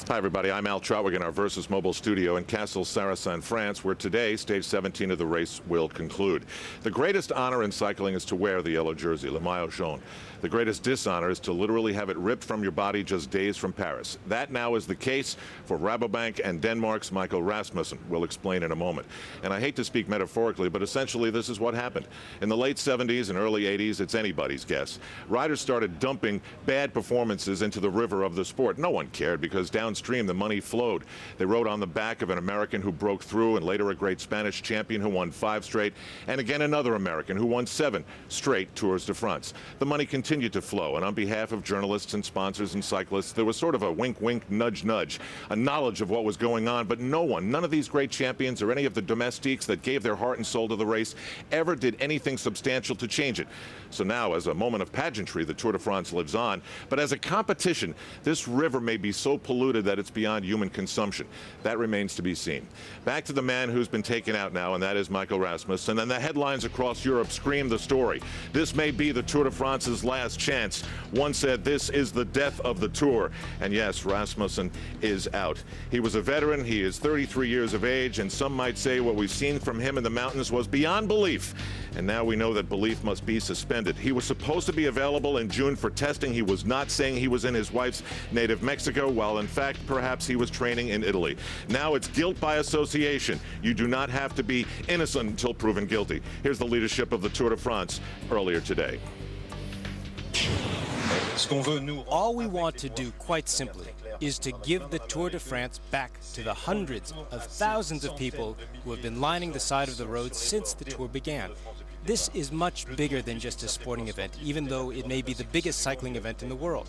Hi, everybody. I'm Al Trautwig in our Versus Mobile studio in Castelsarrasin, France, where today, stage 17 of the race will conclude. The greatest honor in cycling is to wear the yellow jersey, le maillot jaune. The greatest dishonor is to literally have it ripped from your body just days from Paris. That now is the case for Rabobank and Denmark's Michael Rasmussen. We'll explain in a moment. And I hate to speak metaphorically, but essentially this is what happened. In the late 70s and early 80s, it's anybody's guess. Riders started dumping bad performances into the river of the sport. No one cared because downstream the money flowed. They rode on the back of an American who broke through and later a great Spanish champion who won 5 straight, and again another American who won 7 straight Tours de France. The money continued to flow, and on behalf of journalists and sponsors and cyclists, there was sort of a wink-wink, nudge-nudge, a knowledge of what was going on, but none of these great champions or any of the domestiques that gave their heart and soul to the race ever did anything substantial to change it. So now, as a moment of pageantry, the Tour de France lives on, but as a competition, this river may be so polluted that it's beyond human consumption. That remains to be seen. Back to the man who's been taken out now, and that is Michael Rasmussen, and the headlines across Europe scream the story. This may be the Tour de France's last chance. One said this is the death of the Tour. And yes, Rasmussen is out. He was a veteran. He is 33 years of age, and some might say what we've seen from him in the mountains was beyond belief. And now we know that belief must be suspended. He was supposed to be available in June for testing. He was not, saying he was in his wife's native Mexico, while in fact perhaps he was training in Italy. Now it's guilt by association. You do not have to be innocent until proven guilty. Here's the leadership of the Tour de France earlier today. All we want to do, quite simply, is to give the Tour de France back to the hundreds of thousands of people who have been lining the side of the road since the Tour began. This is much bigger than just a sporting event, even though it may be the biggest cycling event in the world.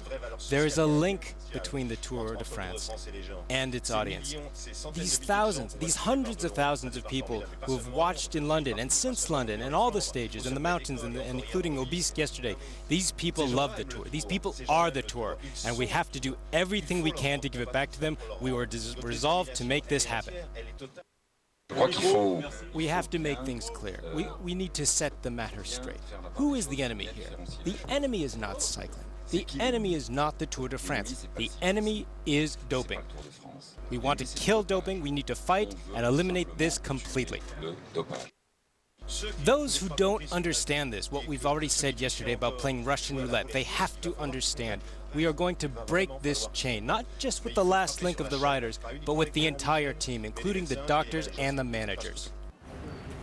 There is a link between the Tour de France and its audience. These thousands, these hundreds of thousands of people who have watched in London and since London and all the stages and the mountains and including Obisque yesterday, these people love the Tour. These people are the Tour, and we have to do everything we can to give it back to them. We were resolved to make this happen. We have to make things clear. We need to set the matter straight. Who is the enemy here? The enemy is not cycling. The enemy is not the Tour de France. The enemy is doping. We want to kill doping. We need to fight and eliminate this completely. Those who don't understand this, what we've already said yesterday about playing Russian roulette, they have to understand. We are going to break this chain, not just with the last link of the riders, but with the entire team, including the doctors and the managers.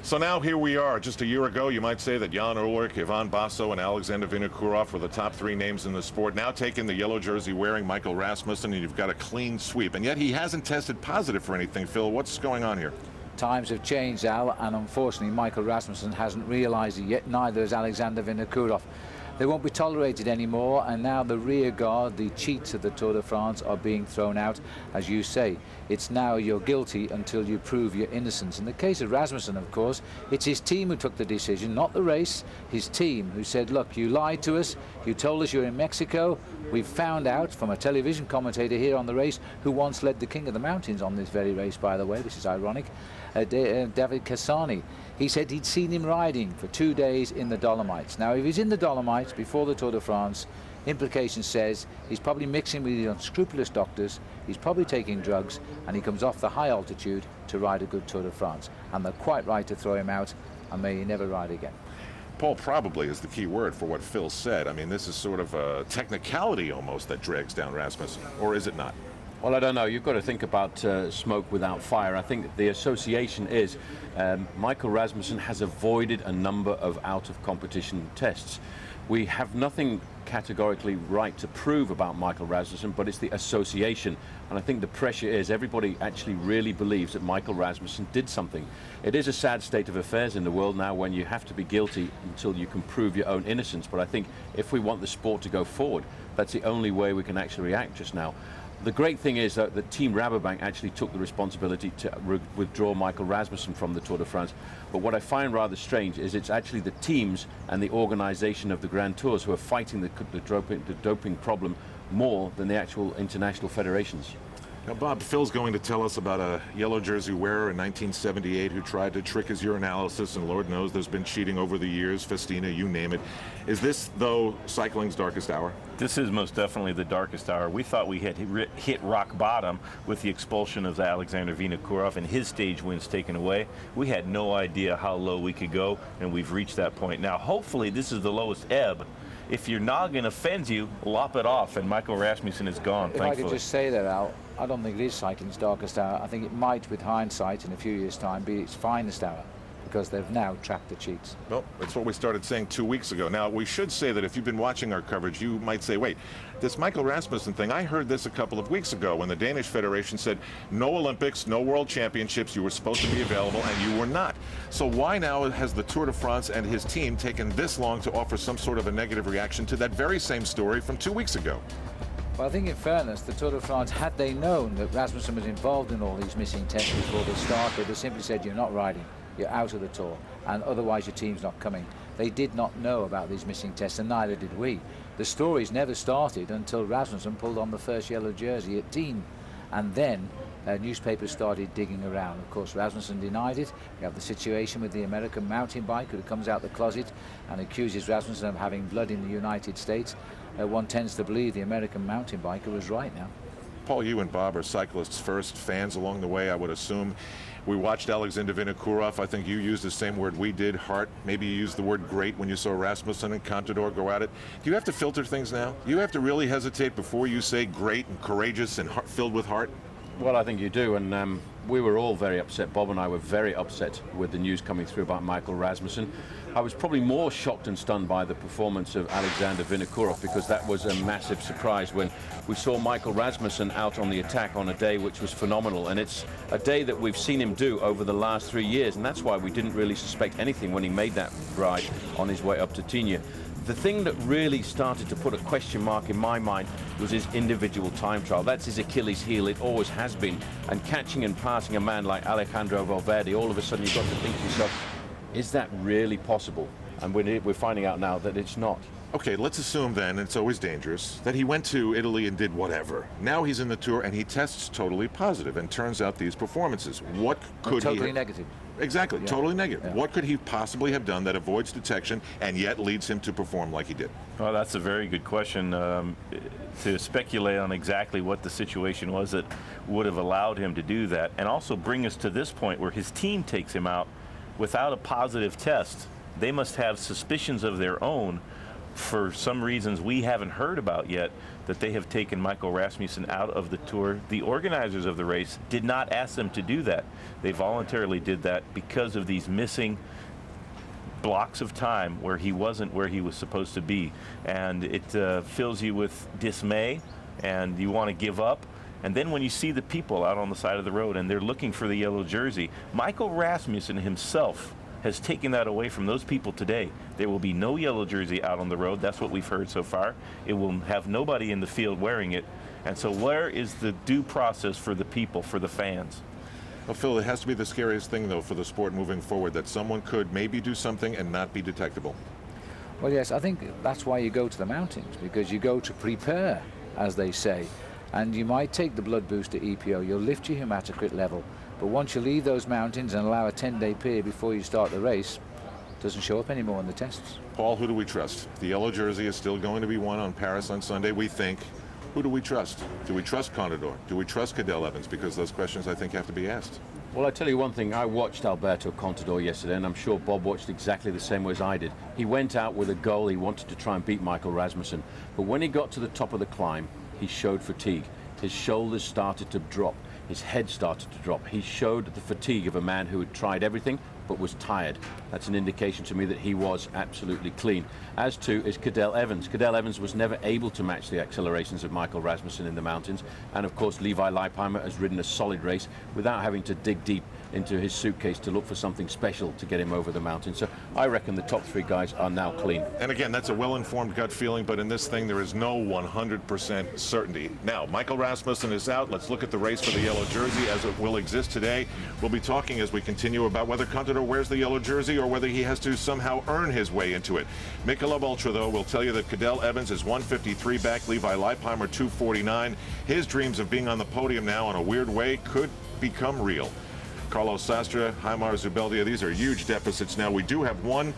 So now here we are. Just a year ago, you might say that Jan Ullrich, Ivan Basso, and Alexander Vinokourov were the top 3 names in the sport. Now taking the yellow jersey wearing Michael Rasmussen, and you've got a clean sweep. And yet he hasn't tested positive for anything. Phil, what's going on here? Times have changed, Al, and unfortunately Michael Rasmussen hasn't realised it yet, neither has Alexander Vinokourov. They won't be tolerated anymore, and now the rear guard, the cheats of the Tour de France, are being thrown out. As you say, it's now you're guilty until you prove your innocence. In the case of Rasmussen, of course, it's his team who took the decision, not the race. His team who said, look, you lied to us, you told us you're in Mexico. We've found out from a television commentator here on the race, who once led the King of the Mountains on this very race, by the way, this is ironic, David Cassani. He said he'd seen him riding for 2 days in the Dolomites. Now, if he's in the Dolomites before the Tour de France, implication says he's probably mixing with the unscrupulous doctors, he's probably taking drugs, and he comes off the high altitude to ride a good Tour de France. And they're quite right to throw him out, and may he never ride again. Paul, probably is the key word for what Phil said. I mean, this is sort of a technicality almost that drags down Rasmussen, or is it not? Well, I don't know. You've got to think about smoke without fire. I think the association is Michael Rasmussen has avoided a number of out-of-competition tests. We have nothing categorically right to prove about Michael Rasmussen, but it's the association. And I think the pressure is everybody actually really believes that Michael Rasmussen did something. It is a sad state of affairs in the world now when you have to be guilty until you can prove your own innocence. But I think if we want the sport to go forward, that's the only way we can actually react just now. The great thing is that the Team Rabobank actually took the responsibility to withdraw Michael Rasmussen from the Tour de France. But what I find rather strange is it's actually the teams and the organisation of the Grand Tours who are fighting the doping problem more than the actual international federations. Now, Bob, Phil's going to tell us about a yellow jersey wearer in 1978 who tried to trick his urinalysis, and Lord knows there's been cheating over the years, Festina, you name it. Is this, though, cycling's darkest hour? This is most definitely the darkest hour. We thought we had hit rock bottom with the expulsion of Alexander Vinokourov and his stage wins taken away. We had no idea how low we could go, and we've reached that point. Now, hopefully, this is the lowest ebb. If your noggin offends you, lop it off, and Michael Rasmussen is gone, If thankfully. I could just say that, Al, I don't think it is cycling's darkest hour. I think it might, with hindsight, in a few years' time, be its finest hour, because they've now trapped the cheats. Well, that's what we started saying 2 weeks ago. Now, we should say that if you've been watching our coverage, you might say, wait, this Michael Rasmussen thing, I heard this a couple of weeks ago when the Danish Federation said, no Olympics, no World Championships, you were supposed to be available, and you were not. So why now has the Tour de France and his team taken this long to offer some sort of a negative reaction to that very same story from 2 weeks ago? Well, I think in fairness, the Tour de France, had they known that Rasmussen was involved in all these missing tests before they started, they'd have simply said, you're not riding, you're out of the Tour, and otherwise your team's not coming. They did not know about these missing tests, and neither did we. The stories never started until Rasmussen pulled on the first yellow jersey at Dean, and then newspapers started digging around. Of course, Rasmussen denied it. We have the situation with the American mountain biker who comes out the closet and accuses Rasmussen of having blood in the United States. One tends to believe the American mountain biker was right now. Paul, you and Bob are cyclists first, fans along the way, I would assume. We watched Alexander Vinokourov. I think you used the same word we did, heart. Maybe you used the word great when you saw Rasmussen and Contador go at it. Do you have to filter things now? Do you have to really hesitate before you say great and courageous and filled with heart? Well, I think you do, and we were all very upset. Bob and I were very upset with the news coming through about Michael Rasmussen. I was probably more shocked and stunned by the performance of Alexander Vinokourov, because that was a massive surprise when we saw Michael Rasmussen out on the attack on a day which was phenomenal, and it's a day that we've seen him do over the last 3 years, and that's why we didn't really suspect anything when he made that ride on his way up to Tignes. The thing that really started to put a question mark in my mind was his individual time trial. That's his Achilles heel, it always has been. And catching and passing a man like Alejandro Valverde, all of a sudden you've got to think to yourself, is that really possible? And we're finding out now that it's not. Okay, let's assume then, it's always dangerous, that he went to Italy and did whatever. Now he's in the Tour and he tests totally positive, and turns out these performances. What could totally negative. Exactly, Yeah. totally negative. Yeah. What could he possibly have done that avoids detection and yet leads him to perform like he did? Well, that's a very good question. To speculate on exactly what the situation was that would have allowed him to do that, and also bring us to this point where his team takes him out without a positive test. They must have suspicions of their own, for some reasons we haven't heard about yet, that they have taken Michael Rasmussen out of the Tour. The organizers of the race did not ask them to do that. They voluntarily did that because of these missing blocks of time where he wasn't where he was supposed to be. And it fills you with dismay, and you want to give up. And then when you see the people out on the side of the road and they're looking for the yellow jersey, Michael Rasmussen himself has taken that away from those people today. There will be no yellow jersey out on the road. That's what we've heard so far. It will have nobody in the field wearing it. And so where is the due process for the people, for the fans? Well, Phil, it has to be the scariest thing, though, for the sport moving forward, that someone could maybe do something and not be detectable. Well, yes, I think that's why you go to the mountains, because you go to prepare, as they say. And you might take the blood booster EPO, you'll lift your hematocrit level, but once you leave those mountains and allow a 10-day period before you start the race, it doesn't show up anymore in the tests. Paul, who do we trust? The yellow jersey is still going to be won on Paris on Sunday, we think. Who do we trust? Do we trust Contador? Do we trust Cadel Evans? Because those questions, I think, have to be asked. Well, I tell you one thing, I watched Alberto Contador yesterday, and I'm sure Bob watched exactly the same way as I did. He went out with a goal, he wanted to try and beat Michael Rasmussen, but when he got to the top of the climb, he showed fatigue. His shoulders started to drop, his head started to drop. He showed the fatigue of a man who had tried everything but was tired. That's an indication to me that he was absolutely clean. As to is Cadel Evans. Cadel Evans was never able to match the accelerations of Michael Rasmussen in the mountains, and of course Levi Leipheimer has ridden a solid race without having to dig deep into his suitcase to look for something special to get him over the mountain. So I reckon the top three guys are now clean. And again, that's a well-informed gut feeling, but in this thing there is no 100% certainty. Now, Michael Rasmussen is out. Let's look at the race for the yellow jersey as it will exist today. We'll be talking as we continue about whether Contador ambassador wears the yellow jersey or whether he has to somehow earn his way into it. Michelob Ultra, though, will tell you that Cadel Evans is 153 back, Levi Leipheimer 249. His dreams of being on the podium now in a weird way could become real. Carlos Sastre, Jaimar Zubeldia, these are huge deficits now. We do have one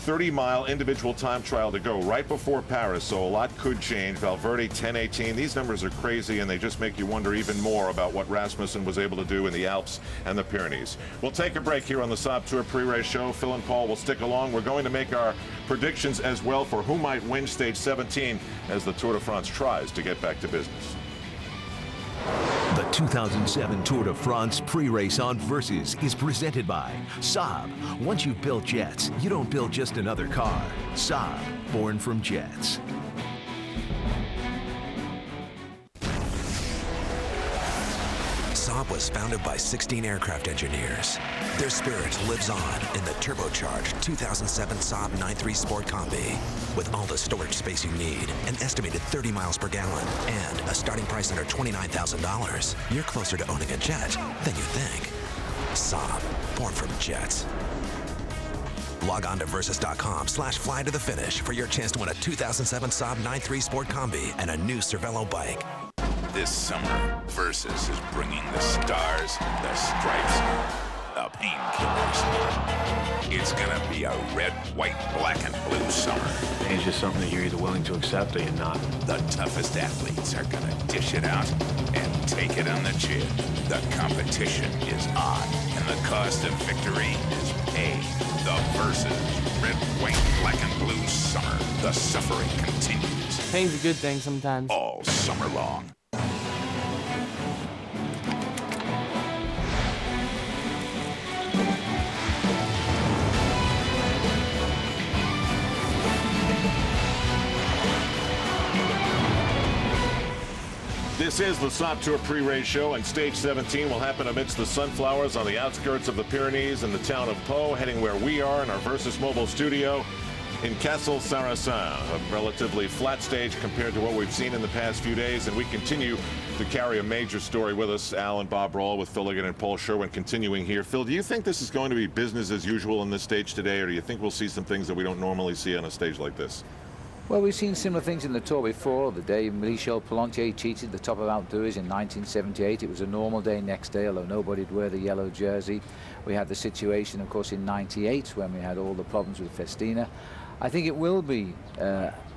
30-mile individual time trial to go right before Paris, so a lot could change. Valverde 10:18. These numbers are crazy, and they just make you wonder even more about what Rasmussen was able to do in the Alps and the Pyrenees. We'll take a break here on the Saab Tour pre-race show. Phil and Paul will stick along. We're going to make our predictions as well for who might win stage 17 as the Tour de France tries to get back to business. The 2007 Tour de France pre-race on Versus is presented by Saab. Once you've built jets, you don't build just another car. Saab, born from jets. Saab was founded by 16 aircraft engineers. Their spirit lives on in the turbocharged 2007 Saab 9.3 Sport Combi. With all the storage space you need, an estimated 30 miles per gallon, and a starting price under $29,000, you're closer to owning a jet than you think. Saab, born from jets. Log on to Versus.com/fly to the finish for your chance to win a 2007 Saab 9.3 Sport Combi and a new Cervelo bike. This summer, Versus is bringing the stars, the stripes, the painkillers. It's gonna be a red, white, black, and blue summer. It's just something that you're either willing to accept or you're not. The toughest athletes are gonna dish it out and take it on the chin. The competition is on, and the cost of victory is paid. The Versus red, white, black, and blue summer. The suffering continues. Pain's a good thing sometimes. All summer long. This is the Saab Tour pre-race show, and stage 17 will happen amidst the sunflowers on the outskirts of the Pyrenees in the town of Pau, heading where we are in our Versus Mobile studio in Castelsarrasin, a relatively flat stage compared to what we've seen in the past few days, and we continue to carry a major story with us. Al and Bob Roll with Phil Ligggett and Paul Sherwen continuing here. Phil, do you think this is going to be business as usual in this stage today, or do you think we'll see some things that we don't normally see on a stage like this? Well, we've seen similar things in the Tour before. The day Michel Pellantier cheated the top of Outdoors in 1978, it was a normal day next day, although nobody'd wear the yellow jersey. We had the situation, of course, in 98 when we had all the problems with Festina. I think it will be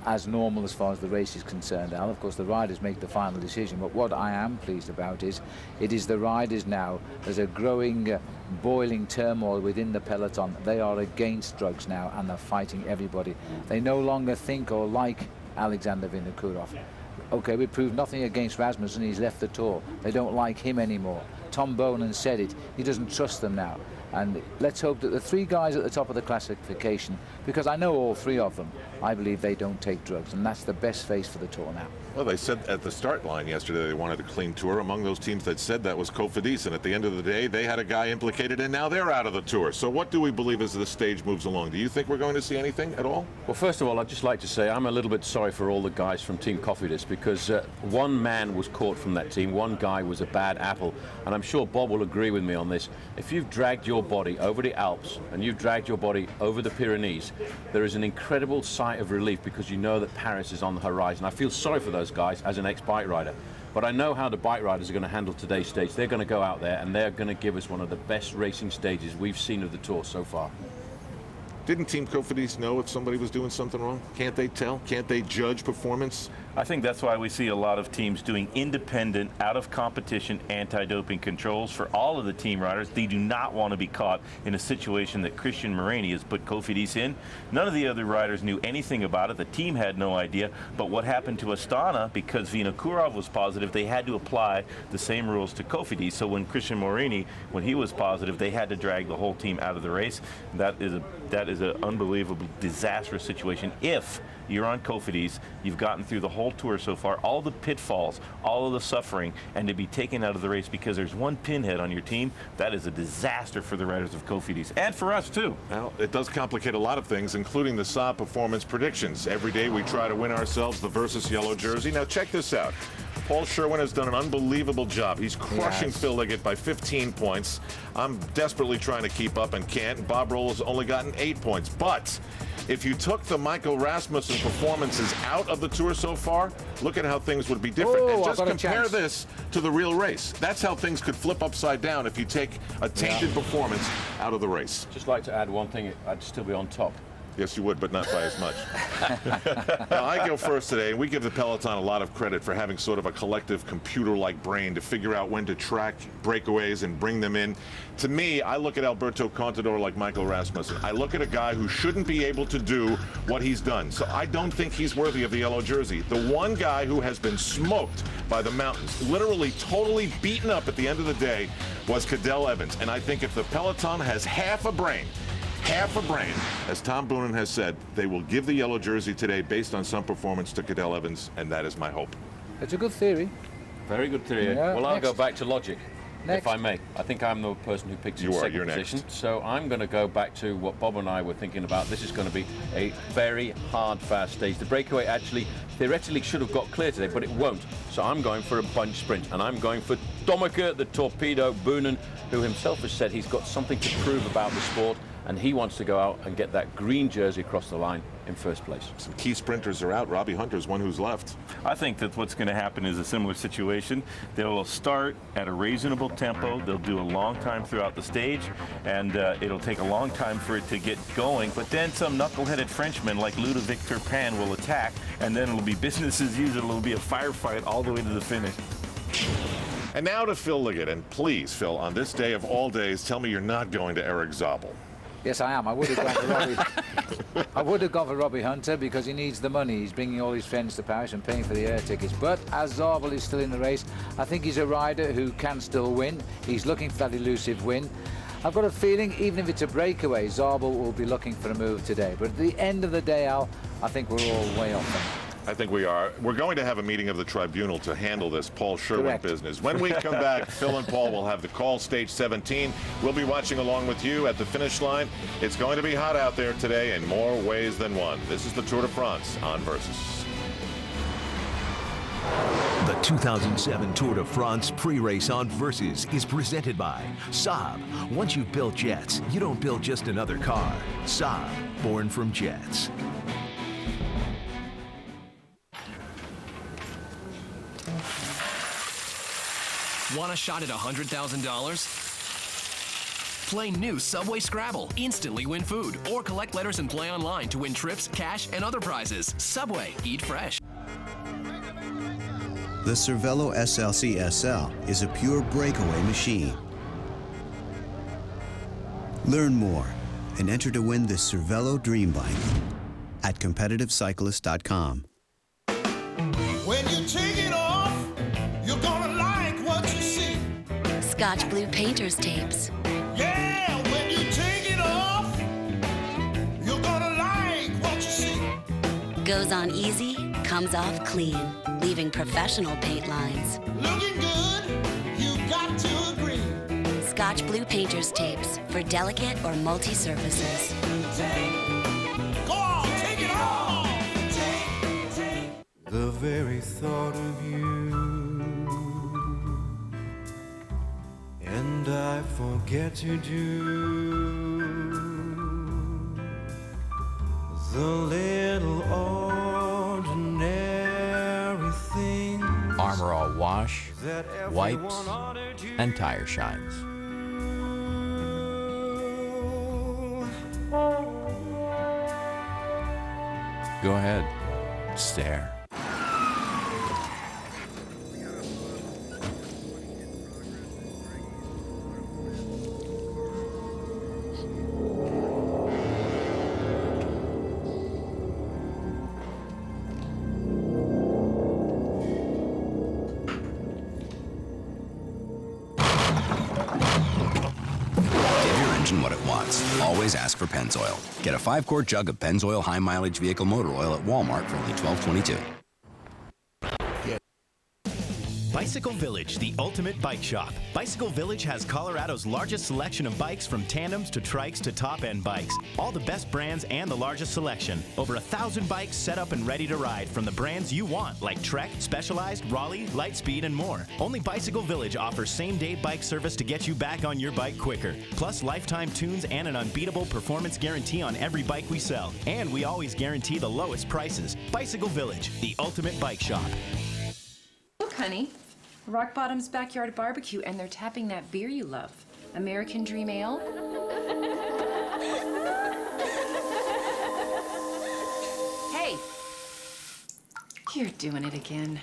as normal as far as the race is concerned, Al. Of course, the riders make the final decision, but what I am pleased about is it is the riders now. There's a growing, boiling turmoil within the peloton. They are against drugs now, and they're fighting everybody. They no longer think or like Alexander Vinokourov. Okay, we proved nothing against Rasmussen. He's left the Tour. They don't like him anymore. Tom Bonan said it. He doesn't trust them now. And let's hope that the three guys at the top of the classification, because I know all three of them, I believe they don't take drugs, and that's the best face for the Tour now. Well, they said at the start line yesterday they wanted a clean Tour. Among those teams that said that was Cofidis, and at the end of the day, they had a guy implicated, and now they're out of the Tour. So what do we believe as the stage moves along? Do you think we're going to see anything at all? Well, first of all, I'd just like to say I'm a little bit sorry for all the guys from Team Cofidis, because one man was caught from that team. One guy was a bad apple, and I'm sure Bob will agree with me on this. If you've dragged your body over the Alps and you've dragged your body over the Pyrenees, there is an incredible sigh of relief because you know that Paris is on the horizon. I feel sorry for those guys as an ex-bike rider, but I know how the bike riders are going to handle today's stage. They're going to go out there and they're going to give us one of the best racing stages we've seen of the Tour so far. Didn't Team Cofidis know if somebody was doing something wrong? Can't they tell? Can't they judge performance? I think that's why we see a lot of teams doing independent, out-of-competition anti-doping controls for all of the team riders. They do not want to be caught in a situation that Christian Morini has put Cofidis in. None of the other riders knew anything about it. The team had no idea. But what happened to Astana, because Vinokourov was positive, they had to apply the same rules to Cofidis. So when Christian Morini, when he was positive, they had to drag the whole team out of the race. That is an unbelievable, disastrous situation. If you're on Cofidis, you've gotten through the whole Tour so far, all the pitfalls, all of the suffering, and to be taken out of the race because there's one pinhead on your team, that is a disaster for the riders of Cofidis, and for us too. Well, it does complicate a lot of things, including the Saab performance predictions. Every day we try to win ourselves the Versus yellow jersey. Now check this out. Paul Sherwen has done an unbelievable job. He's crushing Phil Ligggett by 15 points. I'm desperately trying to keep up and can't. Bob Roll has only gotten 8 points. But if you took the Michael Rasmussen performances out of the Tour so far, look at how things would be different. Oh, and just I've got a compare chance. this to the real race. That's how things could flip upside down if you take a tainted performance out of the race. Just like to add one thing, I'd still be on top. Yes, you would, but not by as much. Now, I go first today, and we give the Peloton a lot of credit for having sort of a collective computer-like brain to figure out when to track breakaways and bring them in. To me, I look at Alberto Contador like Michael Rasmussen. I look at a guy who shouldn't be able to do what he's done. So I don't think he's worthy of the yellow jersey. The one guy who has been smoked by the mountains, literally totally beaten up at the end of the day, was Cadel Evans. And I think if the Peloton has half a brain, as Tom Boonen has said, they will give the yellow jersey today based on some performance to Cadel Evans, and that is my hope. It's a good theory. Very good theory. Yeah, well, I'll next. go back to logic, Next. if I may. I think I'm the person who picked You the are, second you're position. next. So I'm going to go back to what Bob and I were thinking about. This is going to be a very hard, fast stage. The breakaway actually, theoretically, should have got clear today, but it won't. So I'm going for a bunch sprint, and I'm going for Tommeke, the torpedo, Boonen, who himself has said he's got something to prove about the sport, and he wants to go out and get that green jersey across the line in first place. Some key sprinters are out. Robbie Hunter's one who's left. I think that what's going to happen is a similar situation. They will start at a reasonable tempo. They'll do a long time throughout the stage, and it'll take a long time for it to get going. But then some knuckleheaded Frenchman like Ludovic Turpin will attack, and then it'll be business as usual. It'll be a firefight all the way to the finish. And now to Phil Ligggett. And please, Phil, on this day of all days, tell me you're not going to Eric Zabel. Yes, I am. I would have gone for Robbie. I would have gone for Robbie Hunter because he needs the money. He's bringing all his friends to Paris and paying for the air tickets. But as Zabel is still in the race, I think he's a rider who can still win. He's looking for that elusive win. I've got a feeling, even if it's a breakaway, Zabel will be looking for a move today. But at the end of the day, Al, I think we're all way off them. I think we are. We're going to have a meeting of the tribunal to handle this Paul Sherwen Correct. business. When we come back, Phil and Paul will have the call, stage 17. We'll be watching along with you at the finish line. It's going to be hot out there today in more ways than one. This is the Tour de France on Versus. The 2007 Tour de France pre-race on Versus is presented by Saab. Once you've built jets, you don't build just another car. Saab, born from jets. Want a shot at $100,000? Play new Subway Scrabble. Instantly win food. Or collect letters and play online to win trips, cash, and other prizes. Subway. Eat fresh. The Cervelo SLC SL is a pure breakaway machine. Learn more and enter to win this Cervelo Dream Bike at competitivecyclist.com. When you take it off, you're gonna like what you see. Scotch Blue Painter's Tapes. Yeah, when you take it off, you're gonna like what you see. Goes on easy, comes off clean, leaving professional paint lines. Looking good, you got to agree. Scotch Blue Painter's Tapes for delicate or multi-surfaces. Go on, take it off. Take. The very thought of you, and I forget to do the little ordinary thing. Armor All Wash, wipes, and tire shines. Go ahead, stare. What it wants. Always ask for Pennzoil. Get a 5-quart jug of Pennzoil high mileage vehicle motor oil at Walmart for only $12.22. Bicycle Village, the ultimate bike shop. Bicycle Village has Colorado's largest selection of bikes, from tandems to trikes to top-end bikes. All the best brands and the largest selection. Over 1,000 bikes set up and ready to ride from the brands you want, like Trek, Specialized, Raleigh, Lightspeed, and more. Only Bicycle Village offers same-day bike service to get you back on your bike quicker. Plus lifetime tunes and an unbeatable performance guarantee on every bike we sell. And we always guarantee the lowest prices. Bicycle Village, the ultimate bike shop. Look, honey. Rock Bottom's Backyard Barbecue, and they're tapping that beer you love. American Dream Ale. Hey! You're doing it again.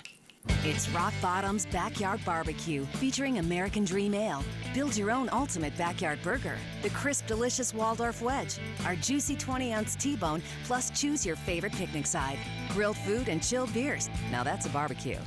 It's Rock Bottom's Backyard Barbecue, featuring American Dream Ale. Build your own ultimate backyard burger. The crisp, delicious Waldorf wedge. Our juicy 20-ounce T-bone, plus choose your favorite picnic side. Grilled food and chilled beers. Now that's a barbecue.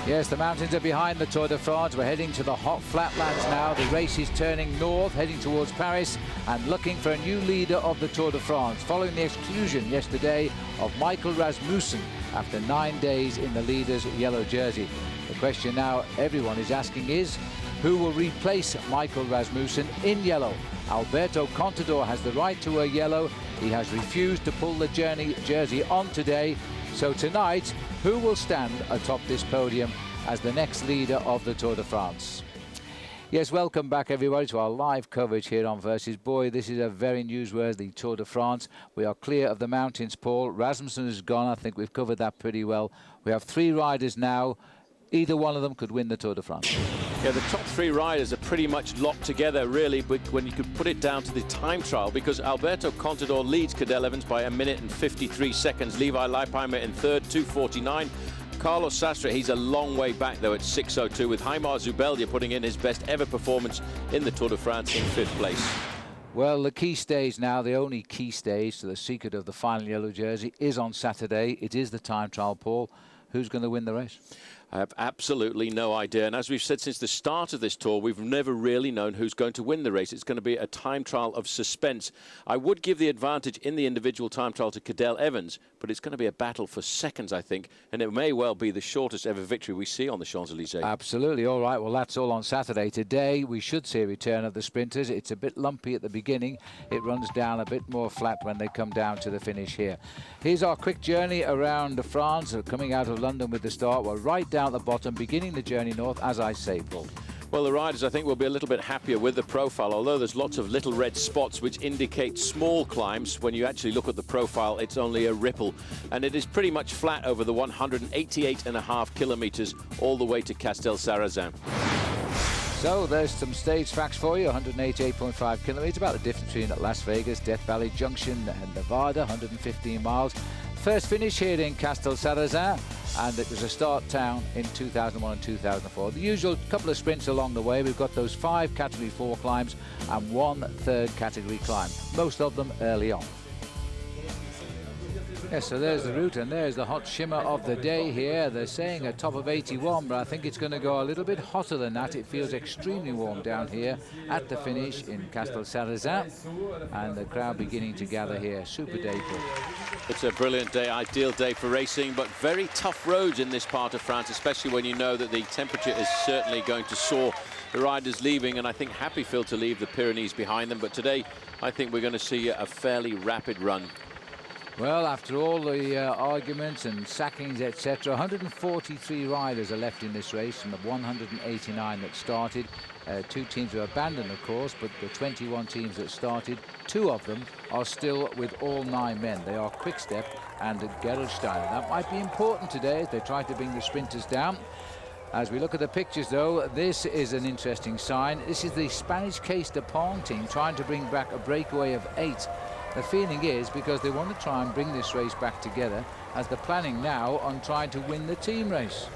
Yes, the mountains are behind the Tour de France. We're heading to the hot flatlands now. The race is turning north, heading towards Paris, and looking for a new leader of the Tour de France, following the exclusion yesterday of Michael Rasmussen after 9 days in the leader's yellow jersey. The question now everyone is asking is, who will replace Michael Rasmussen in yellow? Alberto Contador has the right to wear yellow. He has refused to pull the jersey on today. So tonight, who will stand atop this podium as the next leader of the Tour de France? Yes, welcome back everybody to our live coverage here on Versus. Boy, this is a very newsworthy Tour de France. We are clear of the mountains, Paul. Rasmussen is gone. I think we've covered that pretty well. We have 3 riders now. Either one of them could win the Tour de France. Yeah, the top 3 riders are pretty much locked together, really, when you could put it down to the time trial, because Alberto Contador leads Cadel Evans by 1 minute and 53 seconds. Levi Leipheimer in third, 2:49. Carlos Sastre, he's a long way back, though, at 6:02, with Jaimar Zubeldia putting in his best ever performance in the Tour de France in 5th place. Well, the key stage now, the only key stage to the secret of the final yellow jersey, is on Saturday. It is the time trial, Paul. Who's going to win the race? I have absolutely no idea. And as we've said since the start of this tour, we've never really known who's going to win the race. It's going to be a time trial of suspense. I would give the advantage in the individual time trial to Cadel Evans, but it's going to be a battle for seconds, I think. And it may well be the shortest ever victory we see on the Champs-Élysées. Absolutely. All right. Well, that's all on Saturday. Today, we should see a return of the sprinters. It's a bit lumpy at the beginning. It runs down a bit more flat when they come down to the finish here. Here's our quick journey around France, coming out of London with the start. We're right down at the bottom, beginning the journey north, as I say, Paul. Well, the riders, I think, will be a little bit happier with the profile, although there's lots of little red spots which indicate small climbs. When you actually look at the profile, it's only a ripple. And it is pretty much flat over the 188.5 kilometers all the way to Castelsarrasin. So there's some stage facts for you. 188.5 kilometers, about the difference between Las Vegas, Death Valley Junction and Nevada, 115 miles. First finish here in Castelsarrasin, and it was a start town in 2001 and 2004. The usual couple of sprints along the way. We've got those 5 Category 4 climbs and 1 third category climb, most of them early on. Yes, so there's the route, and there's the hot shimmer of the day here. They're saying a top of 81, but I think it's going to go a little bit hotter than that. It feels extremely warm down here at the finish in Castelsarrasin, and the crowd beginning to gather here. Super day, Paul. It's a brilliant day, ideal day for racing, but very tough roads in this part of France, especially when you know that the temperature is certainly going to soar. The riders leaving, and I think happy Phil to leave the Pyrenees behind them, but today I think we're going to see a fairly rapid run. Well, after all the arguments and sackings, etc., 143 riders are left in this race from the 189 that started. 2 teams were abandoned, of course, but the 21 teams that started, 2 of them are still with all 9 men. They are Quick-Step and Gerolsteiner. That might be important today as they try to bring the sprinters down. As we look at the pictures, though, this is an interesting sign. This is the Spanish Case de Pont team trying to bring back a breakaway of 8. The feeling is because they want to try and bring this race back together, as they're planning now on trying to win the team race.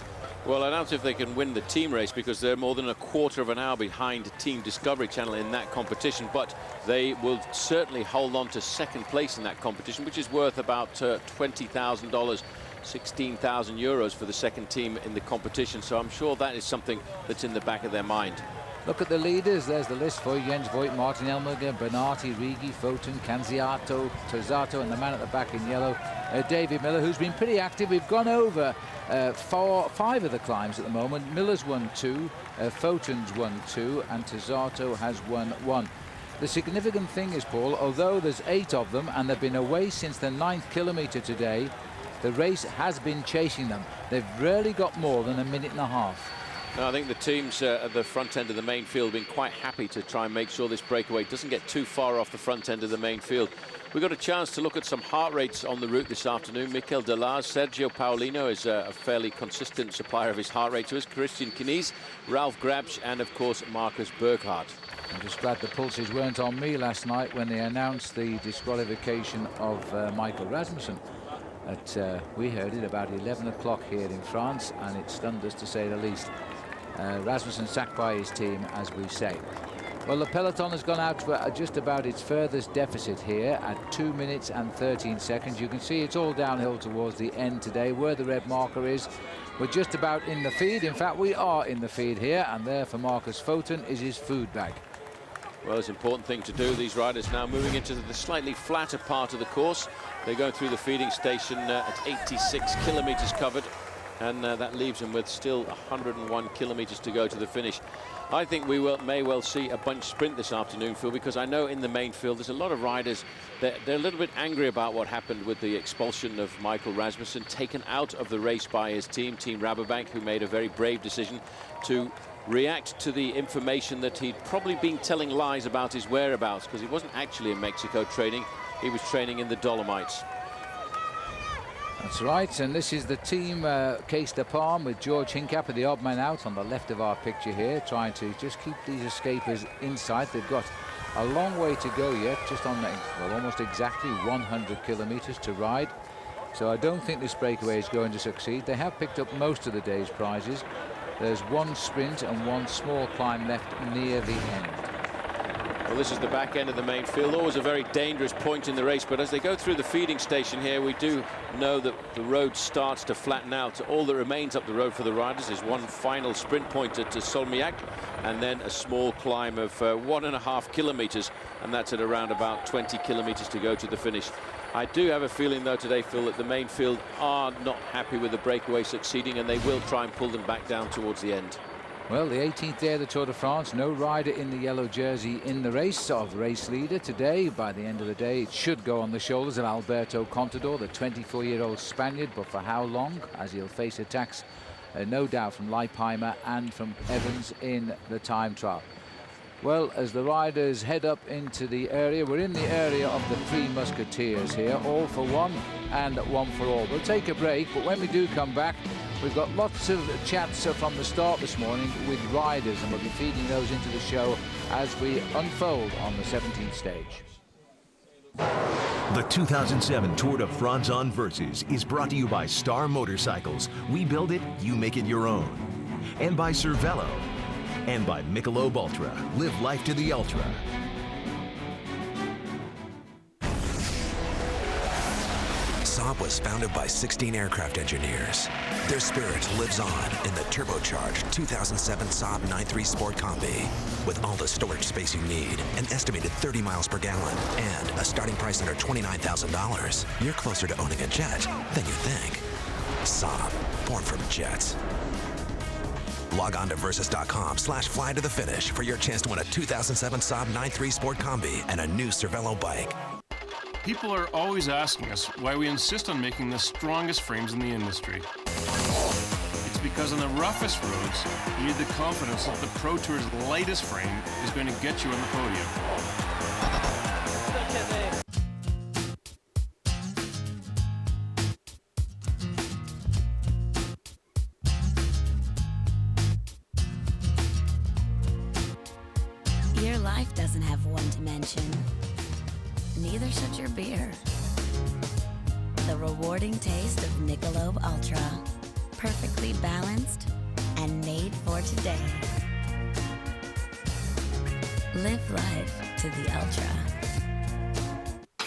Well, I doubt if they can win the team race because they're more than a quarter of an hour behind Team Discovery Channel in that competition, but they will certainly hold on to second place in that competition, which is worth about $20,000, 16,000 euros for the second team in the competition. So I'm sure that is something that's in the back of their mind. Look at the leaders. There's the list for Jens Voigt, Martin Elmerger, Bernardi, Rigi, Foten, Canziato, Tozato, and the man at the back in yellow, David Miller, who's been pretty active. We've gone over 5 of the climbs at the moment. Miller's won 2, Foten's won 2, and Tozato has won 1. The significant thing is, Paul, although there's 8 of them and they've been away since the 9th kilometre today, the race has been chasing them. They've rarely got more than a minute and a half. No, I think the teams at the front end of the main field have been quite happy to try and make sure this breakaway doesn't get too far off the front end of the main field. We got a chance to look at some heart rates on the route this afternoon. Mikel Delaz, Sergio Paulino is a fairly consistent supplier of his heart rate to us. Christian Knies, Ralph Grabsch, and of course Marcus Burkhardt. I'm just glad the pulses weren't on me last night when they announced the disqualification of Michael Rasmussen. We heard it about 11 o'clock here in France, and it stunned us to say the least. Rasmussen sacked by his team, as we say. Well, the peloton has gone out for just about its furthest deficit here at 2 minutes and 13 seconds. You can see it's all downhill towards the end today. Where the red marker is, we're just about in the feed. In fact, we are in the feed here, and there for Marcus Foten is his food bag. Well, it's an important thing to do. These riders now moving into the slightly flatter part of the course. They're going through the feeding station at 86 kilometers covered, and that leaves them with still 101 kilometers to go to the finish. I think we may well see a bunch sprint this afternoon, Phil, because I know in the main field there's a lot of riders that they're a little bit angry about what happened with the expulsion of Michael Rasmussen, taken out of the race by his team, Team Rabobank, who made a very brave decision to react to the information that he'd probably been telling lies about his whereabouts, because he wasn't actually in Mexico training, he was training in the Dolomites. That's right, and this is the team Case de Palm with George Hincapie, the odd man out on the left of our picture here, trying to just keep these escapers in sight. They've got a long way to go yet, just on well, almost exactly 100 kilometers to ride. So I don't think this breakaway is going to succeed. They have picked up most of the day's prizes. There's one sprint and one small climb left near the end. Well, this is the back end of the main field, always a very dangerous point in the race, but as they go through the feeding station here, we do know that the road starts to flatten out. All that remains up the road for the riders is one final sprint point at Solmiac, and then a small climb of 1.5 kilometers, and that's at around about 20 kilometers to go to the finish. I do have a feeling, though, today, Phil, that the main field are not happy with the breakaway succeeding, and they will try and pull them back down towards the end. Well, the 18th day of the Tour de France, no rider in the yellow jersey in the race of race leader today. By the end of the day, it should go on the shoulders of Alberto Contador, the 24-year-old Spaniard, but for how long, as he'll face attacks, no doubt, from Leipheimer and from Evans in the time trial. Well, as the riders head up into the area, we're in the area of the Three Musketeers here, all for one and one for all. We'll take a break, but when we do come back, we've got lots of chats from the start this morning with riders, and we'll be feeding those into the show as we unfold on the 17th stage. The 2007 Tour de France on Versus is brought to you by Star Motorcycles. We build it, you make it your own. And by Cervelo. And by Michelob Ultra. Live life to the ultra. Saab was founded by 16 aircraft engineers. Their spirit lives on in the turbocharged 2007 Saab 9.3 Sport Combi. With all the storage space you need, an estimated 30 miles per gallon, and a starting price under $29,000, you're closer to owning a jet than you think. Saab, born from jets. Log on to Versus.com/fly to the finish for your chance to win a 2007 Saab 9.3 Sport Combi and a new Cervelo bike. People are always asking us why we insist on making the strongest frames in the industry. It's because on the roughest roads, you need the confidence that the Pro Tour's lightest frame is going to get you on the podium. Your life doesn't have one dimension. neither should your beer. The rewarding taste of Michelob Ultra. Perfectly balanced and made for today. Live life to the ultra.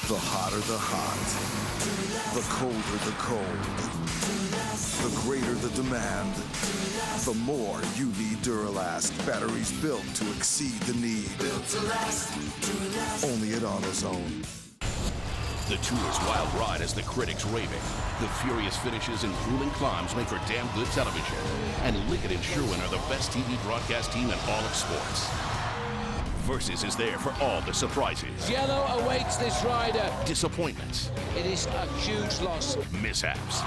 The hotter the hot, the colder the cold, the greater the demand, the more you need Duralast. Batteries built to exceed the need. Built to last, Duralast. Only at AutoZone. The Tour's wild ride has the critics raving. The furious finishes and grueling climbs make for damn good television. And Ligggett and Sherwen are the best TV broadcast team in all of sports. Versus is there for all the surprises. Yellow awaits this rider. Disappointments. It is a huge loss. Mishaps.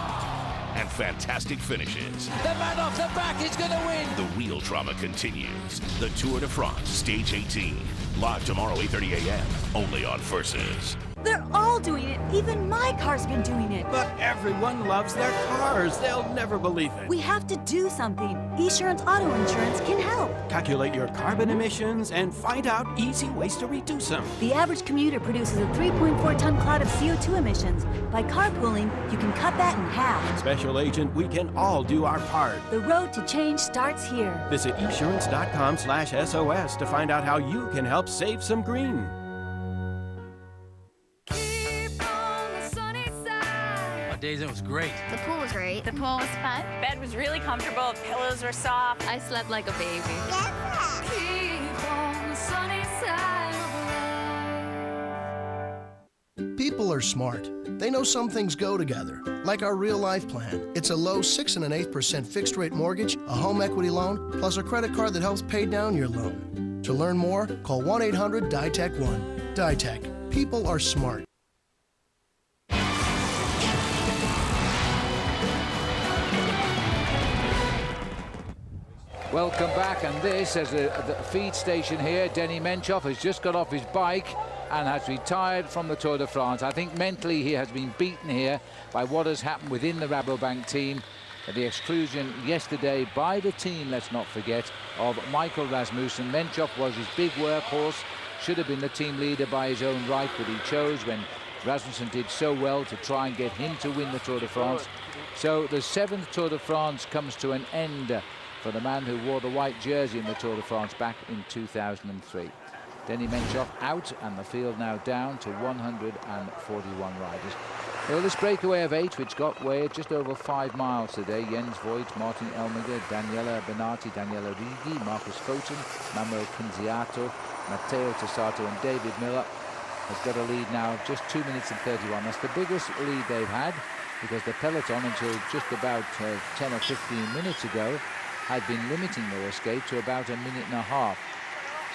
And fantastic finishes. The man off the back is going to win. The real drama continues. The Tour de France, Stage 18. Live tomorrow, 8:30 a.m. Only on Versus. They're all doing it. Even my car's been doing it. But everyone loves their cars. They'll never believe it. We have to do something. Esurance Auto Insurance can help. Calculate your carbon emissions and find out easy ways to reduce them. The average commuter produces a 3.4-ton cloud of CO2 emissions. By carpooling, you can cut that in half. Special agent, we can all do our part. The road to change starts here. Visit esurance.com/SOS to find out how you can help save some green. Days, it was great. The pool was great. The pool was fun. Bed was really comfortable. Pillows were soft. I slept like a baby. Keep on the sunny side of life. People are smart. They know some things go together, like our real life plan. It's a low 6 1/8% fixed rate mortgage, a home equity loan, plus a credit card that helps pay down your loan. To learn more, call 1-800-DITEC-1. DITEC. People are smart. Welcome back, and this is the feed station here. Denny Menchoff has just got off his bike and has retired from the Tour de France. I think mentally he has been beaten here by what has happened within the Rabobank team. The exclusion yesterday by the team, let's not forget, of Michael Rasmussen. Menchoff was his big workhorse, should have been the team leader by his own right, but he chose, when Rasmussen did so well, to try and get him to win the Tour de France. So the 7th Tour de France comes to an end for the man who wore the white jersey in the Tour de France back in 2003. Denny Menchoff out, and the field now down to 141 riders. Well, this breakaway of 8, which got weighed just over 5 miles today. Jens Voigt, Martin Elmiger, Daniela Benatti, Daniela Righi, Marcus Foten, Manuel Pinziato, Matteo Tessato and David Miller has got a lead now of just 2 minutes and 31. That's the biggest lead they've had, because the peloton until just about 10 or 15 minutes ago had been limiting their escape to about 1.5 minutes.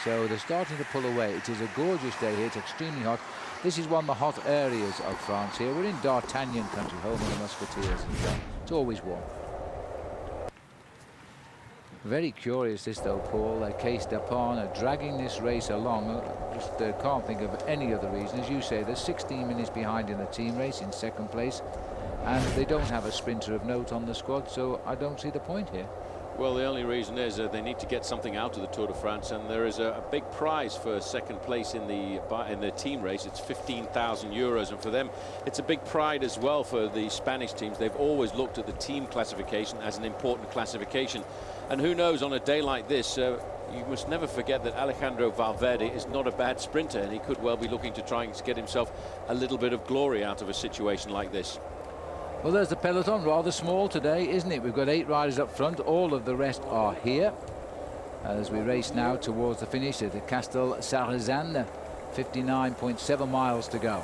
So they're starting to pull away. It is a gorgeous day here. It's extremely hot. This is one of the hot areas of France here. We're in D'Artagnan country, home of the Musketeers. It's always warm. Very curious this though, Paul. Case Dapon are dragging this race along. Just can't think of any other reason. As you say, they're 16 minutes behind in the team race, in 2nd place. And they don't have a sprinter of note on the squad, so I don't see the point here. Well, the only reason is they need to get something out of the Tour de France, and there is a big prize for 2nd place in the team race. It's 15,000 euros, and for them it's a big pride as well. For the Spanish teams, they've always looked at the team classification as an important classification, and who knows, on a day like this, you must never forget that Alejandro Valverde is not a bad sprinter, and he could well be looking to try and get himself a little bit of glory out of a situation like this. Well, there's the peloton, rather small today, isn't it? We've got 8 riders up front. All of the rest are here as we race now towards the finish at the Castelsarrasin. 59.7 miles to go.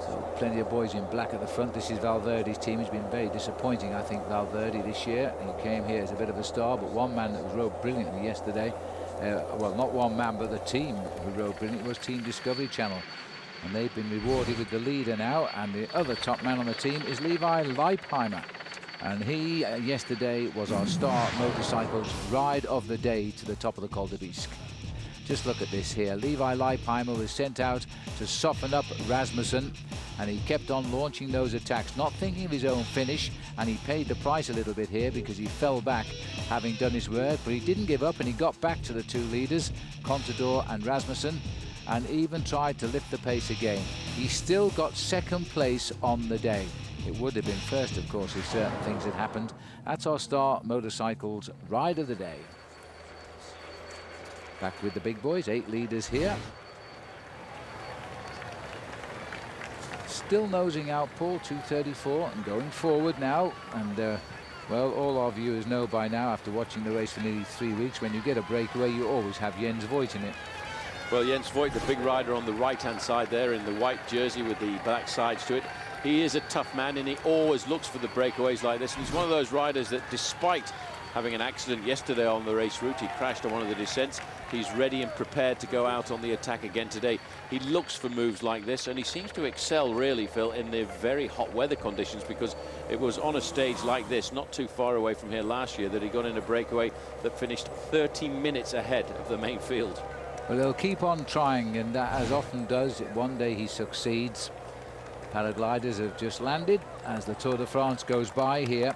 So plenty of boys in black at the front. This is Valverde's team. It's been very disappointing, I think, Valverde this year. He came here as a bit of a star, but one man that rode brilliantly yesterday, well, not one man, but the team who rode brilliantly was Team Discovery Channel. And they've been rewarded with the leader now, and the other top man on the team is Levi Leipheimer. And he, yesterday, was our star motorcycles ride of the day to the top of the Col de Bisque. Just look at this here. Levi Leipheimer was sent out to soften up Rasmussen, and he kept on launching those attacks, not thinking of his own finish, and he paid the price a little bit here because he fell back having done his work, but he didn't give up and he got back to the two leaders, Contador and Rasmussen, and even tried to lift the pace again. He still got second place on the day. It would have been first, of course, if certain things had happened. That's our Star Motorcycles Ride of the Day. Back with the big boys, 8 leaders here. Still nosing out, Paul, 234, and going forward now. And, well, all our viewers know by now, after watching the race for nearly 3 weeks, when you get a breakaway, you always have Jens Voigt in it. Well, Jens Voigt, the big rider on the right-hand side there in the white jersey with the black sides to it. He is a tough man, and he always looks for the breakaways like this. And he's one of those riders that, despite having an accident yesterday on the race route, he crashed on one of the descents, he's ready and prepared to go out on the attack again today. He looks for moves like this, and he seems to excel, really, Phil, in the very hot weather conditions, because it was on a stage like this, not too far away from here last year, that he got in a breakaway that finished 30 minutes ahead of the main field. Well, he'll keep on trying, and as often does, one day he succeeds. Paragliders have just landed as the Tour de France goes by here,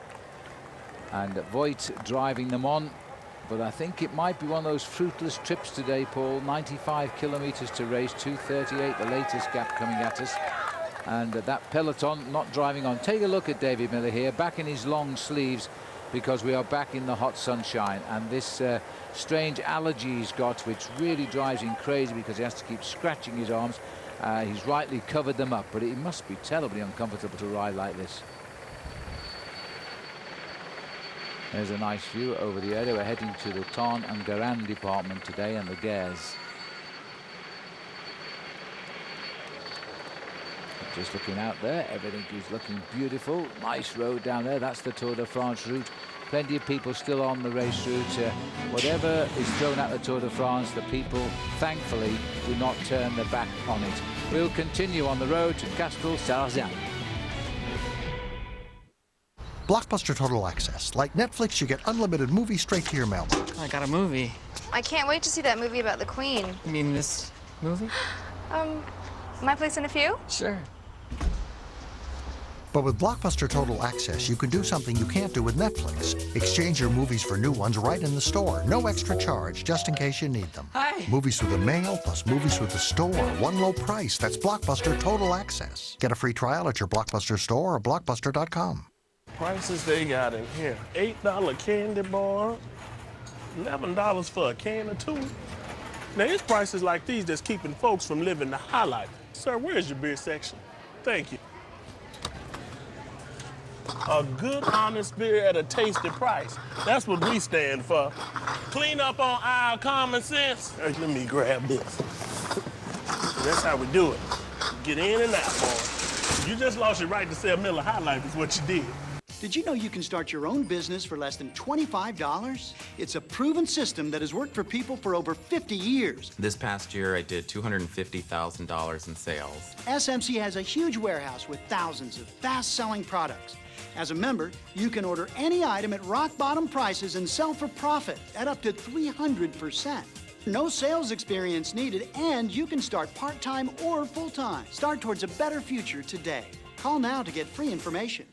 and Voigt driving them on. But I think it might be one of those fruitless trips today, Paul. 95 kilometers to race, 2:38, the latest gap coming at us. And that peloton not driving on. Take a look at David Miller here, back in his long sleeves, because we are back in the hot sunshine. And this strange allergy he's got, which really drives him crazy because he has to keep scratching his arms. He's rightly covered them up, but it must be terribly uncomfortable to ride like this. There's a nice view over the area. We're heading to the Tarn and Garan department today, and the Gers. Just looking out there, everything is looking beautiful. Nice road down there. That's the Tour de France route. Plenty of people still on the race route. Whatever is thrown at the Tour de France, the people, thankfully, do not turn their back on it. We'll continue on the road to Castelsarrasin. Blockbuster Total Access. Like Netflix, you get unlimited movies straight to your mailbox. I got a movie. I can't wait to see that movie about the Queen. You mean this movie? My Place in a Few? Sure. But with Blockbuster Total Access, you can do something you can't do with Netflix. Exchange your movies for new ones right in the store. No extra charge, just in case you need them. Hi. Movies through the mail plus movies through the store. One low price. That's Blockbuster Total Access. Get a free trial at your Blockbuster store or blockbuster.com. Prices they got in here. $8 candy bar, $11 for a can or two. Now, it's prices like these that's keeping folks from living the high life. Sir, where's your beer section? Thank you. A good, honest beer at a tasty price. That's what we stand for. Clean up on aisle common sense. Hey, let me grab this. That's how we do it. Get in and out, boy. You just lost your right to sell Miller High Life is what you did. Did you know you can start your own business for less than $25? It's a proven system that has worked for people for over 50 years. This past year, I did $250,000 in sales. SMC has a huge warehouse with thousands of fast-selling products. As a member, you can order any item at rock-bottom prices and sell for profit at up to 300%. No sales experience needed, and you can start part-time or full-time. Start towards a better future today. Call now to get free information.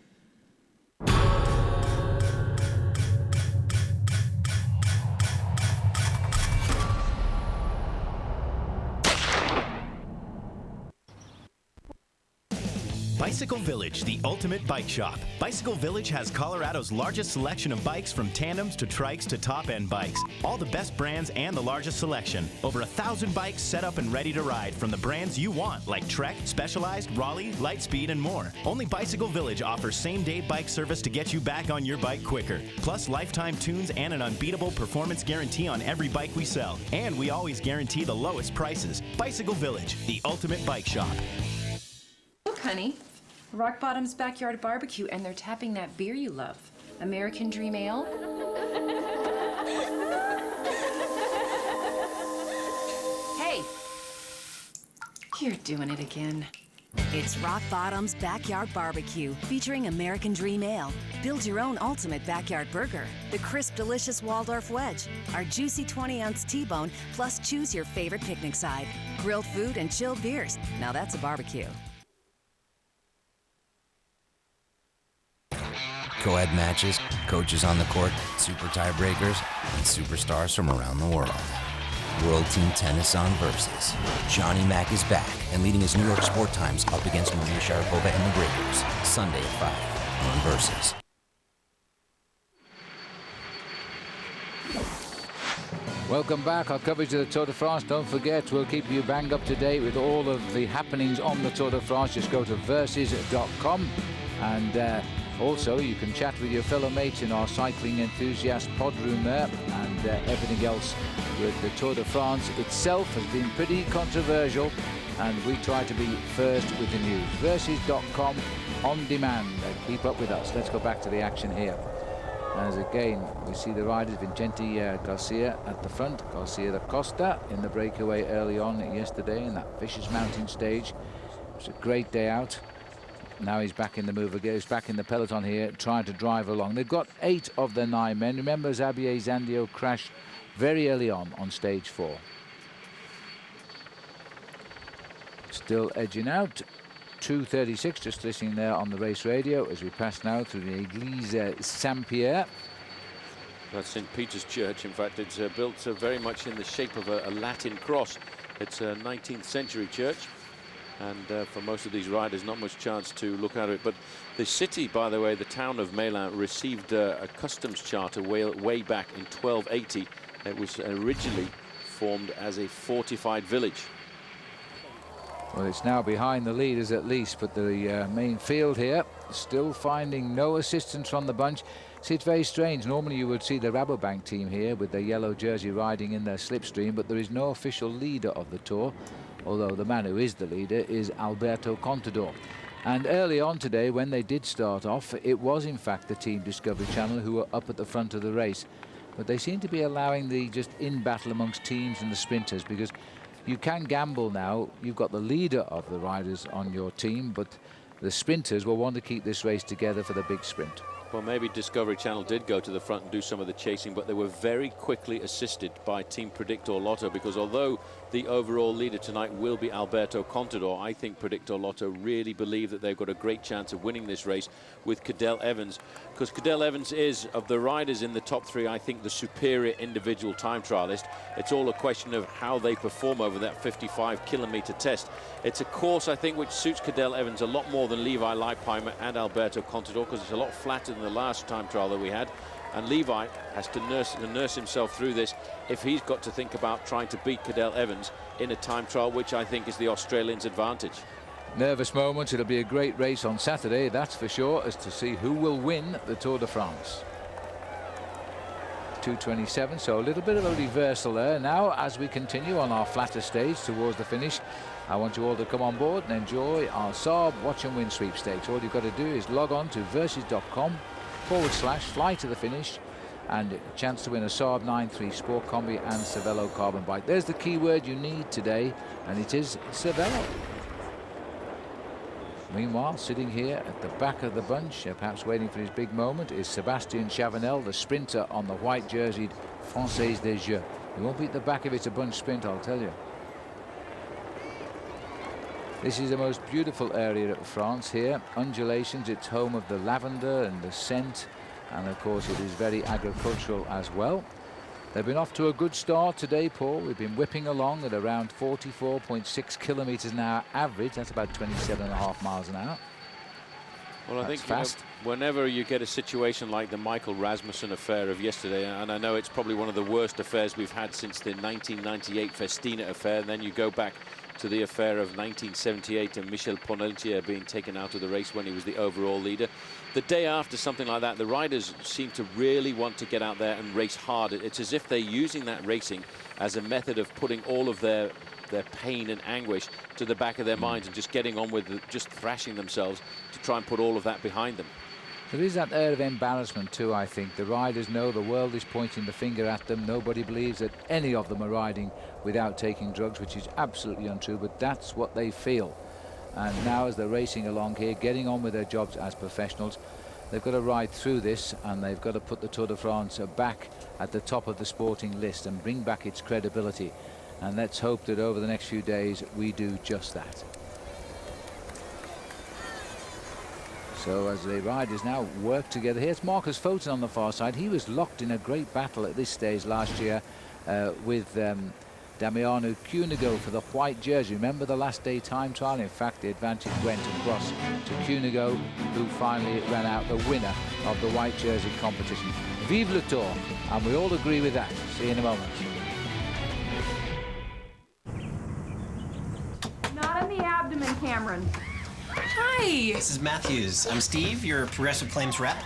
Bicycle Village, the ultimate bike shop. Bicycle Village has Colorado's largest selection of bikes, from tandems to trikes to top-end bikes. All the best brands and the largest selection. Over 1,000 bikes set up and ready to ride from the brands you want, like Trek, Specialized, Raleigh, Lightspeed, and more. Only Bicycle Village offers same-day bike service to get you back on your bike quicker. Plus lifetime tunes and an unbeatable performance guarantee on every bike we sell. And we always guarantee the lowest prices. Bicycle Village, the ultimate bike shop. Look, honey. Rock Bottom's Backyard Barbecue, and they're tapping that beer you love. American Dream Ale. Hey! You're doing it again. It's Rock Bottom's Backyard Barbecue, featuring American Dream Ale. Build your own ultimate backyard burger. The crisp, delicious Waldorf Wedge. Our juicy 20-ounce T-bone, plus choose your favorite picnic side. Grilled food and chilled beers. Now that's a barbecue. Co-ed matches, coaches on the court, super tiebreakers, and superstars from around the world. World Team Tennis on Versus. Johnny Mack is back and leading his New York Sport Times up against Maria Sharapova and the Breakers. Sunday at 5 on Versus. Welcome back. Our coverage of the Tour de France. Don't forget, we'll keep you bang up to date with all of the happenings on the Tour de France. Just go to versus.com, and also you can chat with your fellow mates in our cycling enthusiast pod room there, and everything else with the Tour de France itself has been pretty controversial, and we try to be first with the news. Versus.com on demand. Keep up with us. Let's go back to the action here. As again, we see the riders, Vincenti Garcia at the front, Garcia da Costa in the breakaway early on yesterday in that vicious mountain stage. It was a great day out. Now he's back in the move again. He's back in the peloton here, trying to drive along. They've got 8 of the 9 men. Remember, Xavier Zandio crashed very early on stage 4. Still edging out. 2:36, just listening there on the race radio as we pass now through the Église Saint-Pierre. That's St. Peter's Church. In fact, it's built very much in the shape of a Latin cross. It's a 19th century church, and for most of these riders, not much chance to look at it. But the city, by the way, the town of Mélin, received a customs charter way back in 1280. It was originally formed as a fortified village. Well, it's now behind the leaders at least, but the main field here still finding no assistance from the bunch. See, it's very strange. Normally you would see the Rabobank team here with their yellow jersey riding in their slipstream, but there is no official leader of the Tour, although the man who is the leader is Alberto Contador. And early on today, when they did start off, it was in fact the Team Discovery Channel who were up at the front of the race. But they seem to be allowing the just in battle amongst teams and the sprinters, because you can gamble now. You've got the leader of the riders on your team, but the sprinters will want to keep this race together for the big sprint. Well, maybe Discovery Channel did go to the front and do some of the chasing, but they were very quickly assisted by Team Predictor Lotto, because although the overall leader tonight will be Alberto Contador, I think Predictor Lotto really believe that they've got a great chance of winning this race with Cadel Evans, because Cadel Evans is, of the riders in the top 3, I think the superior individual time trialist. It's all a question of how they perform over that 55-kilometer test. It's a course, I think, which suits Cadel Evans a lot more than Levi Leipheimer and Alberto Contador, because it's a lot flatter than the last time trial that we had, and Levi has to nurse himself through this if he's got to think about trying to beat Cadel Evans in a time trial, which I think is the Australians' advantage. Nervous moments. It'll be a great race on Saturday, that's for sure, as to see who will win the Tour de France. 2:27, so a little bit of a reversal there. Now, as we continue on our flatter stage towards the finish, I want you all to come on board and enjoy our Saab Watch and Win sweepstakes. All you've got to do is log on to versus.com/fly to the finish, and a chance to win a Saab 9.3 Sport Combi and Cervelo carbon bike. There's the key word you need today, and it is Cervelo. Meanwhile, sitting here at the back of the bunch, perhaps waiting for his big moment, is Sébastien Chavanel, the sprinter on the white jerseyed Française des Jeux. He won't beat the back of it a bunch sprint, I'll tell you. This is the most beautiful area of France here. Undulations, it's home of the lavender and the scent, and of course it is very agricultural as well. They've been off to a good start today, Paul. We've been whipping along at around 44.6 kilometers an hour average. That's about 27.5 miles an hour. Well, I think fast. Whenever you get a situation like the Michael Rasmussen affair of yesterday, and I know it's probably one of the worst affairs we've had since the 1998 Festina affair, and then you go back to the affair of 1978 and Michel Poneltier being taken out of the race when he was the overall leader. The day after something like that, the riders seem to really want to get out there and race hard. It's as if they're using that racing as a method of putting all of their pain and anguish to the back of their minds and just getting on with just thrashing themselves to try and put all of that behind them. There is that air of embarrassment too, I think. The riders know the world is pointing the finger at them. Nobody believes that any of them are riding without taking drugs, which is absolutely untrue, but that's what they feel. And now as they're racing along here, getting on with their jobs as professionals, they've got to ride through this, and they've got to put the Tour de France back at the top of the sporting list and bring back its credibility. And let's hope that over the next few days we do just that. So as the riders now work together, here's Marcus Foten on the far side. He was locked in a great battle at this stage last year with Damiano Cunego for the white jersey. Remember the last day time trial? In fact, the advantage went across to Cunego, who finally ran out the winner of the white jersey competition. Vive le Tour, and we all agree with that. See you in a moment. Not on the abdomen, Cameron. Hi! This is Matthews. I'm Steve, your Progressive Claims rep.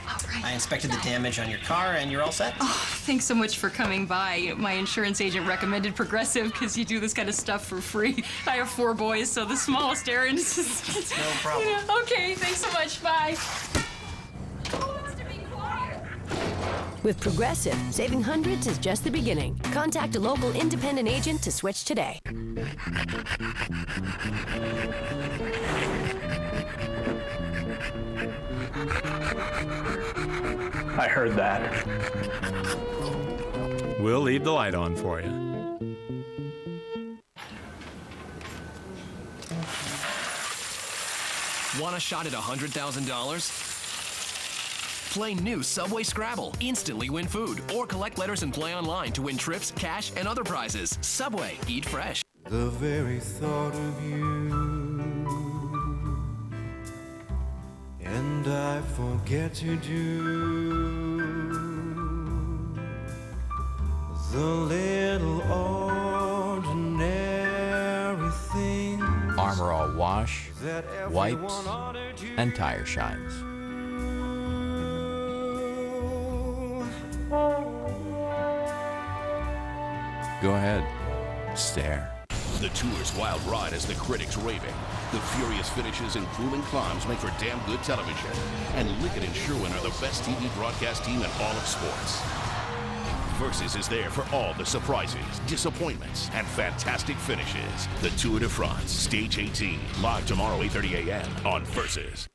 I inspected the damage on your car, and you're all set. Oh, thanks so much for coming by. My insurance agent recommended Progressive because you do this kind of stuff for free. I have 4 boys, so the smallest errand is just... No problem. You know, okay, thanks so much. Bye. With Progressive, saving hundreds is just the beginning. Contact a local independent agent to switch today. I heard that. We'll leave the light on for you. Want a shot at $100,000? Play new Subway Scrabble. Instantly win food. Or collect letters and play online to win trips, cash, and other prizes. Subway. Eat fresh. The very thought of you, and I forget to do the little ordinary things. Armor All Wash, wipes, and tire shines. Go ahead, stare. The Tour's wild ride has the critics raving. The furious finishes and grueling climbs make for damn good television. And Ligggett and Sherwen are the best TV broadcast team in all of sports. Versus is there for all the surprises, disappointments, and fantastic finishes. The Tour de France, Stage 18, live tomorrow, 8:30 a.m. on Versus.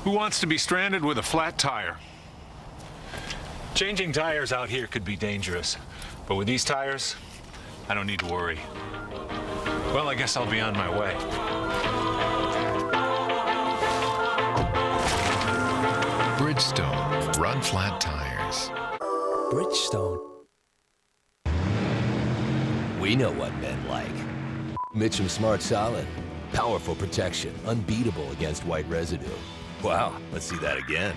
Who wants to be stranded with a flat tire? Changing tires out here could be dangerous, but with these tires, I don't need to worry. Well, I guess I'll be on my way. Bridgestone, run flat tires. Bridgestone. We know what men like. Mitchum Smart Solid. Powerful protection, unbeatable against white residue. Wow, let's see that again.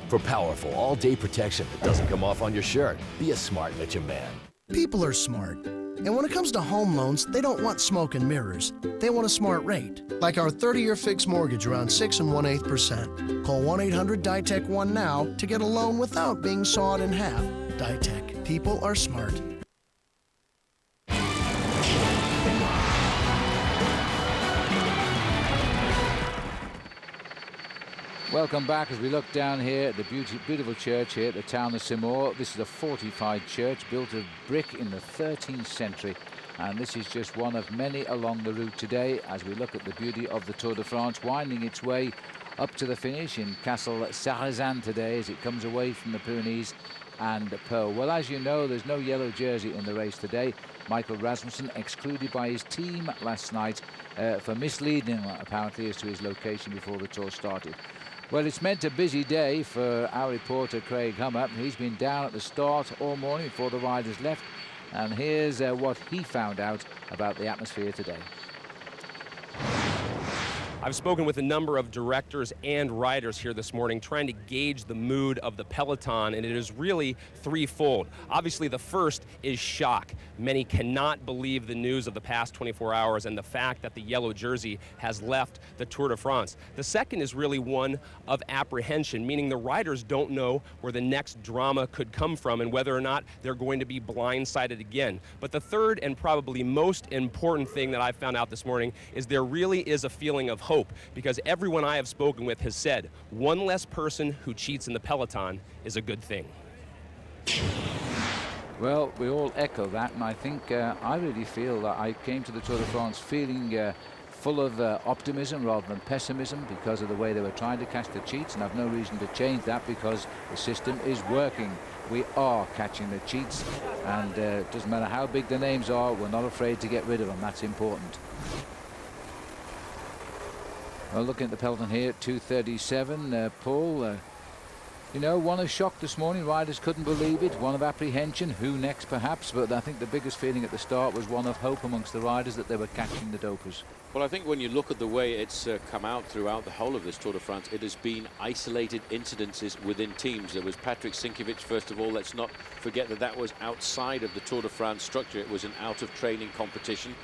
For powerful all-day protection that doesn't come off on your shirt, be a smart Mitchum man. People are smart. And when it comes to home loans, they don't want smoke and mirrors. They want a smart rate. Like our 30-year fixed mortgage around 6 1/8%. Call 1-800-DITEC-1 now to get a loan without being sawed in half. DITEC. People are smart. Welcome back as we look down here at the beautiful church here at the town of Simor. This is a fortified church built of brick in the 13th century. And this is just one of many along the route today as we look at the beauty of the Tour de France winding its way up to the finish in Castelsarrasin today as it comes away from the Pyrenees and Pearl. Well, as you know, there's no yellow jersey in the race today. Michael Rasmussen excluded by his team last night for misleading apparently as to his location before the Tour started. Well, it's meant a busy day for our reporter Craig Hummer. He's been down at the start all morning before the riders left. And here's what he found out about the atmosphere today. I've spoken with a number of directors and riders here this morning trying to gauge the mood of the peloton, and it is really threefold. Obviously, the first is shock. Many cannot believe the news of the past 24 hours and the fact that the yellow jersey has left the Tour de France. The second is really one of apprehension, meaning the riders don't know where the next drama could come from and whether or not they're going to be blindsided again. But the third and probably most important thing that I found out this morning is there really is a feeling of hope, because everyone I have spoken with has said one less person who cheats in the peloton is a good thing. Well, we all echo that, and I think I really feel that I came to the Tour de France feeling full of optimism rather than pessimism because of the way they were trying to catch the cheats, and I've no reason to change that because the system is working. We are catching the cheats, and it doesn't matter how big the names are, we're not afraid to get rid of them. That's important. Well, looking at the peloton here at 2:37, Paul, you know, one of shock this morning. Riders couldn't believe it. One of apprehension. Who next, perhaps? But I think the biggest feeling at the start was one of hope amongst the riders that they were catching the dopers. Well, I think when you look at the way it's come out throughout the whole of this Tour de France, it has been isolated incidences within teams. There was Patrick Sinkiewicz, first of all. Let's not forget that that was outside of the Tour de France structure. It was an out-of-training competition.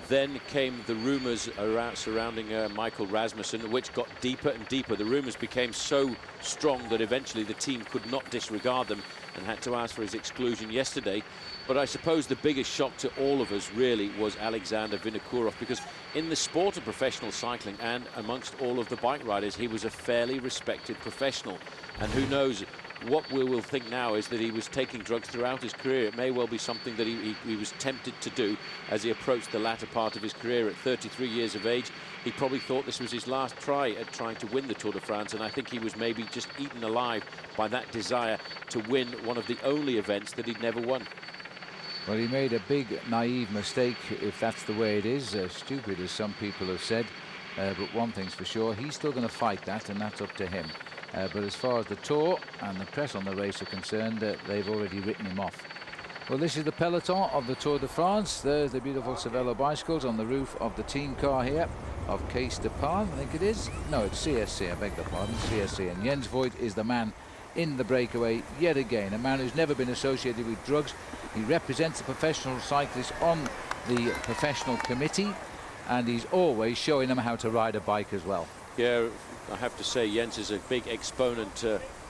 Then came the rumours surrounding Michael Rasmussen, which got deeper and deeper. The rumours became so strong that eventually the team could not disregard them and had to ask for his exclusion yesterday. But I suppose the biggest shock to all of us really was Alexander Vinokourov, because in the sport of professional cycling and amongst all of the bike riders, he was a fairly respected professional. And who knows, what we will think now is that he was taking drugs throughout his career. It may well be something that he was tempted to do as he approached the latter part of his career at 33 years of age. He probably thought this was his last try at trying to win the Tour de France, and I think he was maybe just eaten alive by that desire to win one of the only events that he'd never won. Well, he made a big naive mistake, if that's the way it is. Stupid, as some people have said. But one thing's for sure, he's still going to fight that, and that's up to him. But as far as the Tour and the press on the race are concerned, they've already written him off. Well, this is the peloton of the Tour de France. There's the beautiful Cervelo bicycles on the roof of the team car here of Case de Pan, I think it is. No, it's CSC, I beg the pardon, CSC. And Jens Voigt is the man in the breakaway yet again, a man who's never been associated with drugs. He represents the professional cyclists on the professional committee, and he's always showing them how to ride a bike as well. Yeah, I have to say Jens is a big exponent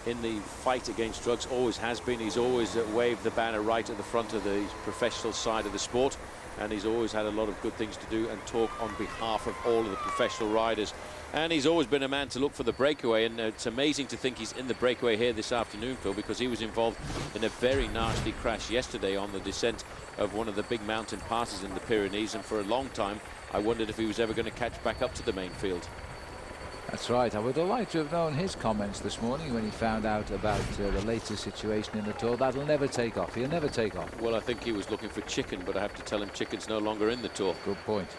in the fight against drugs, always has been. He's always waved the banner right at the front of the professional side of the sport, and he's always had a lot of good things to do and talk on behalf of all of the professional riders. And he's always been a man to look for the breakaway, and it's amazing to think he's in the breakaway here this afternoon, Phil, because he was involved in a very nasty crash yesterday on the descent of one of the big mountain passes in the Pyrenees, and for a long time I wondered if he was ever going to catch back up to the main field. That's right. I would have liked to have known his comments this morning when he found out about the latest situation in the Tour. That'll never take off. He'll never take off. Well, I think he was looking for chicken, but I have to tell him chicken's no longer in the Tour. Good point.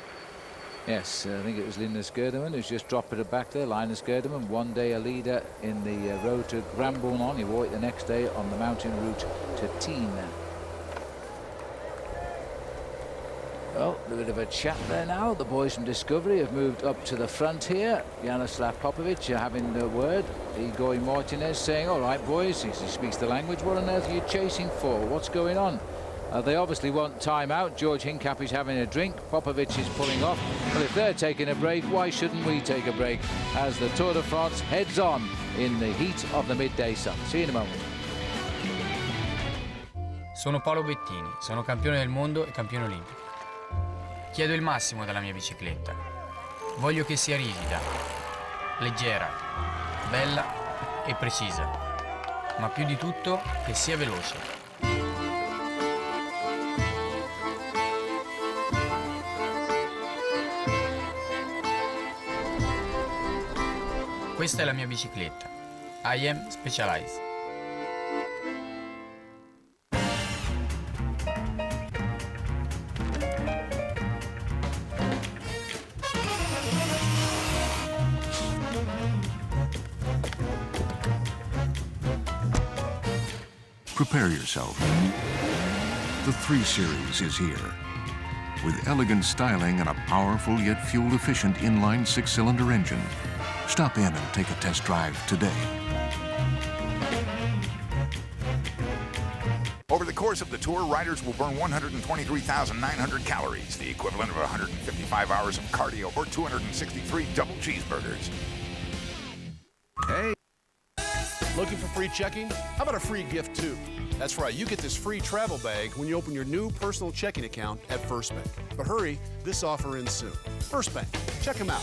Yes, I think it was Linus Gerdemann who's just dropped it back there. Linus Gerdemann, one day a leader in the road to Grand Bouillon. He wore it the next day on the mountain route to Tignes. Well, a bit of a chat there now. The boys from Discovery have moved up to the front here. Jaroslav Popovic having the word. Igor Martinez saying, all right, boys, he speaks the language. What on earth are you chasing for? What's going on? They obviously want time out. George Hincap is having a drink. Popovic is pulling off. Well, if they're taking a break, why shouldn't we take a break as the Tour de France heads on in the heat of the midday sun? See you in a moment. Sono Paolo Bettini, sono campione del mondo e campione olimpico. Chiedo il massimo dalla mia bicicletta. Voglio che sia ripida, leggera, bella e precisa, ma più di tutto che sia veloce. Questa è la mia bicicletta. I am Specialized. Prepare yourself. The 3 Series is here. with elegant styling and a powerful yet fuel-efficient inline 6-cylinder engine. Stop in and take a test drive today. Over the course of the tour, riders will burn 123,900 calories, the equivalent of 155 hours of cardio or 263 double cheeseburgers. Hey. Looking for free checking? How about a free gift too? That's right, you get this free travel bag when you open your new personal checking account at First Bank. But hurry, this offer ends soon. First Bank, check them out.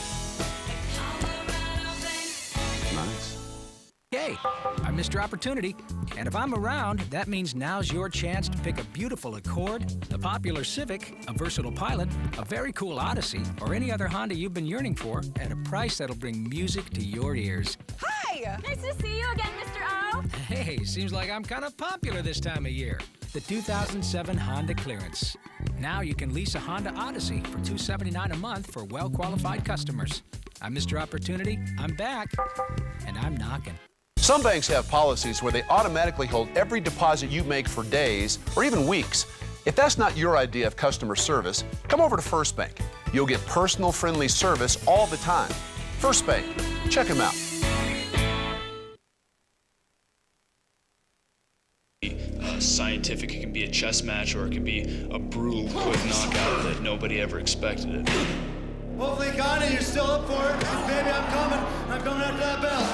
Nice. Hey, I'm Mr. Opportunity, and if I'm around, that means now's your chance to pick a beautiful Accord, a popular Civic, a versatile Pilot, a very cool Odyssey, or any other Honda you've been yearning for at a price that'll bring music to your ears. Hi! Nice to see you again, Mr. O. Hey, seems like I'm kind of popular this time of year. The 2007 Honda Clearance. Now you can lease a Honda Odyssey for $279 a month for well-qualified customers. I'm Mr. Opportunity, I'm back, and I'm knocking. Some banks have policies where they automatically hold every deposit you make for days or even weeks. If that's not your idea of customer service, come over to First Bank. You'll get personal, friendly service all the time. First Bank, check them out. Scientific, it can be a chess match, or it can be a brutal, quick knockout that nobody ever expected it. Hopefully, Connie, you're still up for it. Baby, I'm coming. I'm coming after that bell.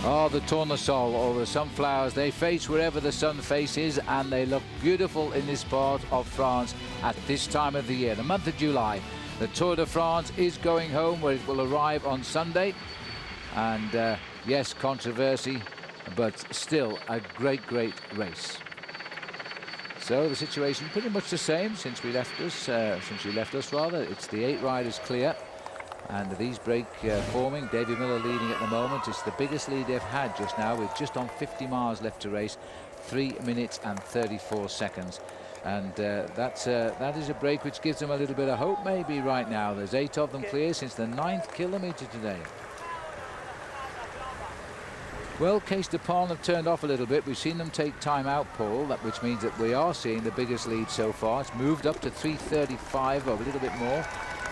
Oh, the tournesol, or the sunflowers, they face wherever the sun faces, and they look beautiful in this part of France at this time of the year, the month of July. The Tour de France is going home, where it will arrive on Sunday. And yes, controversy, but still a great, great race. So the situation pretty much the same since we left us, rather. It's the 8 riders clear. And these break forming. David Miller leading at the moment. It's the biggest lead they've had just now, with just on 50 miles left to race, 3 minutes and 34 seconds. And that is a break which gives them a little bit of hope maybe right now. There's 8 of them clear since the 9th kilometre today. Well, Case de Pont have turned off a little bit. We've seen them take time out, Paul, which means that we are seeing the biggest lead so far. It's moved up to 3:35 or a little bit more,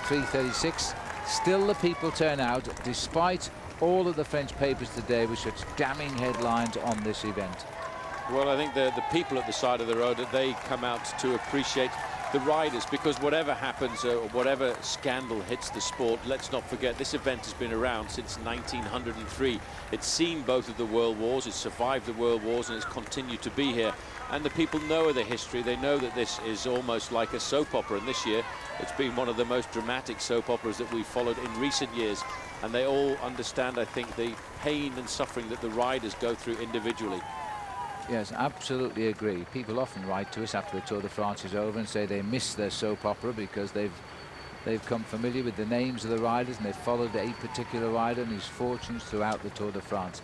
3:36. Still the people turn out, despite all of the French papers today with such damning headlines on this event. Well, I think the people at the side of the road, they come out to appreciate the riders, because whatever happens, or whatever scandal hits the sport, let's not forget this event has been around since 1903. It's seen both of the world wars, it's survived the world wars, and it's continued to be here. And the people know the history. They know that this is almost like a soap opera, and this year it's been one of the most dramatic soap operas that we've followed in recent years. And they all understand, I think, the pain and suffering that the riders go through individually. Yes, absolutely agree. People often write to us after the Tour de France is over and say they miss their soap opera because they've come familiar with the names of the riders, and they've followed a particular rider and his fortunes throughout the Tour de France.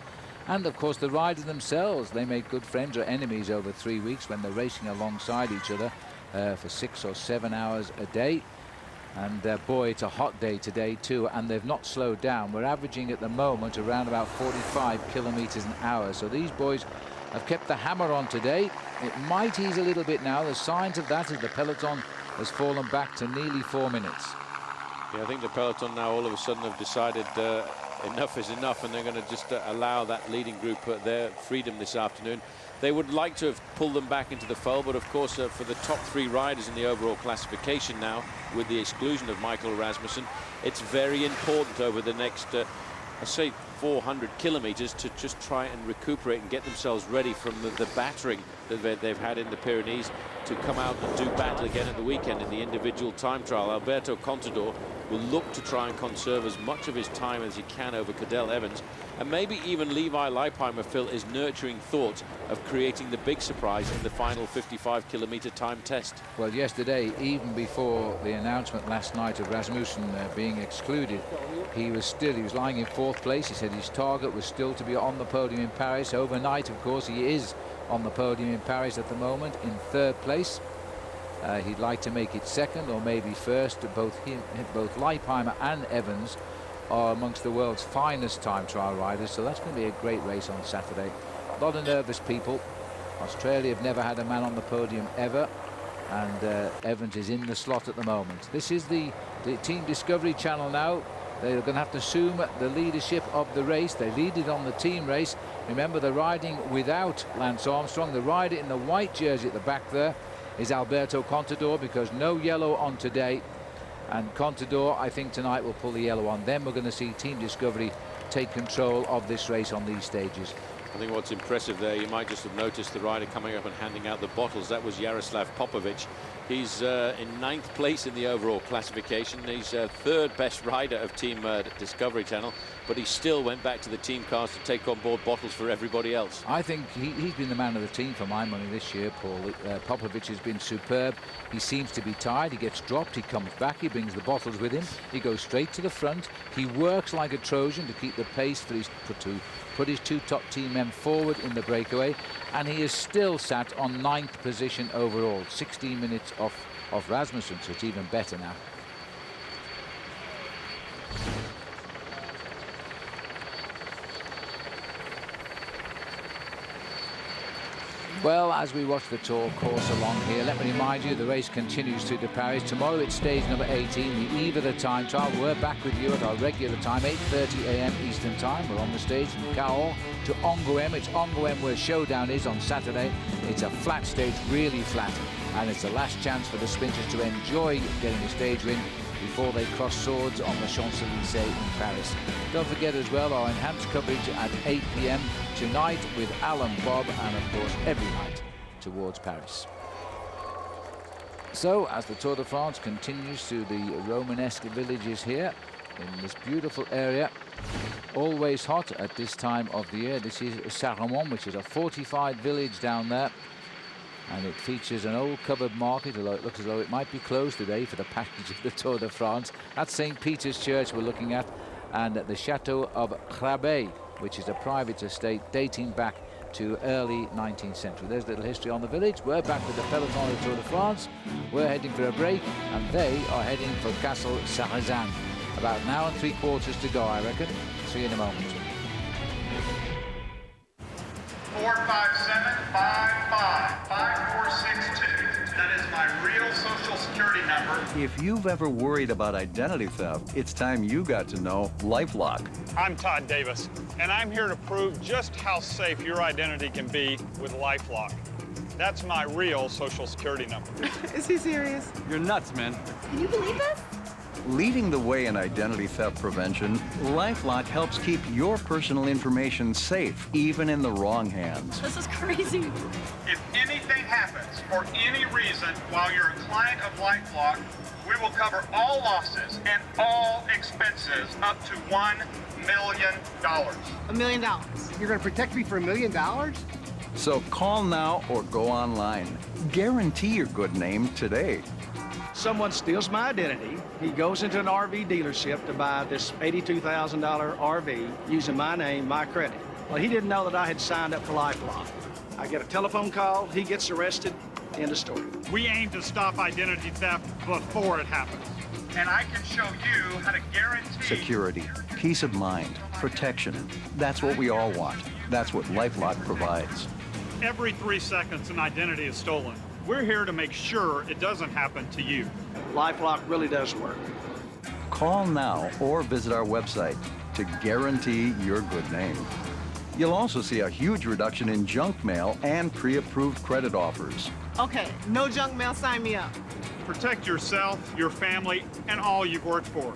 And of course the riders themselves, they make good friends or enemies over 3 weeks when they're racing alongside each other for 6 or 7 hours a day. And boy, it's a hot day today too, and they've not slowed down. We're averaging at the moment around about 45 kilometers an hour. So these boys have kept the hammer on today. It might ease a little bit now. There's signs of that as the peloton has fallen back to nearly 4 minutes. Yeah, I think the peloton now all of a sudden have decided enough is enough, and they're going to just allow that leading group their freedom this afternoon. They would like to have pulled them back into the fold, but of course for the top 3 riders in the overall classification now, with the exclusion of Michael Rasmussen, it's very important over the next I'd say 400 kilometers to just try and recuperate and get themselves ready from the battering that they've had in the Pyrenees, to come out and do battle again at the weekend in the individual time trial. Alberto Contador will look to try and conserve as much of his time as he can over Cadel Evans, and maybe even Levi Leipheimer, Phil, is nurturing thoughts of creating the big surprise in the final 55-kilometer time test. Well, yesterday, even before the announcement last night of Rasmussen being excluded, he was lying in 4th place. He said his target was still to be on the podium in Paris. Overnight, of course, he is on the podium in Paris at the moment in 3rd place. He'd like to make it 2nd or maybe 1st. Both Leipheimer and Evans are amongst the world's finest time trial riders, so that's going to be a great race on Saturday. A lot of nervous people. Australia have never had a man on the podium ever, and Evans is in the slot at the moment. This is the Team Discovery channel now. They're going to have to assume the leadership of the race. They lead it on the team race. Remember, they're riding without Lance Armstrong. The rider in the white jersey at the back there is Alberto Contador, because no yellow on today. And Contador, I think, tonight will pull the yellow on. Then we're going to see Team Discovery take control of this race on these stages. I think what's impressive there, you might just have noticed the rider coming up and handing out the bottles. That was Jaroslav Popovic. He's in 9th place in the overall classification. He's third best rider of Team Discovery Channel, but he still went back to the team cars to take on board bottles for everybody else. I think he's been the man of the team for my money this year, Paul. Popovic has been superb. He seems to be tired. He gets dropped. He comes back. He brings the bottles with him. He goes straight to the front. He works like a Trojan to keep the pace for put his two top team men forward in the breakaway, and he is still sat on 9th position overall, 16 minutes off Rasmussen, so it's even better now. Well, as we watch the Tour course along here, let me remind you, the race continues through to Paris. Tomorrow it's stage number 18, the eve of the time trial. We're back with you at our regular time, 8:30 a.m. Eastern time. We're on the stage from Cahors to Angoulême. It's Angoulême where Showdown is on Saturday. It's a flat stage, really flat, and it's the last chance for the sprinters to enjoy getting a stage win before they cross swords on the Champs-Élysées in Paris. Don't forget as well our enhanced coverage at 8 p.m. tonight with Alan Bob, and of course every night towards Paris. So as the Tour de France continues through the Romanesque villages here in this beautiful area, always hot at this time of the year. This is Sherwen, which is a fortified village down there, and it features an old covered market, although it looks as though it might be closed today for the passage of the Tour de France. That's St. Peter's Church we're looking at, and the Chateau of Crabet, which is a private estate dating back to early 19th century. There's a little history on the village. We're back with the peloton of the Tour de France. We're heading for a break, and they are heading for Castelsarrasin. About an hour and 3/4 to go, I reckon. See you in a moment. 45755 5462. That is my real Social Security number. If you've ever worried about identity theft, it's time you got to know LifeLock. I'm Todd Davis, and I'm here to prove just how safe your identity can be with LifeLock. That's my real Social Security number. Is he serious? You're nuts, man. Can you believe this? Leading the way in identity theft prevention, LifeLock helps keep your personal information safe, even in the wrong hands. This is crazy. If anything happens for any reason while you're a client of LifeLock, we will cover all losses and all expenses up to $1 million. $1 million. You're going to protect me for $1 million? So call now or go online. Guarantee your good name today. Someone steals my identity. He goes into an RV dealership to buy this $82,000 RV using my name, my credit. Well, he didn't know that I had signed up for LifeLock. I get a telephone call, he gets arrested, end of story. We aim to stop identity theft before it happens. And I can show you how to guarantee Security, peace of mind, protection. That's what we all want. That's what LifeLock provides. every 3 seconds an identity is stolen. We're here to make sure it doesn't happen to you. LifeLock really does work. Call now or visit our website to guarantee your good name. You'll also see a huge reduction in junk mail and pre-approved credit offers. Okay, no junk mail, sign me up. Protect yourself, your family, and all you've worked for.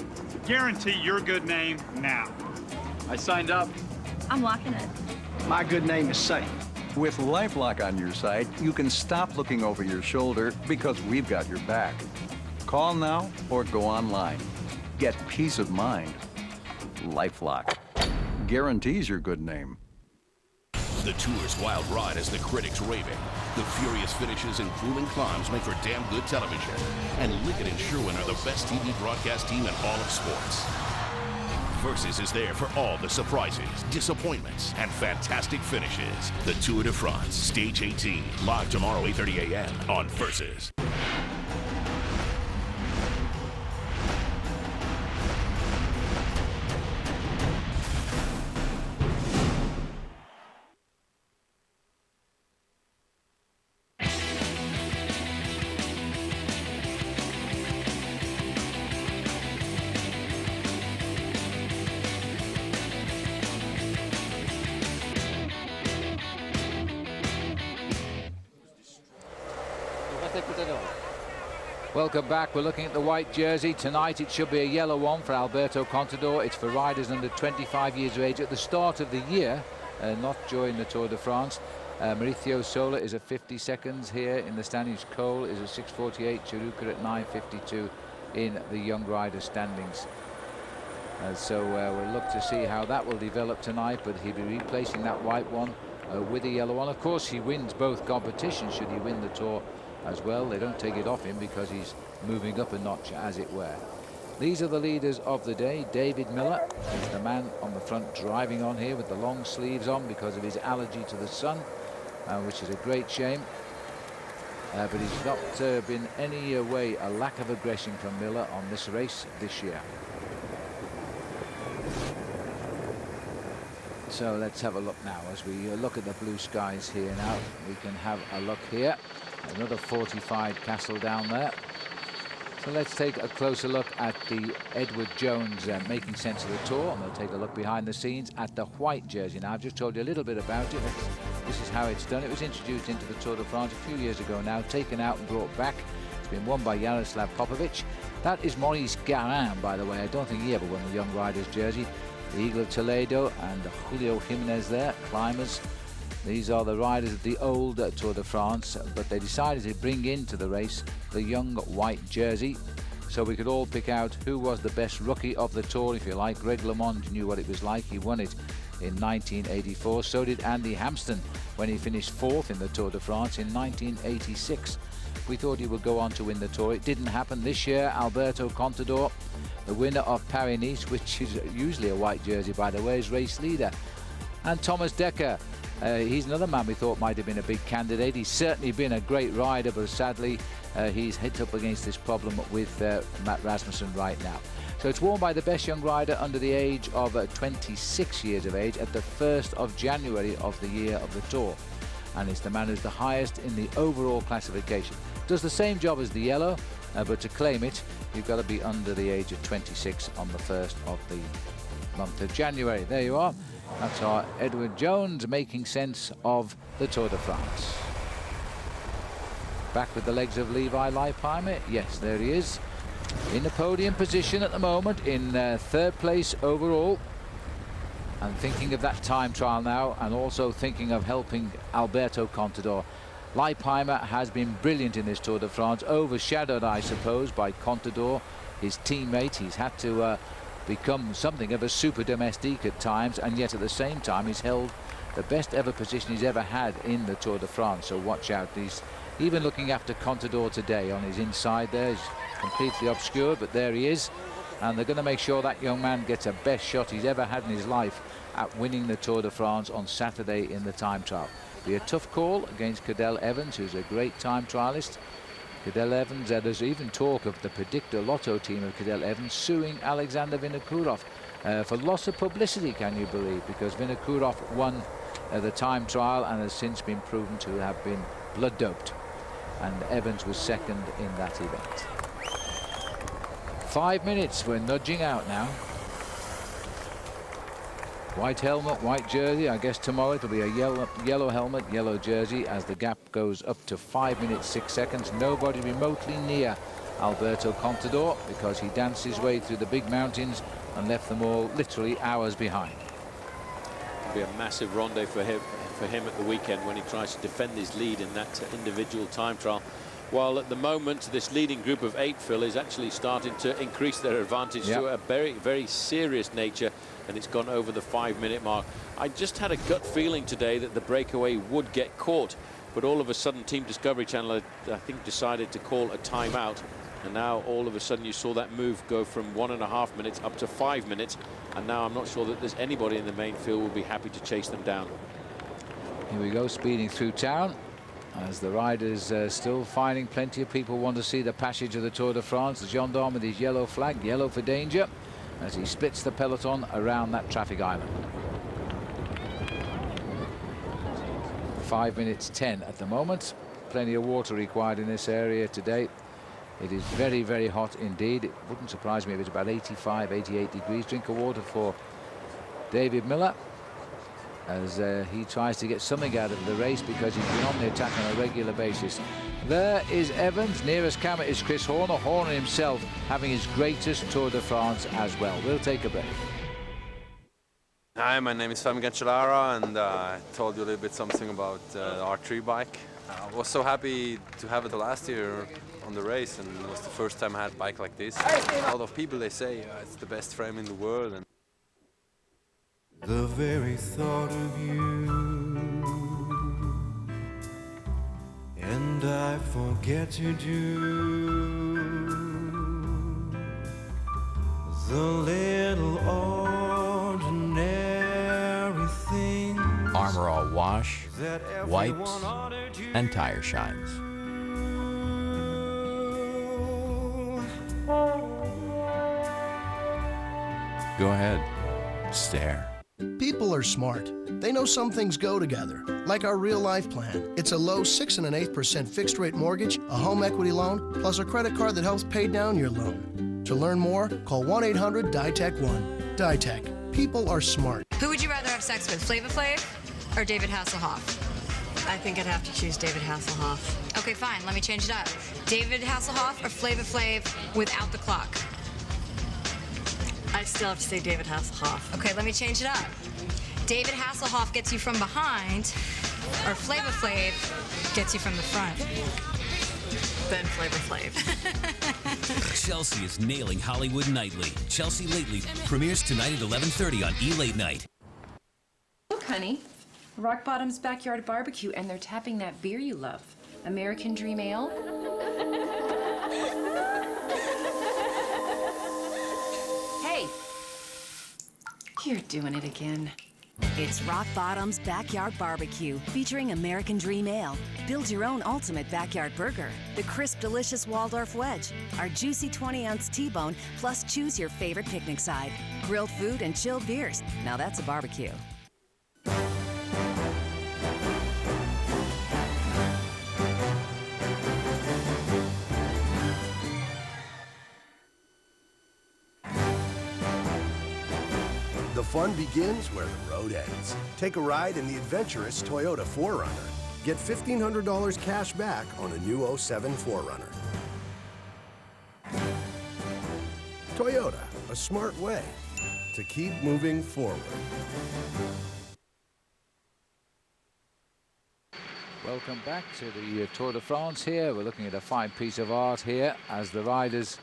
Guarantee your good name now. I signed up. I'm locking it. My good name is safe. With LifeLock on your side, you can stop looking over your shoulder because we've got your back. Call now or go online. Get peace of mind. LifeLock guarantees your good name. The tour's wild ride has the critics raving. The furious finishes and grueling climbs make for damn good television. And Ligggett and Sherwen are the best TV broadcast team in all of sports. Versus is there for all the surprises, disappointments, and fantastic finishes. The Tour de France, Stage 18, live tomorrow, 8:30 a.m. on Versus. Welcome back. We're looking at the white jersey. Tonight it should be a yellow one for Alberto Contador. It's for riders under 25 years of age at the start of the year, not during the Tour de France. Mauricio Sola is at 50 seconds here in the standings. Cole is at 6:48. Chiruka at 9:52 in the young rider standings. So we'll look to see how that will develop tonight, but he'll be replacing that white one with a yellow one. Of course, he wins both competitions should he win the Tour as well. They don't take it off him because he's moving up a notch, as it were. These are the leaders of the day. David Miller is the man on the front driving on here with the long sleeves on because of his allergy to the sun, which is a great shame. But he's not been any way a lack of aggression from Miller on this race this year. So let's have a look now as we look at the blue skies here now. We can have a look here. Another fortified castle down there. So let's take a closer look at the Edward Jones making sense of the Tour. And we'll take a look behind the scenes at the white jersey. Now, I've just told you a little bit about it. This is how it's done. It was introduced into the Tour de France a few years ago now, taken out and brought back. It's been won by Jaroslav Popovic. That is Maurice Garin, by the way. I don't think he ever won the young rider's jersey. The Eagle of Toledo and Julio Jimenez there, climbers. These are the riders of the old Tour de France, but they decided to bring into the race the young white jersey, so we could all pick out who was the best rookie of the Tour, if you like. Greg LeMond knew what it was like. He won it in 1984. So did Andy Hampsten when he finished 4th in the Tour de France in 1986. We thought he would go on to win the Tour. It didn't happen this year. Alberto Contador, the winner of Paris-Nice, which is usually a white jersey, by the way, is race leader. And Thomas Dekker, he's another man we thought might have been a big candidate. He's certainly been a great rider, but sadly he's hit up against this problem with Matt Rasmussen right now. So it's worn by the best young rider under the age of 26 years of age at the 1st of January of the year of the Tour. And it's the man who's the highest in the overall classification. Does the same job as the yellow, but to claim it, you've got to be under the age of 26 on the 1st of the month of January. There you are. That's our Edward Jones making sense of the Tour de France. Back with the legs of Levi Leipheimer. Yes, there he is. In the podium position at the moment, in 3rd place overall. And thinking of that time trial now, and also thinking of helping Alberto Contador. Leipheimer has been brilliant in this Tour de France, overshadowed, I suppose, by Contador, his teammate. He's had to become something of a super domestique at times, and yet at the same time he's held the best ever position he's ever had in the Tour de France. So watch out. He's even looking after Contador today on his inside there. He's completely obscured, but there he is. And they're going to make sure that young man gets a best shot he's ever had in his life at winning the Tour de France on Saturday in the time trial. Be a tough call against Cadel Evans, who's a great time trialist. Cadel Evans, there's even talk of the Predictor Lotto team of Cadel Evans suing Alexander Vinokourov for loss of publicity, can you believe? Because Vinokourov won the time trial and has since been proven to have been blood doped. And Evans was second in that event. 5 minutes, we're nudging out now. White helmet, white jersey. I guess tomorrow it'll be a yellow helmet, yellow jersey as the gap goes up to 5 minutes 6 seconds. Nobody remotely near Alberto Contador because he danced his way through the big mountains and left them all literally hours behind. It'll be a massive rendezvous for him at the weekend when he tries to defend his lead in that individual time trial. While at the moment this leading group of 8, Phil, is actually starting to increase their advantage to a very, very serious nature, and it's gone over the 5-minute mark. I just had a gut feeling today that the breakaway would get caught, but all of a sudden Team Discovery Channel, I think, decided to call a timeout, and now all of a sudden you saw that move go from 1.5 minutes up to 5 minutes, and now I'm not sure that there's anybody in the main field will be happy to chase them down. Here we go, speeding through town. As the riders still finding plenty of people want to see the passage of the Tour de France. The gendarme with his yellow flag, yellow for danger, as he splits the peloton around that traffic island. 5 minutes 10 at the moment. Plenty of water required in this area today. It is very, very hot indeed. It wouldn't surprise me if it's about 85, 88 degrees. Drink of water for David Miller. as he tries to get something out of the race because he's been on the attack on a regular basis. There is Evans. Nearest camera is Chris Horner. Horner himself having his greatest Tour de France as well. We'll take a break. Hi, my name is Femi Cancellara, and I told you a little bit something about the R3 bike. I was so happy to have it last year on the race, and it was the first time I had a bike like this. A lot of people, they say it's the best frame in the world. And the very thought of you, and I forget to do the little ordinary thing. Armor All wash, wipes, and tire shines. Go ahead, stare. People are smart. They know some things go together, like our real life plan. It's a low 6 1/8% fixed rate mortgage, a home equity loan, plus a credit card that helps pay down your loan. To learn more, call 1-800-DITEC-1. DITEC. People are smart. Who would you rather have sex with, Flava Flav or David Hasselhoff? I think I'd have to choose David Hasselhoff. Okay, fine. Let me change it up. David Hasselhoff or Flava Flav without the clock? I still have to say David Hasselhoff. Okay, let me change it up. David Hasselhoff gets you from behind, or Flava Flav gets you from the front. Then Flava Flav. Chelsea is nailing Hollywood nightly. Chelsea Lately premieres tonight at 11:30 on E! Late Night. Look, honey. Rock Bottom's Backyard Barbecue, and they're tapping that beer you love. American Dream Ale. Hey! You're doing it again. It's Rock Bottom's Backyard Barbecue, featuring American Dream Ale. Build your own ultimate backyard burger. The crisp, delicious Waldorf wedge, our juicy 20-ounce T-bone, plus choose your favorite picnic side. Grilled food and chilled beers. Now that's a barbecue. The fun begins where the road ends. Take a ride in the adventurous Toyota 4Runner. Get $1,500 cash back on a new 07 4Runner. Toyota, a smart way to keep moving forward. Welcome back to the Tour de France here. We're looking at a fine piece of art here as the riders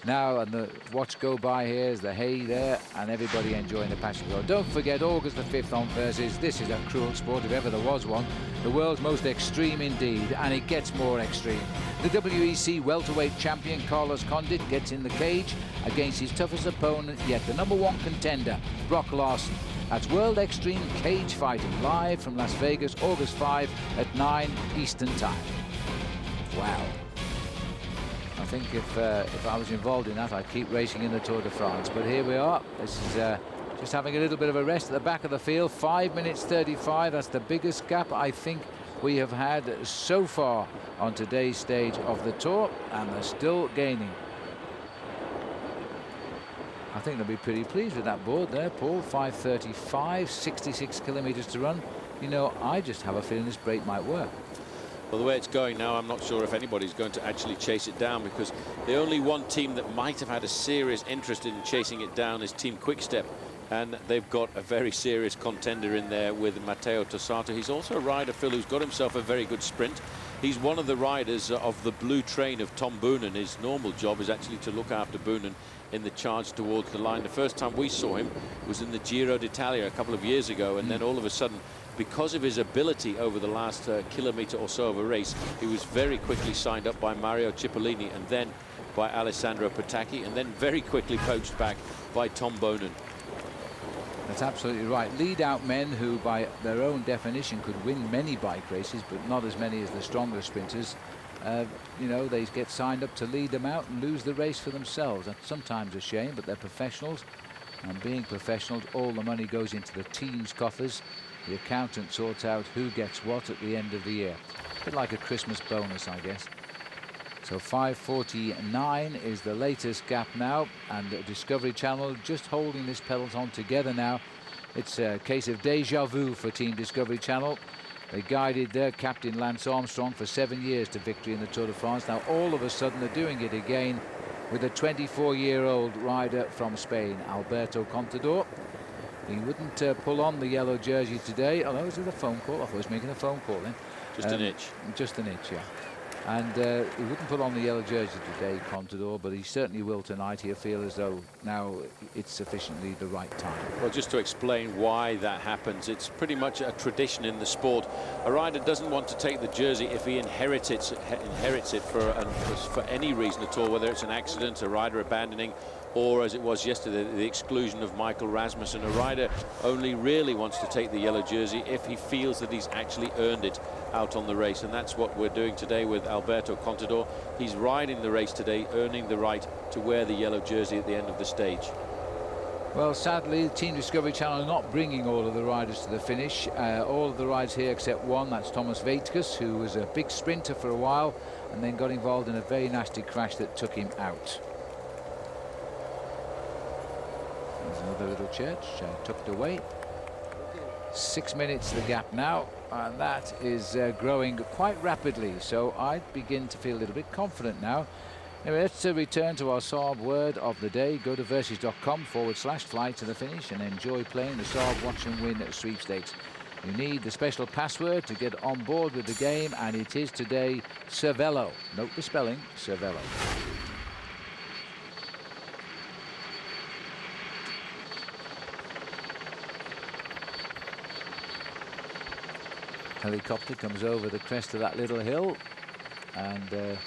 now and the watch go by here as the hay there and everybody enjoying the Passion Road. Don't forget August the 5th on Thursdays. This is a cruel sport if ever there was one. The world's most extreme indeed, and it gets more extreme. The WEC welterweight champion Carlos Condit gets in the cage against his toughest opponent yet, the #1 contender Brock Larson. That's World Extreme Cage Fighting live from Las Vegas, August 5 at 9 Eastern Time. Wow. I think if I was involved in that, I'd keep racing in the Tour de France. But here we are. This is just having a little bit of a rest at the back of the field. 5 minutes 35. That's the biggest gap I think we have had so far on today's stage of the Tour, and they're still gaining. I think they'll be pretty pleased with that board there, Paul. 5:35, 66 kilometers to run. You know, I just have a feeling this break might work. Well, the way it's going now, I'm not sure if anybody's going to actually chase it down, because the only one team that might have had a serious interest in chasing it down is Team Quickstep, and they've got a very serious contender in there with Matteo Tossato. He's also a rider, Phil, who's got himself a very good sprint. He's one of the riders of the blue train of Tom Boonen. His normal job is actually to look after Boonen in the charge towards the line. The first time we saw him was in the Giro d'Italia a couple of years ago, and then all of a sudden, because of his ability over the last kilometre or so of a race, he was very quickly signed up by Mario Cipollini and then by Alessandro Patacchi, and then very quickly poached back by Tom Boonen. That's absolutely right. Lead out men who by their own definition could win many bike races, but not as many as the stronger sprinters. You know, they get signed up to lead them out and lose the race for themselves. That's sometimes a shame, but they're professionals, and being professionals, all the money goes into the team's coffers. The accountant sorts out who gets what at the end of the year. A bit like a Christmas bonus, I guess. So 5:49 is the latest gap now, and Discovery Channel just holding this peloton together now It's a case of deja vu for Team Discovery Channel. They guided their captain Lance Armstrong for 7 years to victory in the Tour de France. Now all of a sudden they're doing it again with a 24-year-old rider from Spain, Alberto Contador. He wouldn't pull on the yellow jersey today. Oh, no, was it a phone call? I thought he was making a phone call then. Just an itch. Just an itch, yeah. And he wouldn't put on the yellow jersey today, Contador, but he certainly will tonight. He'll feel as though now it's sufficiently the right time. Well, just to explain why that happens, it's pretty much a tradition in the sport. A rider doesn't want to take the jersey if he inherits it for any reason at all, whether it's an accident, a rider abandoning, or as it was yesterday, the exclusion of Michael Rasmussen. A rider only really wants to take the yellow jersey if he feels that he's actually earned it out on the race, and that's what we're doing today with Alberto Contador. He's riding the race today, earning the right to wear the yellow jersey at the end of the stage. Well, sadly, Team Discovery Channel are not bringing all of the riders to the finish. All of the riders here except one, that's Thomas Weitges, who was a big sprinter for a while and then got involved in a very nasty crash that took him out. There's another little church tucked away. 6 minutes the gap now, and that is growing quite rapidly, so I begin to feel a little bit confident now. Anyway, let's return to our Saab word of the day. Go to versus.com/fly to the finish and enjoy playing the Saab Watch and Win sweepstakes. You need the special password to get on board with the game, and it is today Cervelo. Note the spelling, Cervelo. Helicopter comes over the crest of that little hill, and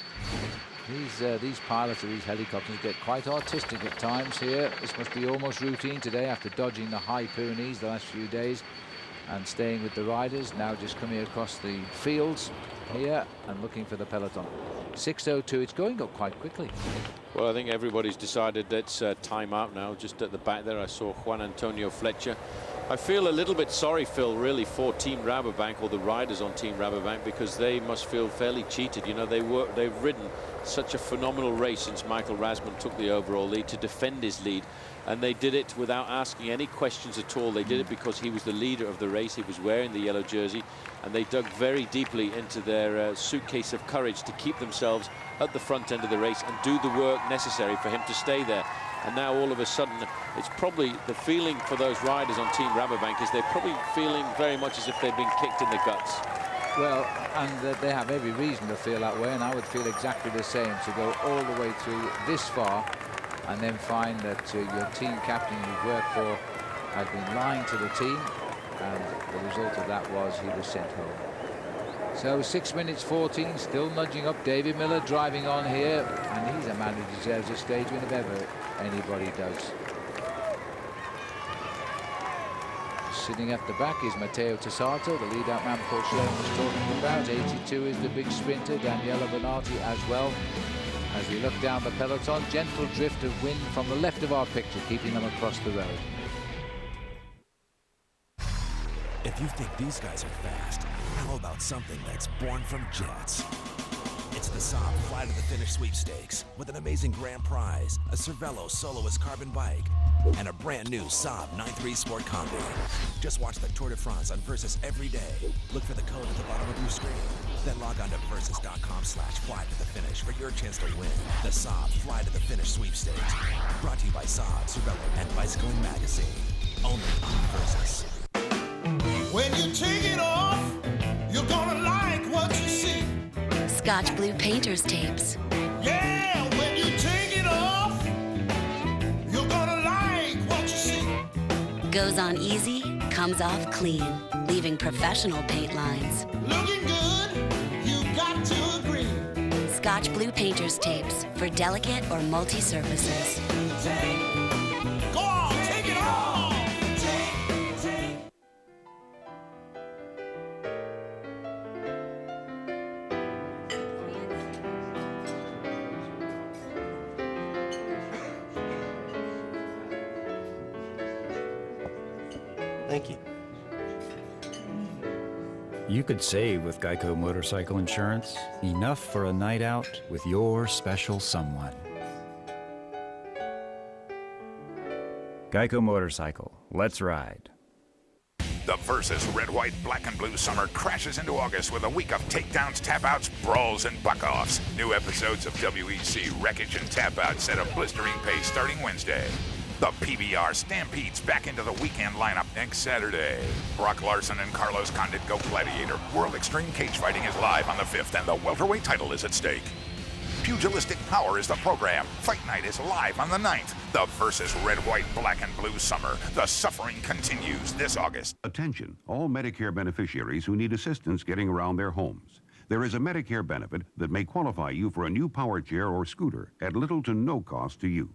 these pilots of these helicopters get quite artistic at times here. This must be almost routine today after dodging the high Pyrenees the last few days and staying with the riders. Now just coming across the fields here and looking for the peloton. 6:02. It's going up quite quickly. Well, I think everybody's decided that's time out now. Just at the back there, I saw Juan Antonio Fletcher. I feel a little bit sorry, Phil, really, for Team Rabobank, or the riders on Team Rabobank, because they must feel fairly cheated. You know, they've ridden such a phenomenal race since Michael Rasmussen took the overall lead to defend his lead, and they did it without asking any questions at all. They did it because he was the leader of the race. He was wearing the yellow jersey, and they dug very deeply into their suitcase of courage to keep themselves at the front end of the race and do the work necessary for him to stay there. And now all of a sudden, it's probably the feeling for those riders on Team Rabobank is they're probably feeling very much as if they've been kicked in the guts. Well, and they have every reason to feel that way, and I would feel exactly the same, to go all the way through this far and then find that your team captain you've worked for had been lying to the team, and the result of that was he was sent home. So 6 minutes 14, still nudging up. David Miller driving on here, and he's a man who deserves a stage win if ever anybody does. Sitting at the back is Matteo Tessato, the lead-out man Paul Sherwen was talking about. 82 is the big sprinter, Daniela Bonatti as well. As we look down the peloton, gentle drift of wind from the left of our picture, keeping them across the road. If you think these guys are fast, how about something that's born from jets? It's the Saab Fly to the Finish sweepstakes with an amazing grand prize, a Cervelo Soloist carbon bike, and a brand new Saab 9.3 Sport Combi. Just watch the Tour de France on Versus every day. Look for the code at the bottom of your screen. Then log on to versus.com/fly to the finish for your chance to win the Saab Fly to the Finish sweepstakes. Brought to you by Saab, Cervelo, and Bicycling Magazine. Only on Versus. When you take it off, you're gonna like what you see. Scotch Blue Painter's Tapes. Yeah, when you take it off, you're gonna like what you see. Goes on easy, comes off clean, leaving professional paint lines. Looking good, you got to agree. Scotch Blue Painter's Tapes for delicate or multi-surfaces. Go on, take it off. Thank you. You could save with Geico Motorcycle Insurance. Enough for a night out with your special someone. Geico Motorcycle. Let's ride. The Versus Red, White, Black, and Blue Summer crashes into August with a week of takedowns, tap-outs, brawls, and buck-offs. New episodes of WEC Wreckage and Tap-Out set a blistering pace starting Wednesday. The PBR stampedes back into the weekend lineup next Saturday. Brock Larson and Carlos Condit go Gladiator. World Extreme Cage Fighting is live on the 5th, and the welterweight title is at stake. Pugilistic Power is the program. Fight Night is live on the 9th. The Versus Red, White, Black, and Blue Summer. The suffering continues this August. Attention, all Medicare beneficiaries who need assistance getting around their homes. There is a Medicare benefit that may qualify you for a new power chair or scooter at little to no cost to you.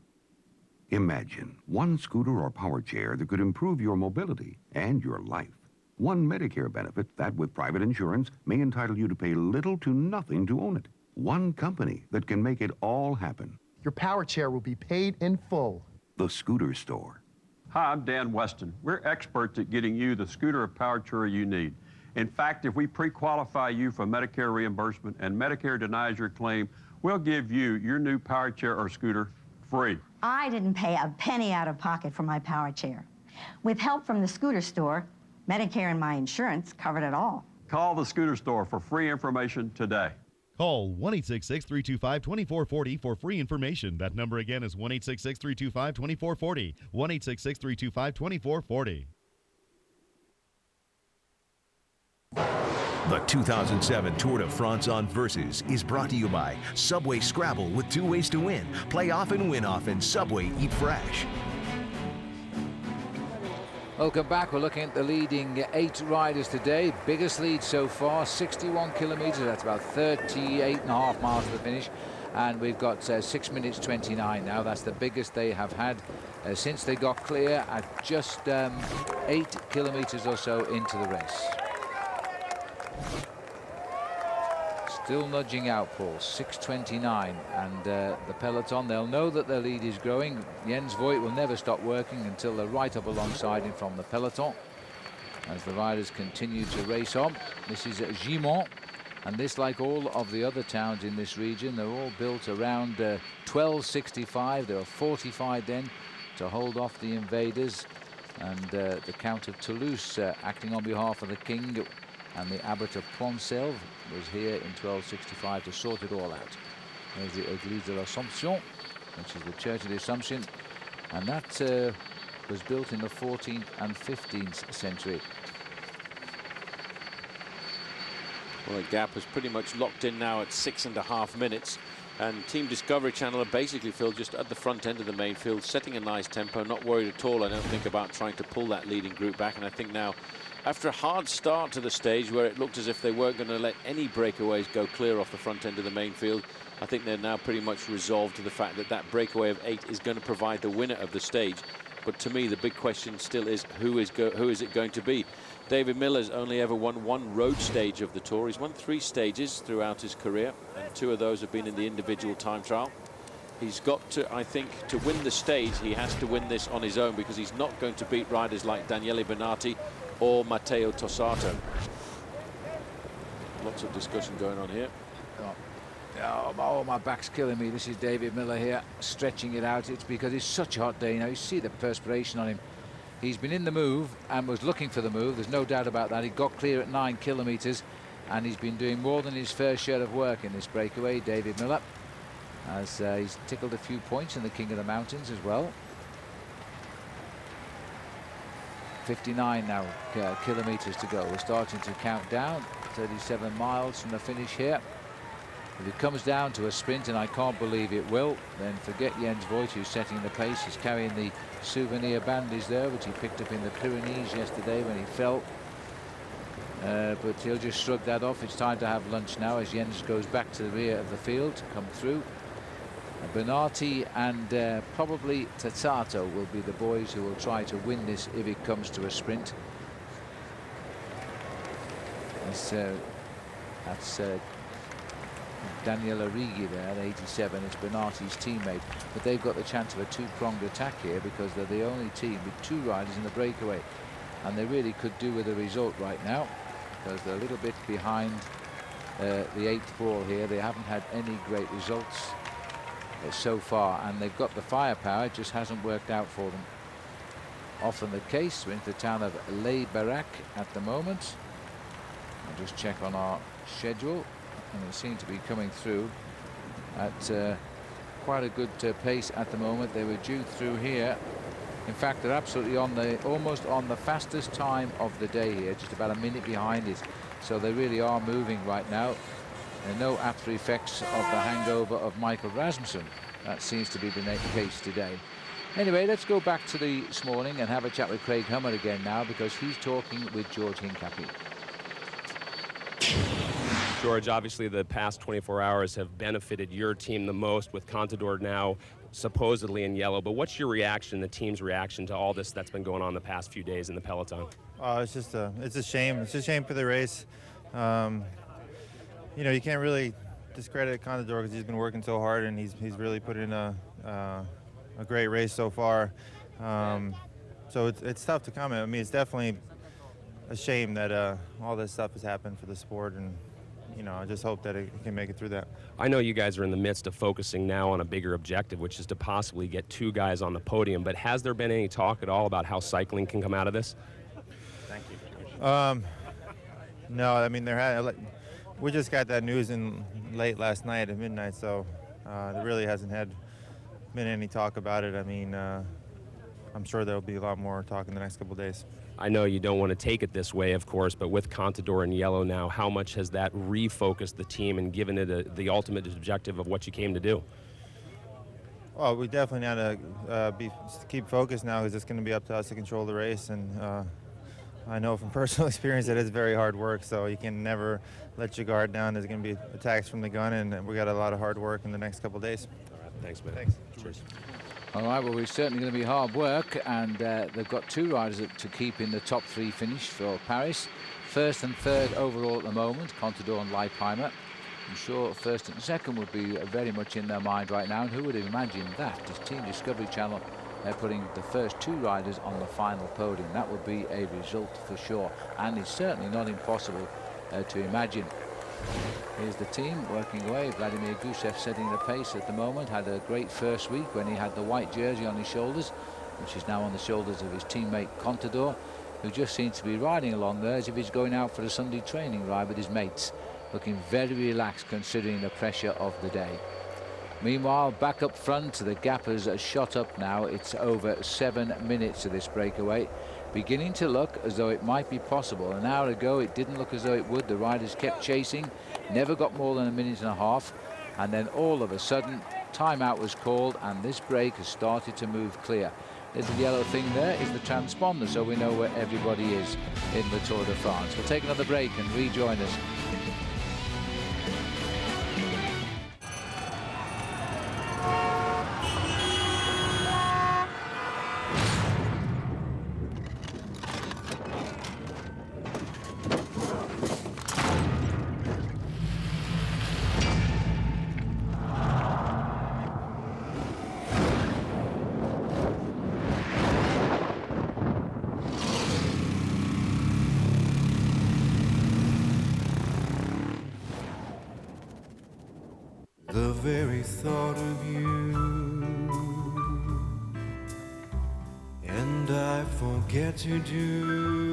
Imagine one scooter or power chair that could improve your mobility and your life. One Medicare benefit that, with private insurance, may entitle you to pay little to nothing to own it. One company that can make it all happen. Your power chair will be paid in full. The Scooter Store. Hi, I'm Dan Weston. We're experts at getting you the scooter or power chair you need. In fact, if we pre-qualify you for Medicare reimbursement and Medicare denies your claim, we'll give you your new power chair or scooter free. I didn't pay a penny out of pocket for my power chair. With help from the Scooter Store, Medicare and my insurance covered it all. Call the Scooter Store for free information today. Call 1-866-325-2440 for free information. That number again is 1-866-325-2440. 1-866-325-2440. The 2007 Tour de France on Versus is brought to you by Subway Scrabble with 2 ways to win. Play often, win often. Subway, eat fresh. Welcome back. We're looking at the leading 8 riders today. Biggest lead so far, 61 kilometers. That's about 38.5 miles to the finish. And we've got 6 minutes 29 now. That's the biggest they have had since they got clear at just 8 kilometers or so into the race. Still nudging out, Paul, 6:29, and the peloton, they'll know that their lead is growing. Jens Voigt will never stop working until they're right up alongside him from the peloton as the riders continue to race on. This is Gimont, and this, like all of the other towns in this region, they're all built around 1265. They were fortified then to hold off the invaders, and the Count of Toulouse acting on behalf of the king and the Abbot of Pontselve was here in 1265 to sort it all out. There's the Église de l'Assomption, which is the Church of the Assumption, and that was built in the 14th and 15th century. Well, the gap is pretty much locked in now at 6.5 minutes. And Team Discovery Channel are basically, Phil, just at the front end of the main field, setting a nice tempo, not worried at all, I don't think, about trying to pull that leading group back. And I think now, after a hard start to the stage where it looked as if they weren't going to let any breakaways go clear off the front end of the main field, I think they're now pretty much resolved to the fact that that breakaway of 8 is going to provide the winner of the stage. But to me, the big question still is who is it going to be? David Miller's only ever won 1 road stage of the Tour. He's won 3 stages throughout his career, and 2 of those have been in the individual time trial. He's got to, I think, to win the stage, he has to win this on his own, because he's not going to beat riders like Daniele Bernati or Matteo Tossato. Lots of discussion going on here. Oh, my back's killing me. This is David Miller here, stretching it out. It's because it's such a hot day now. You see the perspiration on him. He's been in the move and was looking for the move. There's no doubt about that. He got clear at 9 kilometers, and he's been doing more than his fair share of work in this breakaway, David Miller, as he's tickled a few points in the King of the Mountains as well. 59 now kilometers to go. We're starting to count down. 37 miles from the finish here. If it comes down to a sprint, and I can't believe it will, then forget Jens Voigt, who's setting the pace. He's carrying the souvenir bandage there, which he picked up in the Pyrenees yesterday when he fell. But he'll just shrug that off. It's time to have lunch now as Jens goes back to the rear of the field to come through. Bernati and probably Tazzato will be the boys who will try to win this if it comes to a sprint. That's Daniel Origi there at 87. It's Bernati's teammate, but they've got the chance of a 2-pronged attack here because they're the only team with 2 riders in the breakaway, and they really could do with a result right now because they're a little bit behind the 8th ball here. They haven't had any great results so far, and they've got the firepower. It just hasn't worked out for them. often the case. We're into the town of Les Baraques at the moment. I'll just check on our schedule, and they seem to be coming through at quite a good pace at the moment. They were due through here. In fact, they're absolutely on the almost on the fastest time of the day here, just about a minute behind it. So they really are moving right now. And no after effects of the hangover of Michael Rasmussen. That seems to be the case today. Anyway, let's go back to this morning and have a chat with Craig Hummer again now, because he's talking with George Hincapie. George, obviously the past 24 hours have benefited your team the most, with Contador now supposedly in yellow. But what's your reaction, the team's reaction to all this that's been going on the past few days in the peloton? Oh, it's just it's a shame. It's a shame for the race. You know, you can't really discredit Contador because he's been working so hard, and he's really put in a great race so far. So it's tough to comment. I mean, it's definitely a shame that all this stuff has happened for the sport, and you know, I just hope that it can make it through that. I know you guys are in the midst of focusing now on a bigger objective, which is to possibly get 2 guys on the podium. But has there been any talk at all about how cycling can come out of this? Thank you. No, I mean, we just got that news in late last night at midnight, so there really hasn't been any talk about it. I mean, I'm sure there'll be a lot more talk in the next couple of days. I know you don't want to take it this way, of course, but with Contador in yellow now, how much has that refocused the team and given it the ultimate objective of what you came to do? Well, we definitely need to keep focused now, because it's going to be up to us to control the race. And I know from personal experience that it's very hard work, so you can never let your guard down. There's going to be attacks from the gun, and we got a lot of hard work in the next couple of days. All right, thanks, man. Thanks. Cheers. All right, well, it's certainly going to be hard work, and they've got 2 riders to keep in the top 3 finish for Paris. First and third overall at the moment, Contador and Leipheimer. I'm sure first and second would be very much in their mind right now, and who would have imagined that? This Team Discovery Channel putting the first 2 riders on the final podium. That would be a result for sure, and it's certainly not impossible to imagine. Here's the team working away. Vladimir Gusev setting the pace at the moment. Had a great first week when he had the white jersey on his shoulders, which is now on the shoulders of his teammate Contador, who just seems to be riding along there as if he's going out for a Sunday training ride with his mates, looking very relaxed considering the pressure of the day. Meanwhile, back up front, the gap has shot up now. It's over 7 minutes of this breakaway, beginning to look as though it might be possible. An hour ago it didn't look as though it would. The riders kept chasing, never got more than a minute and a half, and then all of a sudden timeout was called, and this break has started to move clear. Little yellow thing there is the transponder, so we know where everybody is in the Tour de France. We'll take another break and rejoin us. The very thought of you, and I forget to do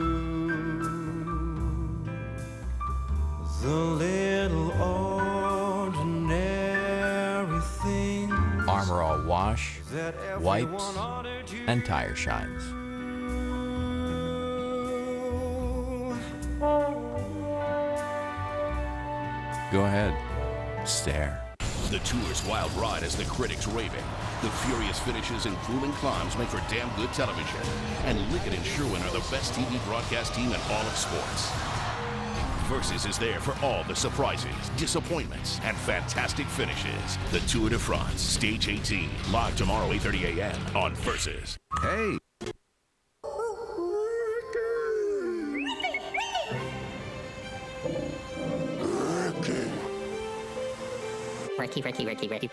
the little ordinary things. Armor All Wash, wipes, and tire shines. Go ahead, stare. The Tour's wild ride has the critics raving. The furious finishes and grueling climbs make for damn good television. And Ligggett and Sherwen are the best TV broadcast team in all of sports. Versus is there for all the surprises, disappointments, and fantastic finishes. The Tour de France, Stage 18, live tomorrow, 8:30 a.m. on Versus. Hey! Ricky.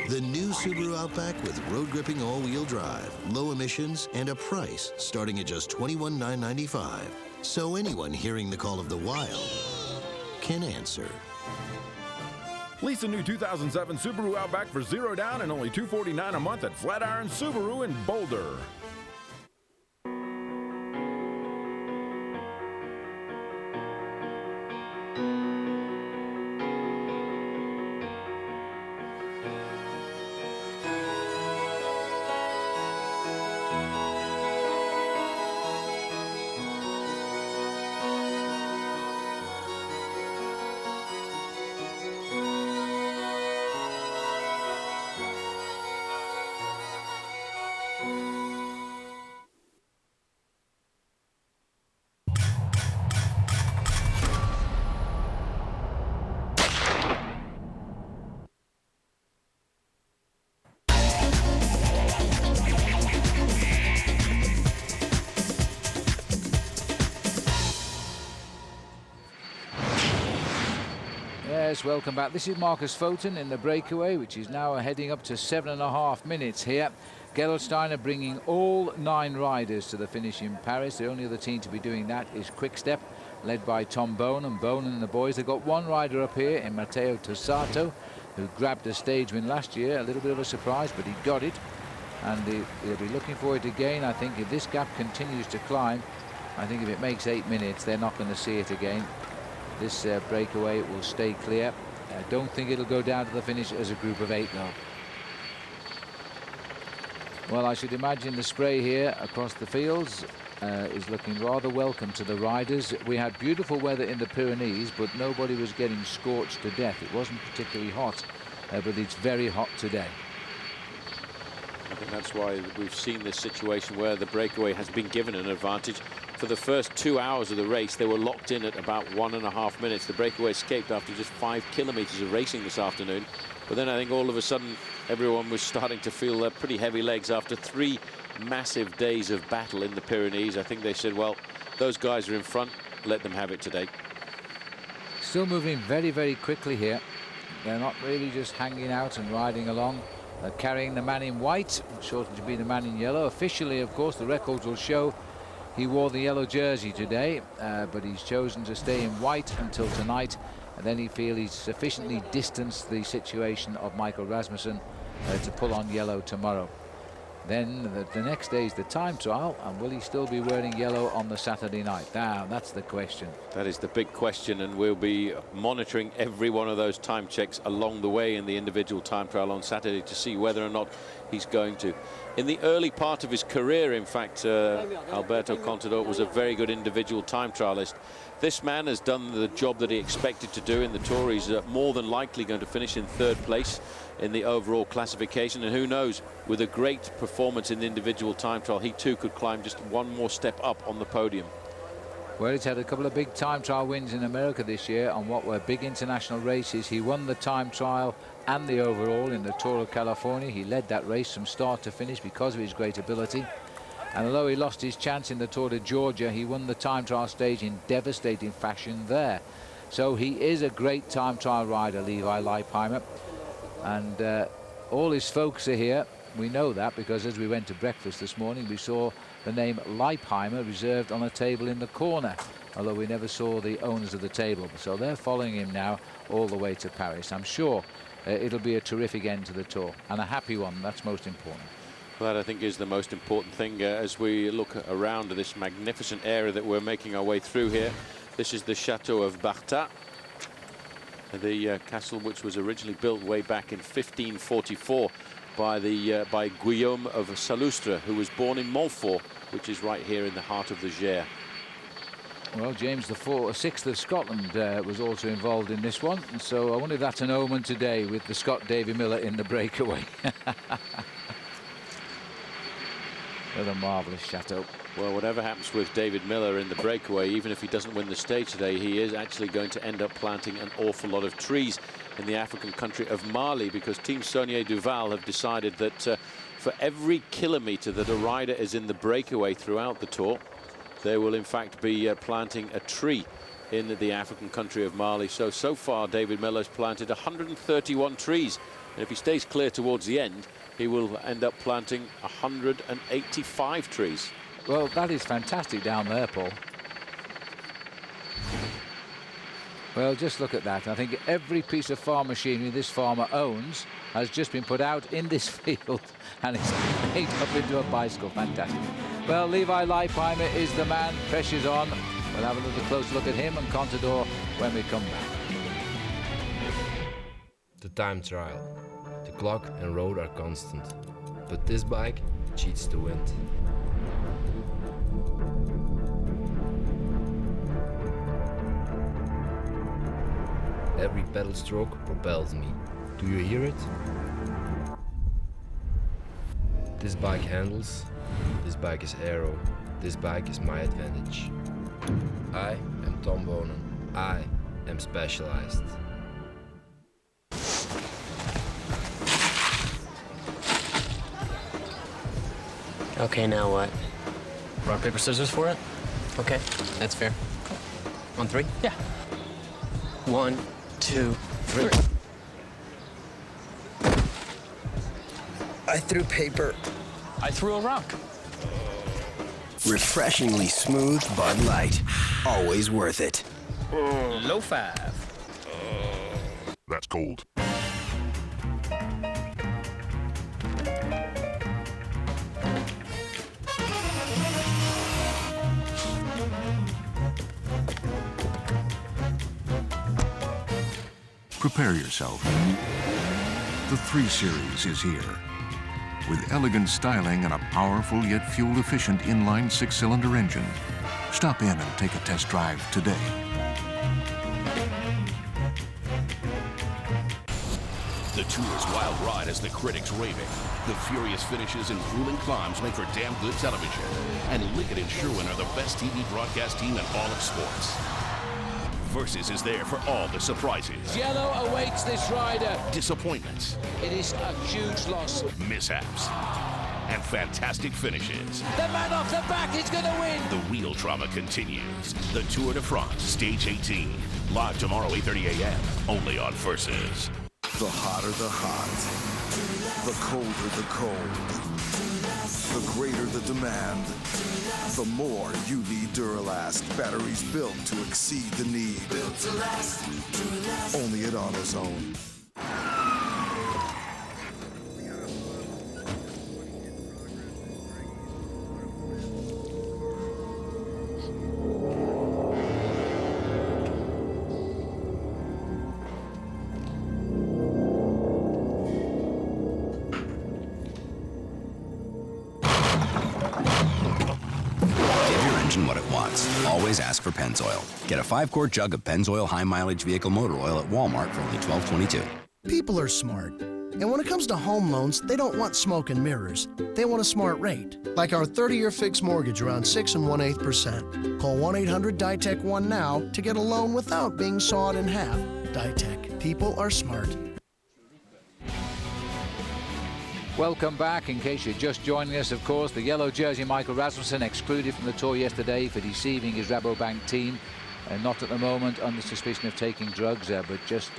The new Subaru Outback with road gripping all-wheel drive, low emissions, and a price starting at just $21,995. So anyone hearing the call of the wild can answer. Lease a new 2007 Subaru Outback for $0 down and only $249 a month at Flatiron Subaru in Boulder. Yes, welcome back. This is Marcus Fulton in the breakaway, which is now heading up to 7.5 minutes here. Gerolsteiner bringing all 9 riders to the finish in Paris. The only other team to be doing that is Quickstep, led by Tom Bone and the boys. They've got one rider up here in Matteo Tossato, who grabbed a stage win last year. A little bit of a surprise, but he got it. And they'll be looking for it again. I think if this gap continues to climb, I think if it makes 8 minutes, they're not going to see it again. This breakaway will stay clear. I don't think it'll go down to the finish as a group of 8, though. Well, I should imagine the spray here across the fields is looking rather welcome to the riders. We had beautiful weather in the Pyrenees, but nobody was getting scorched to death. It wasn't particularly hot, but it's very hot today. I think that's why we've seen this situation where the breakaway has been given an advantage. For the first 2 hours of the race, they were locked in at about 1.5 minutes. The breakaway escaped after just 5 kilometers of racing this afternoon. But then I think all of a sudden, everyone was starting to feel pretty heavy legs after 3 massive days of battle in the Pyrenees. I think they said, well, those guys are in front, let them have it today. Still moving very, very quickly here. They're not really just hanging out and riding along. They're carrying the man in white, shortened to be the man in yellow. Officially, of course, the records will show he wore the yellow jersey today, but he's chosen to stay in white until tonight, and then he feels he's sufficiently distanced the situation of Michael Rasmussen to pull on yellow tomorrow. Then the next day is the time trial, and will he still be wearing yellow on the Saturday night? Now, that's the question. That is the big question, and we'll be monitoring every one of those time checks along the way in the individual time trial on Saturday to see whether or not he's going to. In the early part of his career, in fact, Alberto Contador was a very good individual time trialist. This man has done the job that he expected to do in the Tour. He's more than likely going to finish in 3rd place in the overall classification, and who knows, with a great performance in the individual time trial, he too could climb just one more step up on the podium. Well, he's had a couple of big time trial wins in America this year on what were big international races. He won the time trial and the overall in the Tour of California. He led that race from start to finish because of his great ability. And although he lost his chance in the Tour de Georgia, he won the time trial stage in devastating fashion there. So he is a great time trial rider, Levi Leipheimer. And all his folks are here. We know that because as we went to breakfast this morning, we saw the name Leipheimer reserved on a table in the corner, although we never saw the owners of the table. So they're following him now all the way to Paris. I'm sure it'll be a terrific end to the Tour, and a happy one. That's most important. That, I think, is the most important thing as we look around this magnificent area that we're making our way through here. This is the Chateau of Bartat, the castle which was originally built way back in 1544 by Guillaume of Salustre, who was born in Montfort, which is right here in the heart of the Gers. Well, James VI of Scotland was also involved in this one, and so I wonder if that's an omen today with the Scot Davy Miller in the breakaway. What a marvellous chateau. Well, whatever happens with David Miller in the breakaway, even if he doesn't win the stage today, he is actually going to end up planting an awful lot of trees in the African country of Mali, because Team Saunier Duval have decided that for every kilometre that a rider is in the breakaway throughout the Tour, they will in fact be planting a tree in the African country of Mali. So far, David Miller has planted 131 trees. And if he stays clear towards the end, he will end up planting 185 trees. Well, that is fantastic down there, Paul. Well, just look at that. I think every piece of farm machinery this farmer owns has just been put out in this field, and it's made up into a bicycle. Fantastic. Well, Levi Leipheimer is the man. Pressure's on. We'll have another close look at him and Contador when we come back. The time trial. The clock and road are constant, but this bike cheats the wind. Every pedal stroke propels me. Do you hear it? This bike handles, this bike is aero, this bike is my advantage. I am Tom Bonen, I am specialized. Okay, now what? Rock, paper, scissors for it? Okay, that's fair. On 3? Yeah. 1, 2, I threw paper. I threw a rock. Refreshingly smooth Bud Light. Always worth it. Low 5. That's cold. Prepare yourself. The 3 Series is here. With elegant styling and a powerful yet fuel-efficient inline 6-cylinder engine. Stop in and take a test drive today. The Tour's wild ride has the critics raving. The furious finishes and grueling climbs make for damn good television. And Ligggett and Sherwen are the best TV broadcast team in all of sports. Versus is there for all the surprises. Yellow awaits this rider. Disappointments. It is a huge loss. Mishaps. And fantastic finishes. The man off the back is going to win. The wheel drama continues. The Tour de France, Stage 18. Live tomorrow, 8:30 a.m. Only on Versus. The hotter the hot. The colder the cold. The greater the demand. The more you need Duralast. Batteries built to exceed the need. Built to last. Only at AutoZone. What it wants. Always ask for Pennzoil. Get a 5-quart jug of Pennzoil high mileage vehicle motor oil at Walmart for only $12.22. People are smart. And when it comes to home loans, they don't want smoke and mirrors. They want a smart rate. Like our 30-year fixed mortgage around 6 1/8%. Call 1-800-DITEC-1 now to get a loan without being sawed in half. DITEC. People are smart. Welcome back. In case you're just joining us, of course, the yellow jersey Michael Rasmussen excluded from the Tour yesterday for deceiving his Rabobank team. Not at the moment under suspicion of taking drugs, but just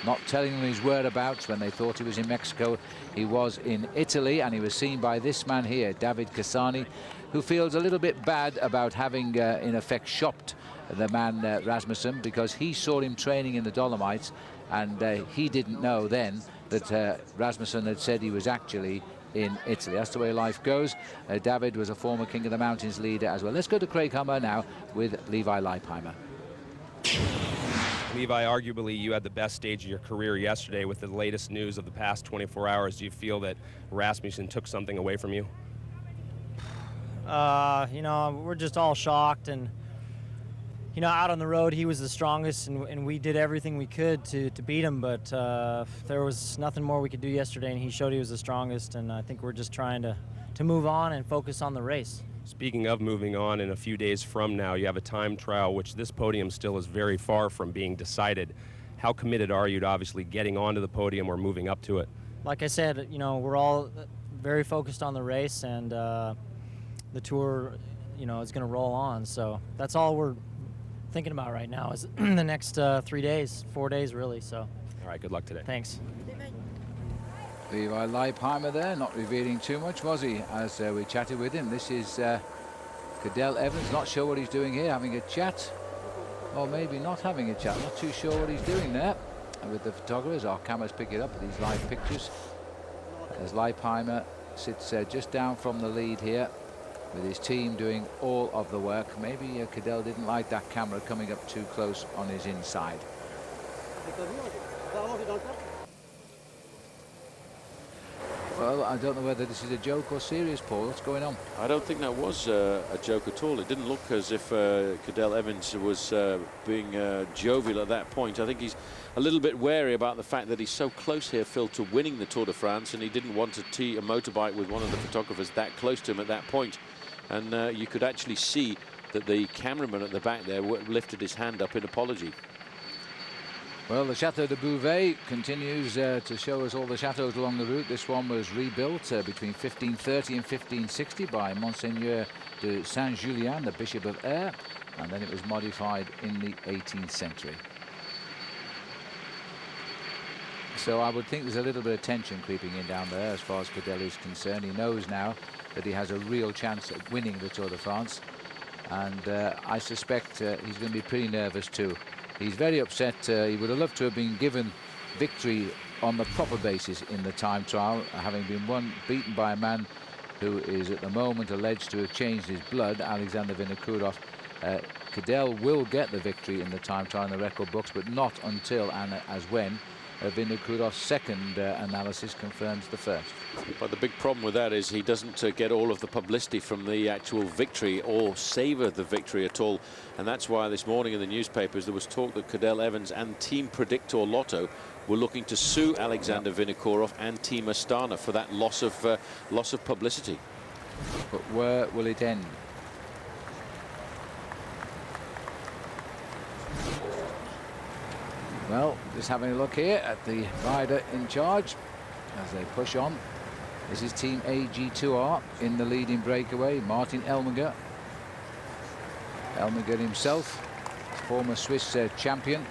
not telling them his whereabouts when they thought he was in Mexico. He was in Italy, and he was seen by this man here, David Cassani, who feels a little bit bad about having, in effect, shopped the man Rasmussen, because he saw him training in the Dolomites, and he didn't know then that Rasmussen had said he was actually in Italy. That's the way life goes. David was a former King of the Mountains leader as well. Let's go to Craig Hummer now with Levi Leipheimer. Levi, arguably you had the best stage of your career yesterday with the latest news of the past 24 hours. Do you feel that Rasmussen took something away from you? You know, we're just all shocked, and you know, out on the road, he was the strongest, and we did everything we could to beat him, but there was nothing more we could do yesterday, and he showed he was the strongest, and I think we're just trying to move on and focus on the race. Speaking of moving on, in a few days from now, you have a time trial, which this podium still is very far from being decided. How committed are you to obviously getting onto the podium or moving up to it? Like I said, you know, we're all very focused on the race, and the Tour, you know, is going to roll on, so that's all we're thinking about right now is the next 4 days really. So all right, good luck today. Thanks. Levi Leipheimer there, not revealing too much, was he, as we chatted with him. This is Cadel Evans, not sure what he's doing here, having a chat, or maybe not having a chat, not too sure what he's doing there with the photographers. Our cameras pick it up with these live pictures as Leipheimer sits just down from the lead here, with his team doing all of the work. Maybe Cadel didn't like that camera coming up too close on his inside. Well, I don't know whether this is a joke or serious, Paul. What's going on? I don't think that was a joke at all. It didn't look as if Cadel Evans was being jovial at that point. I think he's a little bit wary about the fact that he's so close here, Phil, to winning the Tour de France, and he didn't want to tee a motorbike with one of the photographers that close to him at that point. And you could actually see that the cameraman at the back there lifted his hand up in apology. Well, the Chateau de Bouvet continues to show us all the chateaux along the route. This one was rebuilt between 1530 and 1560 by Monseigneur de Saint-Julien, the Bishop of Aire, and then it was modified in the 18th century. So I would think there's a little bit of tension creeping in down there as far as Cadell is concerned. He knows now that he has a real chance at winning the Tour de France. And I suspect he's going to be pretty nervous too. He's very upset. He would have loved to have been given victory on the proper basis in the time trial, having been beaten by a man who is at the moment alleged to have changed his blood, Alexander Vinokourov. Cadell will get the victory in the time trial in the record books, but not until and as when Vinokourov's second analysis confirms the first. But the big problem with that is he doesn't get all of the publicity from the actual victory or savour the victory at all. And that's why this morning in the newspapers there was talk that Cadell Evans and Team Predictor Lotto were looking to sue Alexander Vinokourov and Team Astana for that loss of publicity. But where will it end? Well, just having a look here at the rider in charge as they push on. This is Team AG2R in the leading breakaway, Martin Elmiger. Elmiger himself, former Swiss champion.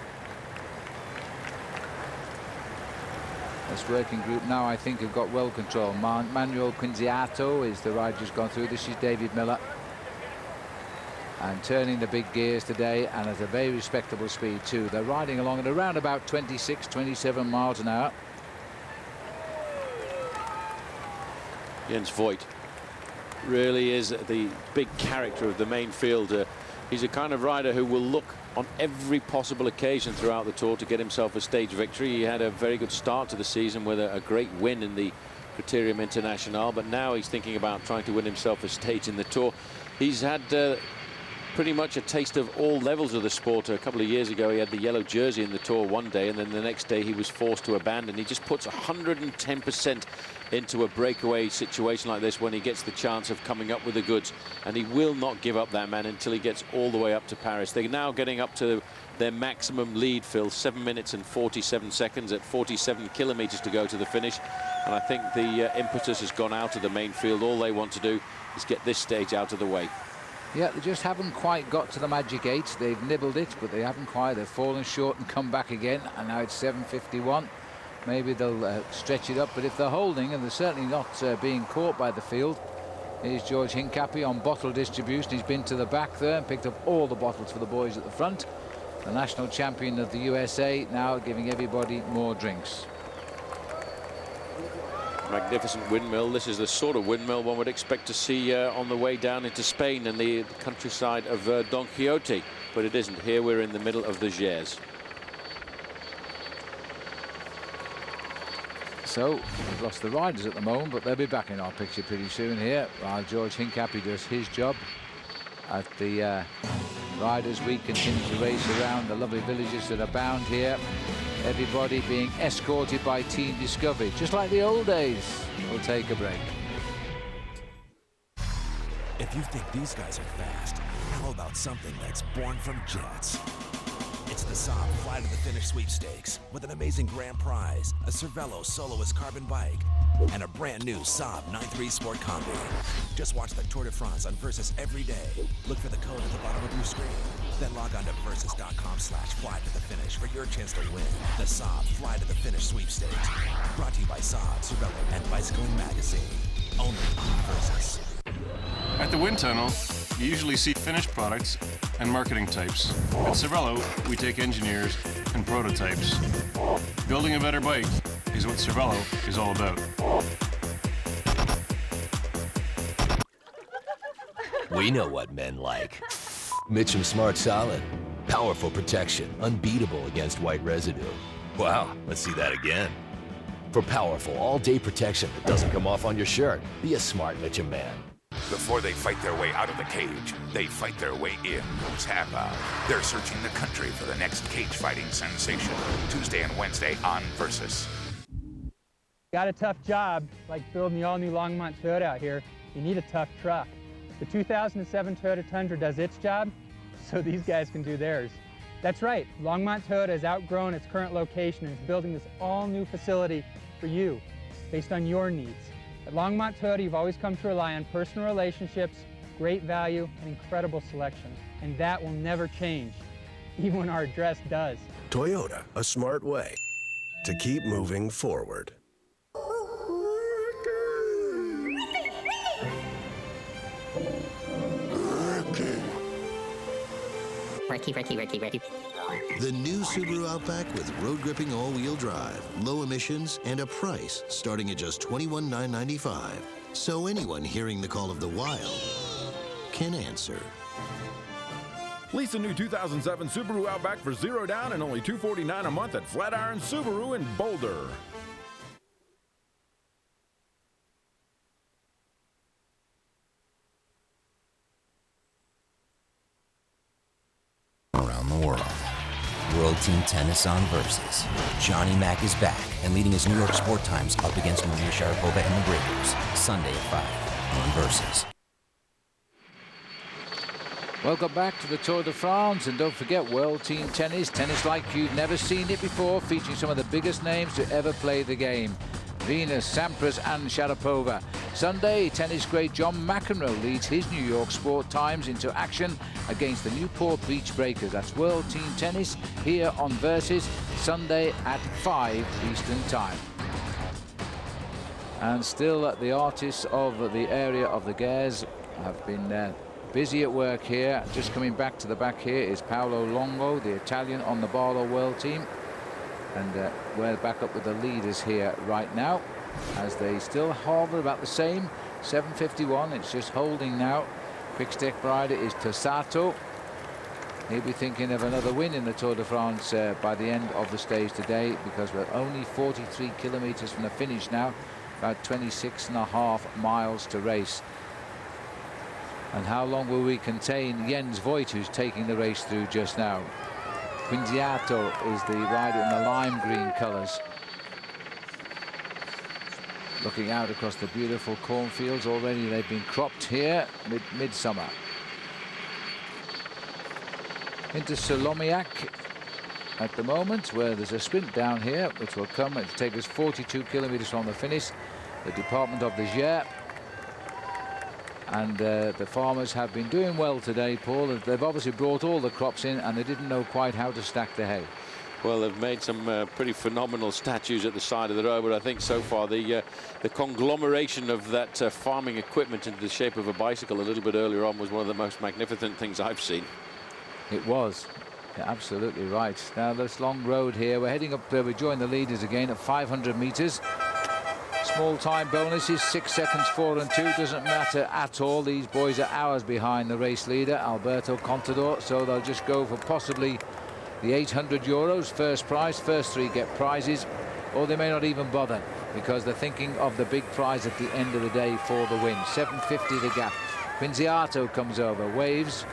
This working group now, I think, have got well control. Manuel Quinziato is the rider who's gone through. This is David Miller. And turning the big gears today, and at a very respectable speed too. They're riding along at around about 26, 27 miles an hour. Jens Voigt really is the big character of the main field. He's a kind of rider who will look on every possible occasion throughout the Tour to get himself a stage victory. He had a very good start to the season with a great win in the Criterium International, but now he's thinking about trying to win himself a stage in the Tour. He's had pretty much a taste of all levels of the sport. A couple of years ago he had the yellow jersey in the Tour one day, and then the next day he was forced to abandon. He just puts 110% into a breakaway situation like this when he gets the chance of coming up with the goods, and he will not give up, that man, until he gets all the way up to Paris. They're now getting up to their maximum lead, Phil, 7 minutes and 47 seconds at 47 kilometers to go to the finish, and I think the impetus has gone out of the main field. All they want to do is get this stage out of the way. Yeah, they just haven't quite got to the magic 8. They've nibbled it, but they haven't quite. They've fallen short and come back again, and now it's 7:51. Maybe they'll stretch it up, but if they're holding, and they're certainly not being caught by the field. Here's George Hincapie on bottle distribution. He's been to the back there and picked up all the bottles for the boys at the front. The national champion of the USA now giving everybody more drinks. Magnificent windmill. This is the sort of windmill one would expect to see on the way down into Spain and the countryside of Don Quixote, but it isn't. Here we're in the middle of the Gers. So we've lost the riders at the moment, but they'll be back in our picture pretty soon here, while George Hincapie does his job at the Riders' Week. Continues to race around the lovely villages that abound here. Everybody being escorted by Team Discovery, just like the old days. We'll take a break. If you think these guys are fast, how about something that's born from jets? It's the Saab Fly to the Finish sweepstakes with an amazing grand prize, a Cervelo Soloist carbon bike, and a brand new Saab 9.3 Sport Combi. Just watch the Tour de France on Versus every day. Look for the code at the bottom of your screen. Then log on to versus.com/fly to the finish for your chance to win the Saab Fly to the Finish sweepstakes. Brought to you by Saab, Cervelo, and Bicycling Magazine. Only on Versus. At the wind tunnel, you usually see finished products and marketing types. At Cervelo, we take engineers and prototypes. Building a better bike is what Cervelo is all about. We know what men like. Mitchum Smart Solid. Powerful protection, unbeatable against white residue. Wow, let's see that again. For powerful all-day protection that doesn't come off on your shirt, be a smart Mitchum man. Before they fight their way out of the cage, they fight their way in. Tap Out. They're searching the country for the next cage fighting sensation. Tuesday and Wednesday on Versus. Got a tough job, like building the all-new Longmont Toyota out here. You need a tough truck. The 2007 Toyota Tundra does its job, so these guys can do theirs. That's right, Longmont Toyota has outgrown its current location and is building this all-new facility for you, based on your needs. At Longmont Toyota, you've always come to rely on personal relationships, great value, and incredible selection. And that will never change, even when our address does. Toyota, a smart way. to keep moving forward. Ricky. The new Subaru Outback with road-gripping all-wheel drive, low emissions, and a price starting at just $21,995. So anyone hearing the call of the wild can answer. Lease a new 2007 Subaru Outback for $0 down and only $249 a month at Flatiron Subaru in Boulder. Around the world. World Team Tennis on Versus. Johnny Mack is back and leading his New York Sport Times up against Maria Sharapova and the Breakers. Sunday at 5 on Versus. Welcome back to the Tour de France, and don't forget World Team Tennis. Tennis like you've never seen it before, featuring some of the biggest names to ever play the game. Venus, Sampras and Sharapova. Sunday, tennis great John McEnroe leads his New York Sport Times into action against the Newport Beach Breakers. That's World Team Tennis here on Versus, Sunday at 5 Eastern Time. And still the artists of the area of the Gers have been busy at work here. Just coming back to the back here is Paolo Longo, the Italian on the Barlow World Team. And we're back up with the leaders here right now, as they still hover about the same, 7:51. It's just holding now. Quick step rider is Tossato. He'll be thinking of another win in the Tour de France by the end of the stage today, because we're only 43 kilometers from the finish now, about 26.5 miles to race. And how long will we contain Jens Voigt, who's taking the race through just now? Quinziato is the rider in the lime green colours. Looking out across the beautiful cornfields, already they've been cropped here midsummer. Into Solomiac at the moment, where there's a sprint down here, which will come and take us 42 kilometers from the finish. The department of the Gers. And the farmers have been doing well today, Paul. They've obviously brought all the crops in, and they didn't know quite how to stack the hay. Well, they've made some pretty phenomenal statues at the side of the road, but I think so far the conglomeration of that farming equipment into the shape of a bicycle a little bit earlier on was one of the most magnificent things I've seen. It was. You're absolutely right. Now this long road here, we're heading up there. We join the leaders again at 500 meters. Small time bonuses, 6 seconds 4 and 2, doesn't matter at all. These boys are hours behind the race leader, Alberto Contador, so they'll just go for possibly the 800 euros first prize. First 3 get prizes, or they may not even bother, because they're thinking of the big prize at the end of the day for the win. 7.50 the gap. Quinziato comes over, waves,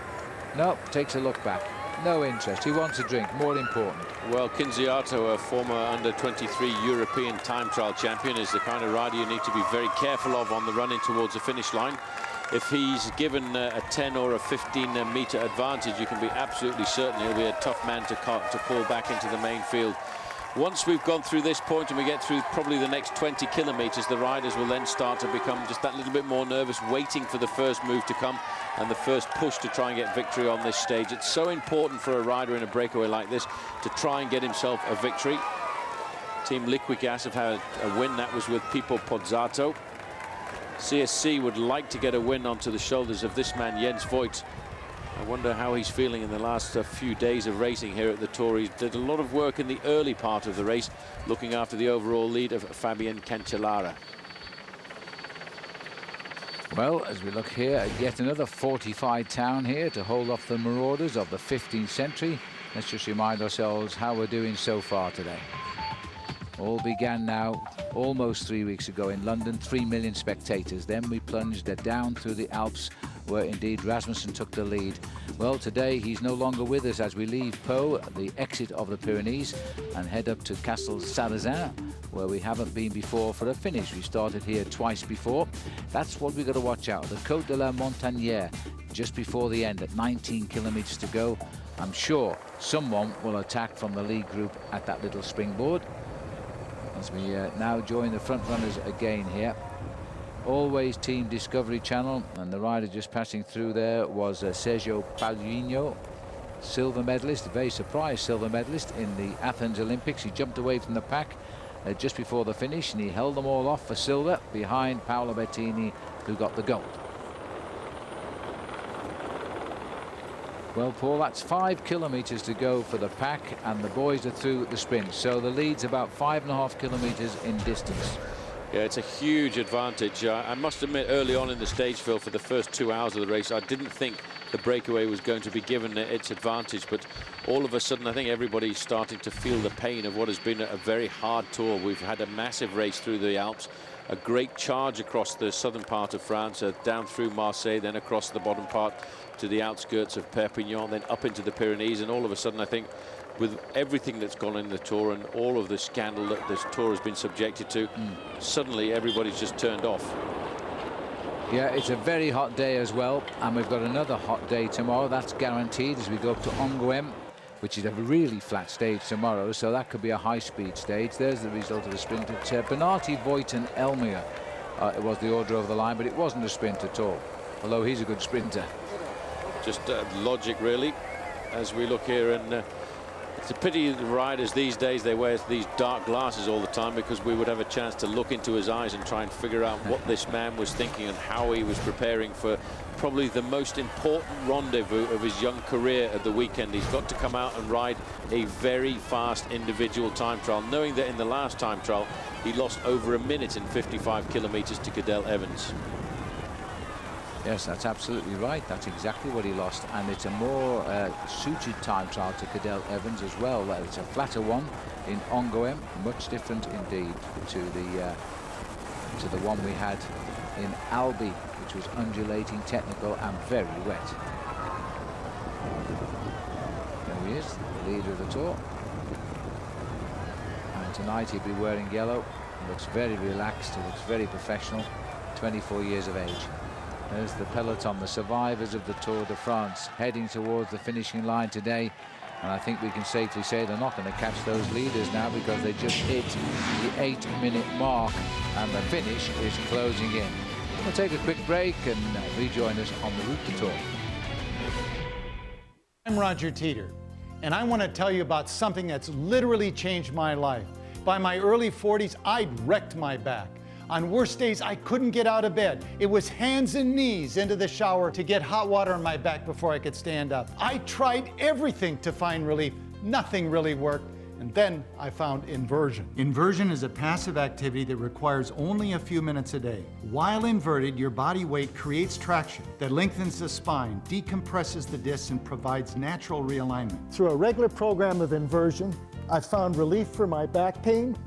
no, takes a look back. No interest. He wants a drink. More important. Well, Quinziato, a former under-23 European time trial champion, is the kind of rider you need to be very careful of on the run in towards the finish line. If he's given a 10 or a 15-meter advantage, you can be absolutely certain he'll be a tough man to pull back into the main field. Once we've gone through this point and we get through probably the next 20 kilometers, the riders will then start to become just that little bit more nervous, waiting for the first move to come and the first push to try and get victory on this stage. It's so important for a rider in a breakaway like this to try and get himself a victory. Team Liquigas have had a win. That was with Pippo Pozzato. CSC would like to get a win onto the shoulders of this man, Jens Voigt. I wonder how he's feeling in the last few days of racing here at the Tour. He did a lot of work in the early part of the race, looking after the overall lead of Fabian Cancellara. Well, as we look here at yet another fortified town here to hold off the marauders of the 15th century, let's just remind ourselves how we're doing so far today. All began now almost 3 weeks ago in London, 3 million spectators. Then we plunged down through the Alps, where indeed Rasmussen took the lead. Well, today he's no longer with us as we leave Pau, the exit of the Pyrenees, and head up to Castelsarrasin, where we haven't been before for a finish. We started here twice before. That's what we've got to watch out. The Côte de la Montagnère, just before the end, at 19 kilometers to go. I'm sure someone will attack from the lead group at that little springboard. As we now join the front runners again here. Always Team Discovery Channel, and the rider just passing through there was Sergio Paulino. silver medalist, a very surprised silver medalist in the Athens Olympics. He jumped away from the pack just before the finish, and he held them all off for silver behind Paolo Bettini, who got the gold. Well, Paul, that's 5 kilometres to go for the pack, and the boys are through at the sprint. So the lead's about 5.5 kilometres in distance. Yeah, it's a huge advantage. I must admit, early on in the stage, Phil, for the first 2 hours of the race, I didn't think the breakaway was going to be given its advantage. But all of a sudden, I think everybody's starting to feel the pain of what has been a very hard tour. We've had a massive race through the Alps, a great charge across the southern part of France, down through Marseille, then across the bottom part to the outskirts of Perpignan, then up into the Pyrenees. And all of a sudden, I think, with everything that's gone in the tour and all of the scandal that this tour has been subjected to, suddenly everybody's just turned off. Yeah, it's a very hot day as well, and we've got another hot day tomorrow. That's guaranteed as we go up to Angoulême, which is a really flat stage tomorrow, so that could be a high-speed stage. There's the result of the sprint. It's Bernardi, Voigt and Elmiger. It was the order over the line, but it wasn't a sprint at all, although he's a good sprinter. Just logic, really, as we look here. And it's a pity the riders these days, they wear these dark glasses all the time, because we would have a chance to look into his eyes and try and figure out what this man was thinking and how he was preparing for probably the most important rendezvous of his young career at the weekend. He's got to come out and ride a very fast individual time trial, knowing that in the last time trial he lost over a minute in 55 kilometers to Cadel Evans. Yes, that's absolutely right. That's exactly what he lost, and it's a more suited time trial to Cadel Evans as well. It's a flatter one in Angoulême, much different indeed to the one we had in Albi, which was undulating, technical, and very wet. There he is, the leader of the tour, and tonight he'll be wearing yellow. He looks very relaxed. He looks very professional. 24 years of age. There's the peloton, the survivors of the Tour de France, heading towards the finishing line today. And I think we can safely say they're not going to catch those leaders now, because they just hit the 8-minute mark and the finish is closing in. We'll take a quick break and rejoin us on the Route to Tour. I'm Roger Teeter, and I want to tell you about something that's literally changed my life. By my early 40s, I'd wrecked my back. On worst days, I couldn't get out of bed. It was hands and knees into the shower to get hot water on my back before I could stand up. I tried everything to find relief. Nothing really worked. And then I found inversion. Inversion is a passive activity that requires only a few minutes a day. While inverted, your body weight creates traction that lengthens the spine, decompresses the discs, and provides natural realignment. Through a regular program of inversion, I've found relief for my back pain.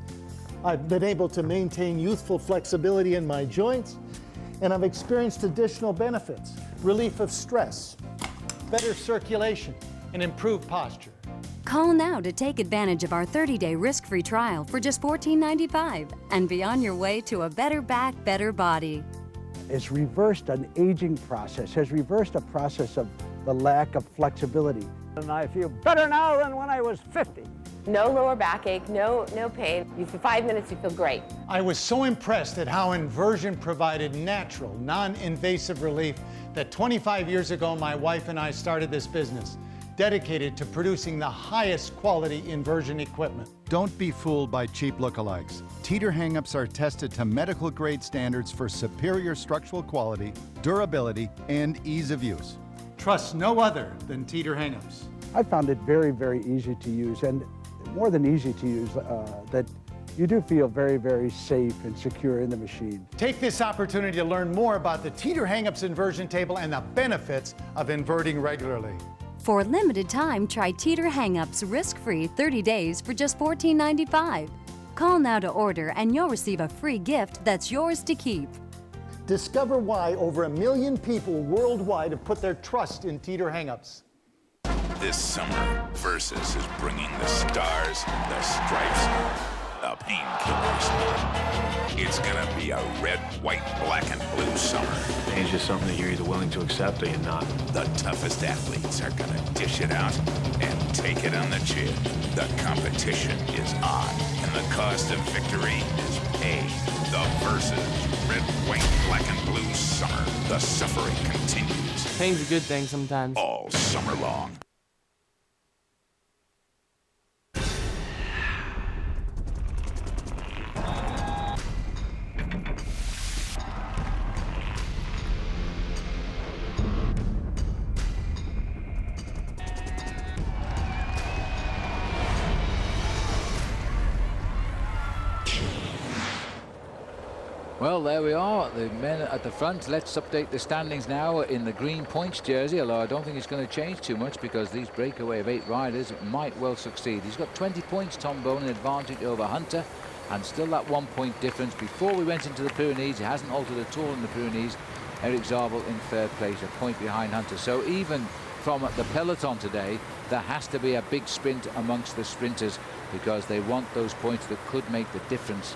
I've been able to maintain youthful flexibility in my joints, and I've experienced additional benefits: relief of stress, better circulation, and improved posture. Call now to take advantage of our 30-day risk-free trial for just $14.95 and be on your way to a better back, better body. It's reversed an aging process, has reversed a process of the lack of flexibility. And I feel better now than when I was 50. No lower backache, no pain. For 5 minutes, you feel great. I was so impressed at how inversion provided natural, non-invasive relief that 25 years ago, my wife and I started this business, dedicated to producing the highest quality inversion equipment. Don't be fooled by cheap lookalikes. Teeter hang-ups are tested to medical grade standards for superior structural quality, durability, and ease of use. Trust no other than Teeter hang-ups. I found it very, very easy to use, and more than easy to use, that you do feel very, very safe and secure in the machine. Take this opportunity to learn more about the Teeter hang-ups inversion table and the benefits of inverting regularly. For a limited time, try Teeter hang-ups risk-free 30 days for just $14.95. Call now to order and you'll receive a free gift that's yours to keep. Discover why over 1 million people worldwide have put their trust in Teeter hang-ups. This summer, Versus is bringing the stars, the stripes, the painkillers. It's gonna be a red, white, black, and blue summer. Pain's just something that you're either willing to accept or you're not. The toughest athletes are gonna dish it out and take it on the chin. The competition is on, and the cost of victory is paid. The Versus red, white, black, and blue summer. The suffering continues. Pain's a good thing sometimes. All summer long. Well, there we are, the men at the front. Let's update the standings now in the green points jersey, although I don't think it's going to change too much because these breakaway of 8 riders might well succeed. He's got 20 points, Tom Bonan, advantage over Hunter, and still that 1 point difference. Before we went into the Pyrenees, it hasn't altered at all in the Pyrenees. Eric Zabel in third place, a point behind Hunter. So even from the peloton today, there has to be a big sprint amongst the sprinters because they want those points that could make the difference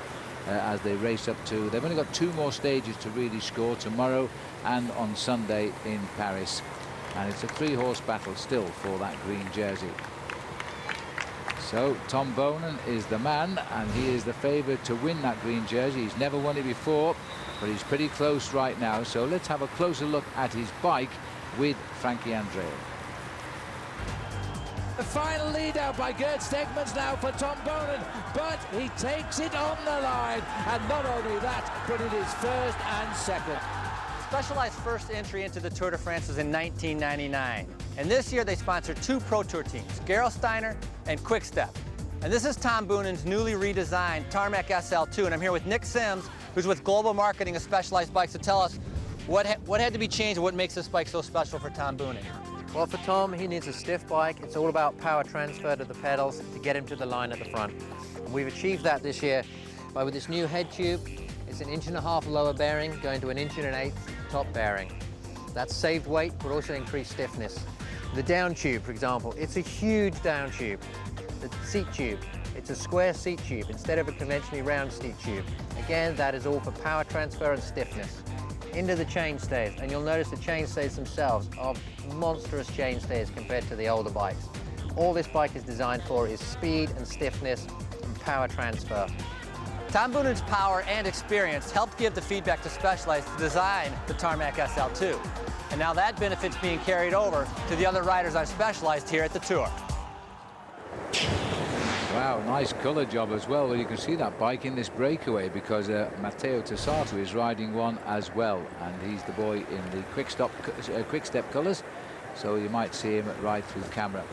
as they race up to. They've only got 2 more stages to really score, tomorrow and on Sunday in Paris. And it's a 3-horse battle still for that green jersey. So Tom Bonan is the man, and he is the favourite to win that green jersey. He's never won it before, but he's pretty close right now. So let's have a closer look at his bike with Frankie Andreu. The final lead out by Gert Stegmans now for Tom Bonan, but he takes it on the line, and not only that, but it is first and second. Specialized first entry into the Tour de France was in 1999, and this year they sponsored 2 Pro Tour teams, Gerolsteiner and Quick Step. And this is Tom Boonan's newly redesigned Tarmac SL2, and I'm here with Nick Sims, who's with Global Marketing of Specialized Bikes, to tell us what had to be changed and what makes this bike so special for Tom Boonan. Well, for Tom, he needs a stiff bike. It's all about power transfer to the pedals to get him to the line at the front. And we've achieved that this year with this new head tube. It's an 1.5 inch lower bearing going to an 1.8 inch top bearing. That's saved weight, but also increased stiffness. The down tube, for example, it's a huge down tube. The seat tube, it's a square seat tube instead of a conventionally round seat tube. Again, that is all for power transfer and stiffness. Into the chainstays, and you'll notice the chainstays themselves are monstrous chainstays compared to the older bikes. All this bike is designed for is speed and stiffness and power transfer. Tom Boonan's power and experience helped give the feedback to Specialized to design the Tarmac SL2. And now that benefit's being carried over to the other riders on Specialized here at the Tour. Wow, nice colour job as well. Well, you can see that bike in this breakaway because Matteo Tessato is riding one as well, and he's the boy in the quick step colours, so you might see him right through the camera.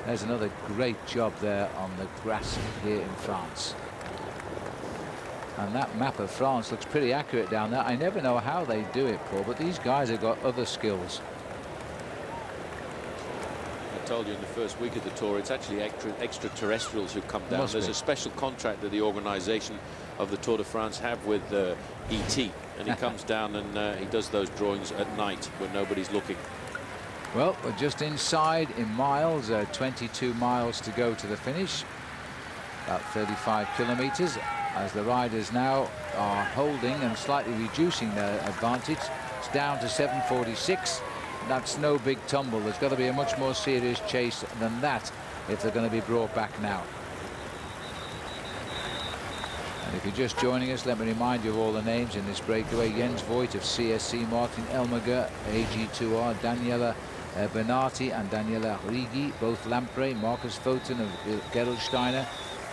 There's another great job there on the grass here in France. And that map of France looks pretty accurate down there. I never know how they do it, Paul, but these guys have got other skills. I told you in the first week of the Tour, it's actually extraterrestrials who come down. There's a special contract that the organisation of the Tour de France have with ET, and he comes down and he does those drawings at night when nobody's looking. Well, we're just inside in miles, 22 miles to go to the finish, about 35 kilometres, as the riders now are holding and slightly reducing their advantage. It's down to 7:46. That's no big tumble. There's got to be a much more serious chase than that if they're going to be brought back now. And if you're just joining us, let me remind you of all the names in this breakaway. Jens Voigt of CSC, Martin Elmager, AG2R, Daniela Bernati and Daniela Rigi, both Lampre, Marcus Foten of Gerolsteiner,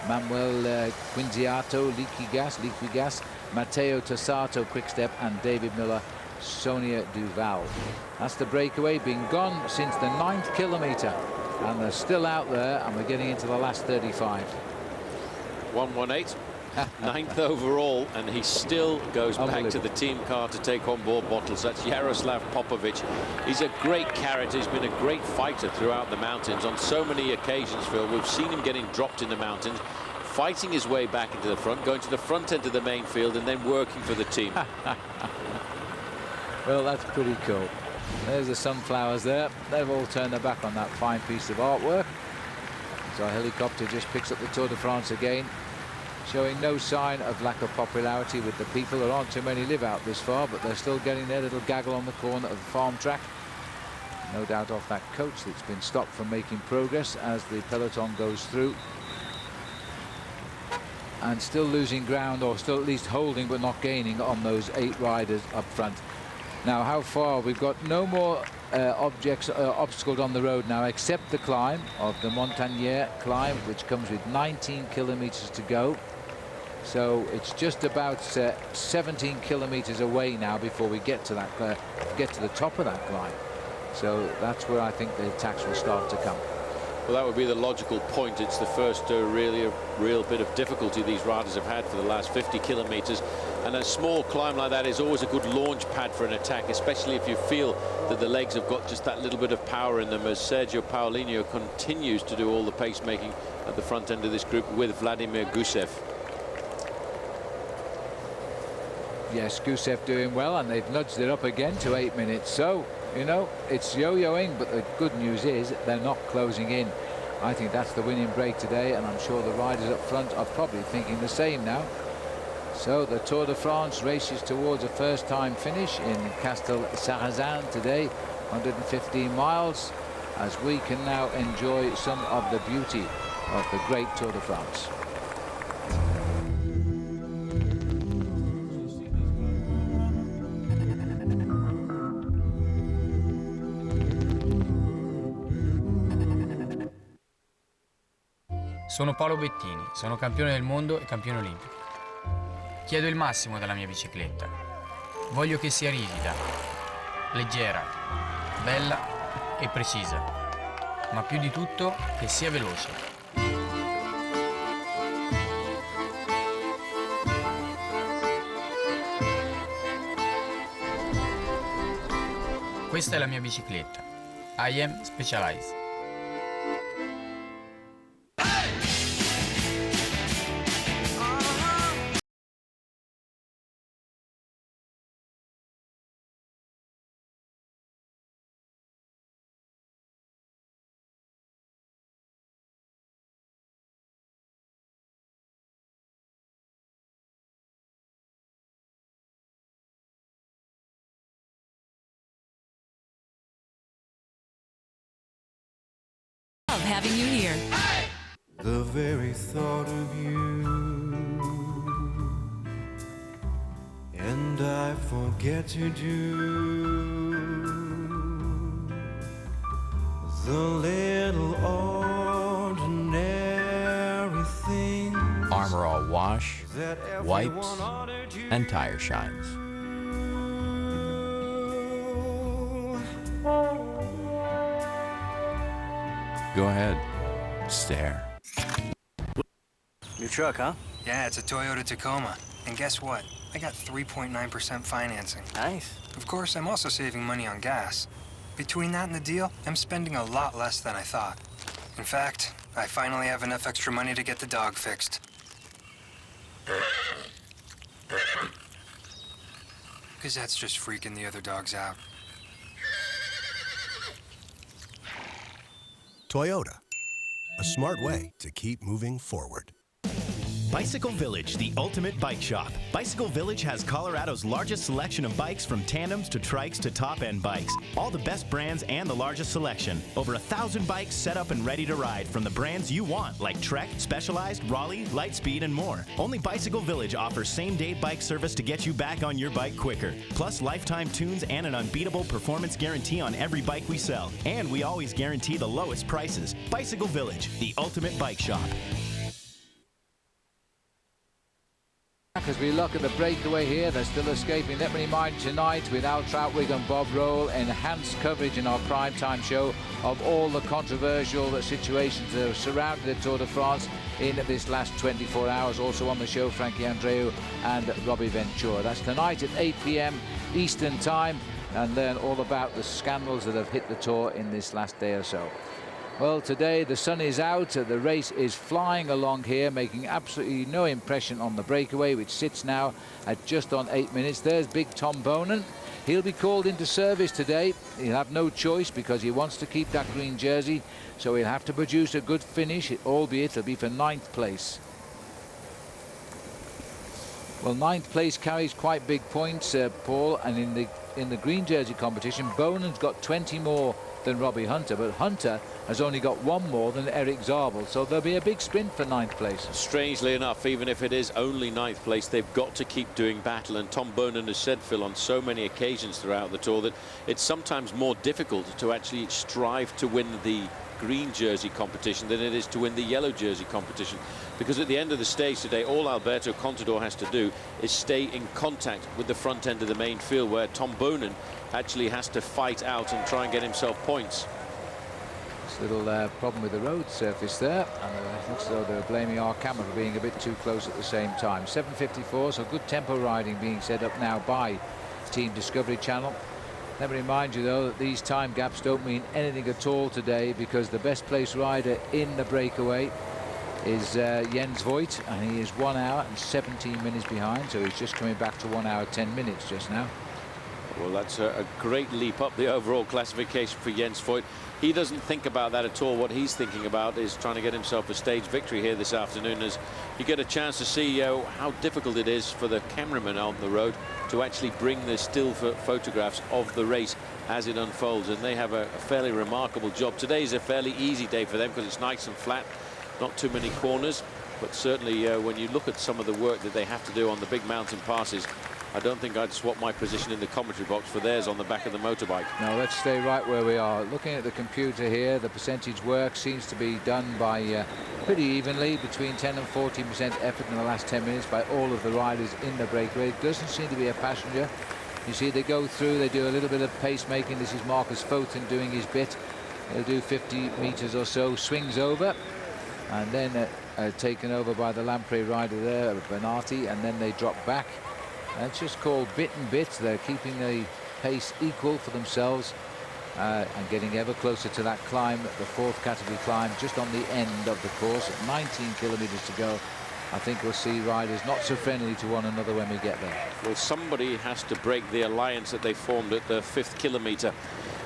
Manuel Quinziato, Liquigas, Matteo Tessato, Quickstep, and David Miller, Sonia Duval. That's the breakaway, been gone since the 9th kilometre, and they're still out there, and we're getting into the last 35. 1:18, 9th overall, and he still goes back to the team car to take on board bottles. That's Jaroslav Popovic. He's a great character. He's been a great fighter throughout the mountains on so many occasions, Phil. We've seen him getting dropped in the mountains, fighting his way back into the front, going to the front end of the main field, and then working for the team. Well, that's pretty cool. There's the sunflowers there. They've all turned their back on that fine piece of artwork. So a helicopter just picks up the Tour de France again, showing no sign of lack of popularity with the people. There aren't too many live out this far, but they're still getting their little gaggle on the corner of the farm track. No doubt off that coach that's been stopped from making progress as the peloton goes through. And still losing ground, or still at least holding but not gaining on those 8 riders up front. Now, how far? We've got no more obstacles on the road now except the climb of the Montagnère climb, which comes with 19 kilometers to go. So it's just about 17 kilometers away now before we get to that get to the top of that climb. So that's where I think the attacks will start to come. Well, that would be the logical point. It's the first real bit of difficulty these riders have had for the last 50 kilometers. And a small climb like that is always a good launch pad for an attack, especially if you feel that the legs have got just that little bit of power in them, as Sergio Paulinho continues to do all the pacemaking at the front end of this group with Vladimir Gusev. Yes, Gusev doing well, and they've nudged it up again to 8 minutes. So, you know, it's yo-yoing, but the good news is they're not closing in. I think that's the winning break today, and I'm sure the riders up front are probably thinking the same now. So the Tour de France races towards a first-time finish in Castelsarrasin today, 115 miles, as we can now enjoy some of the beauty of the great Tour de France. Sono Paolo Bettini, sono campione del mondo e campione olimpico. Chiedo il massimo dalla mia bicicletta. Voglio che sia rivida, leggera, bella e precisa, ma più di tutto che sia veloce. Questa è la mia bicicletta. I am Specialized. Love having you here. The very thought of you, and I forget to do the little ordinary thing. Armor All wash, wipes, and tire shines. Go ahead, stare. New truck, huh? Yeah, it's a Toyota Tacoma. And guess what? I got 3.9% financing. Nice. Of course, I'm also saving money on gas. Between that and the deal, I'm spending a lot less than I thought. In fact, I finally have enough extra money to get the dog fixed. Because that's just freaking the other dogs out. Toyota, a smart way to keep moving forward. Bicycle Village, the ultimate bike shop. Bicycle Village has Colorado's largest selection of bikes, from tandems to trikes to top-end bikes. All the best brands and the largest selection. Over 1,000 bikes set up and ready to ride from the brands you want, like Trek, Specialized, Raleigh, Lightspeed, and more. Only Bicycle Village offers same-day bike service to get you back on your bike quicker. Plus lifetime tunes and an unbeatable performance guarantee on every bike we sell. And we always guarantee the lowest prices. Bicycle Village, the ultimate bike shop. As we look at the breakaway here, they're still escaping. Let me remind you tonight, with Trautwig and Bob Roll, enhanced coverage in our primetime show of all the controversial situations that have surrounded the Tour de France in this last 24 hours. Also on the show, Frankie Andreu and Robbie Ventura. That's tonight at 8 p.m. Eastern Time, and then all about the scandals that have hit the Tour in this last day or so. Well, today the sun is out, the race is flying along here, making absolutely no impression on the breakaway, which sits now at just on 8 minutes. There's big Tom Bonan. He'll be called into service today. He'll have no choice because he wants to keep that green jersey, so he'll have to produce a good finish, albeit it'll be for 9th place. Well, 9th place carries quite big points, Paul, and in the green jersey competition, Bonan's got 20 more than Robbie Hunter, but Hunter has only got 1 more than Eric Zabel, so there'll be a big sprint for 9th place. Strangely enough, even if it is only 9th place, they've got to keep doing battle, and Tom Bonan has said, Phil, on so many occasions throughout the Tour that it's sometimes more difficult to actually strive to win the green jersey competition than it is to win the yellow jersey competition, because at the end of the stage today, all Alberto Contador has to do is stay in contact with the front end of the main field, where Tom Bonan actually has to fight out and try and get himself points. Little problem with the road surface there, and it looks as though they're blaming our camera for being a bit too close at the same time. 7:54, so good tempo riding being set up now by Team Discovery Channel. Let me remind you though that these time gaps don't mean anything at all today, because the best placed rider in the breakaway is Jens Voigt, and he is 1 hour and 17 minutes behind, so he's just coming back to 1 hour 10 minutes just now. Well, that's a great leap up the overall classification for Jens Voigt. He doesn't think about that at all. What he's thinking about is trying to get himself a stage victory here this afternoon, as you get a chance to see how difficult it is for the cameraman on the road to actually bring the still photographs of the race as it unfolds, and they have a fairly remarkable job. Today is a fairly easy day for them because it's nice and flat, not too many corners, but certainly when you look at some of the work that they have to do on the big mountain passes, I don't think I'd swap my position in the commentary box for theirs on the back of the motorbike. No, let's stay right where we are. Looking at the computer here, the percentage work seems to be done by pretty evenly, between 10 and 14% effort in the last 10 minutes by all of the riders in the breakaway. It doesn't seem to be a passenger. You see they go through, they do a little bit of pacemaking. This is Marcus Foten doing his bit. He'll do 50 meters or so, swings over, and then taken over by the Lamprey rider there, Bernardi, and then they drop back. It's just called bit and bit. They're keeping the pace equal for themselves and getting ever closer to that climb, the fourth category climb, just on the end of the course. 19 kilometers to go. I think we'll see riders not so friendly to one another when we get there. Well, somebody has to break the alliance that they formed at the 5th kilometer.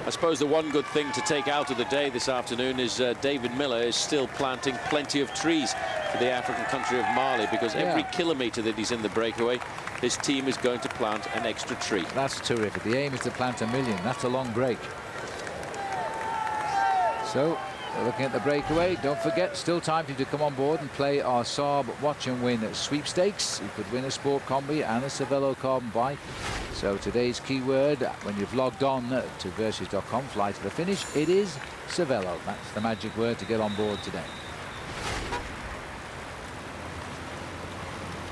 I suppose the one good thing to take out of the day this afternoon is David Miller is still planting plenty of trees for the African country of Mali, because every kilometer that he's in the breakaway, his team is going to plant an extra tree. That's terrific. The aim is to plant 1 million. That's a long break. So, looking at the breakaway, don't forget, still time for you to come on board and play our Saab Watch and Win sweepstakes. You could win a Sport Combi and a Cervelo carbon bike. So today's keyword, when you've logged on to versus.com, fly to the finish, it is Cervelo. That's the magic word to get on board today.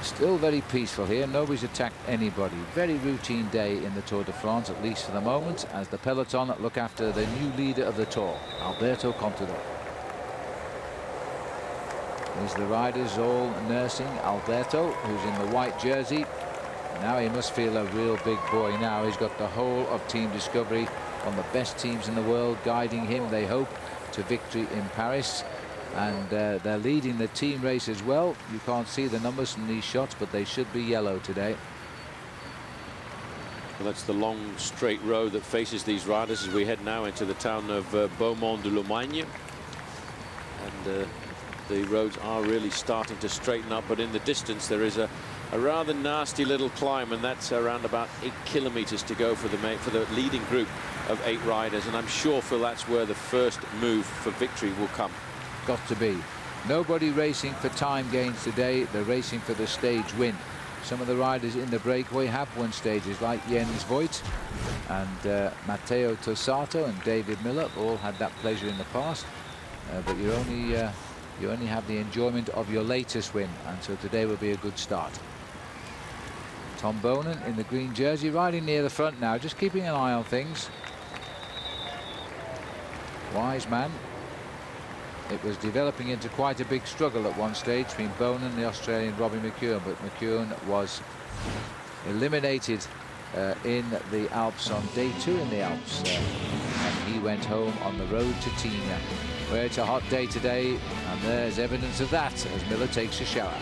Still very peaceful here. Nobody's attacked anybody. Very routine day in the Tour de France, at least for the moment, as the peloton look after the new leader of the Tour, Alberto Contador. There's the riders all nursing Alberto, who's in the white jersey. Now he must feel a real big boy now. He's got the whole of Team Discovery, one of the best teams in the world, guiding him, they hope, to victory in Paris. And they're leading the team race as well. You can't see the numbers from these shots, but they should be yellow today. Well, that's the long straight road that faces these riders as we head now into the town of Beaumont-de-Lomagne. And the roads are really starting to straighten up, but in the distance there is a rather nasty little climb, and that's around about 8 kilometers to go for the leading group of 8 riders. And I'm sure, Phil, that's where the first move for victory will come. Got to be. Nobody racing for time gains today. They're racing for the stage win. Some of the riders in the breakaway have won stages, like Jens Voigt and Matteo Tosato and David Miller all had that pleasure in the past. But you only have the enjoyment of your latest win, and so today will be a good start. Tom Bonen in the green jersey, riding near the front now, just keeping an eye on things. Wise man. It was developing into quite a big struggle at one stage between Bonen and the Australian Robbie McEwen, but McEwen was eliminated in the Alps on day 2 in the Alps, and he went home on the road to Tina, where it's a hot day today, and there's evidence of that as Miller takes a shower.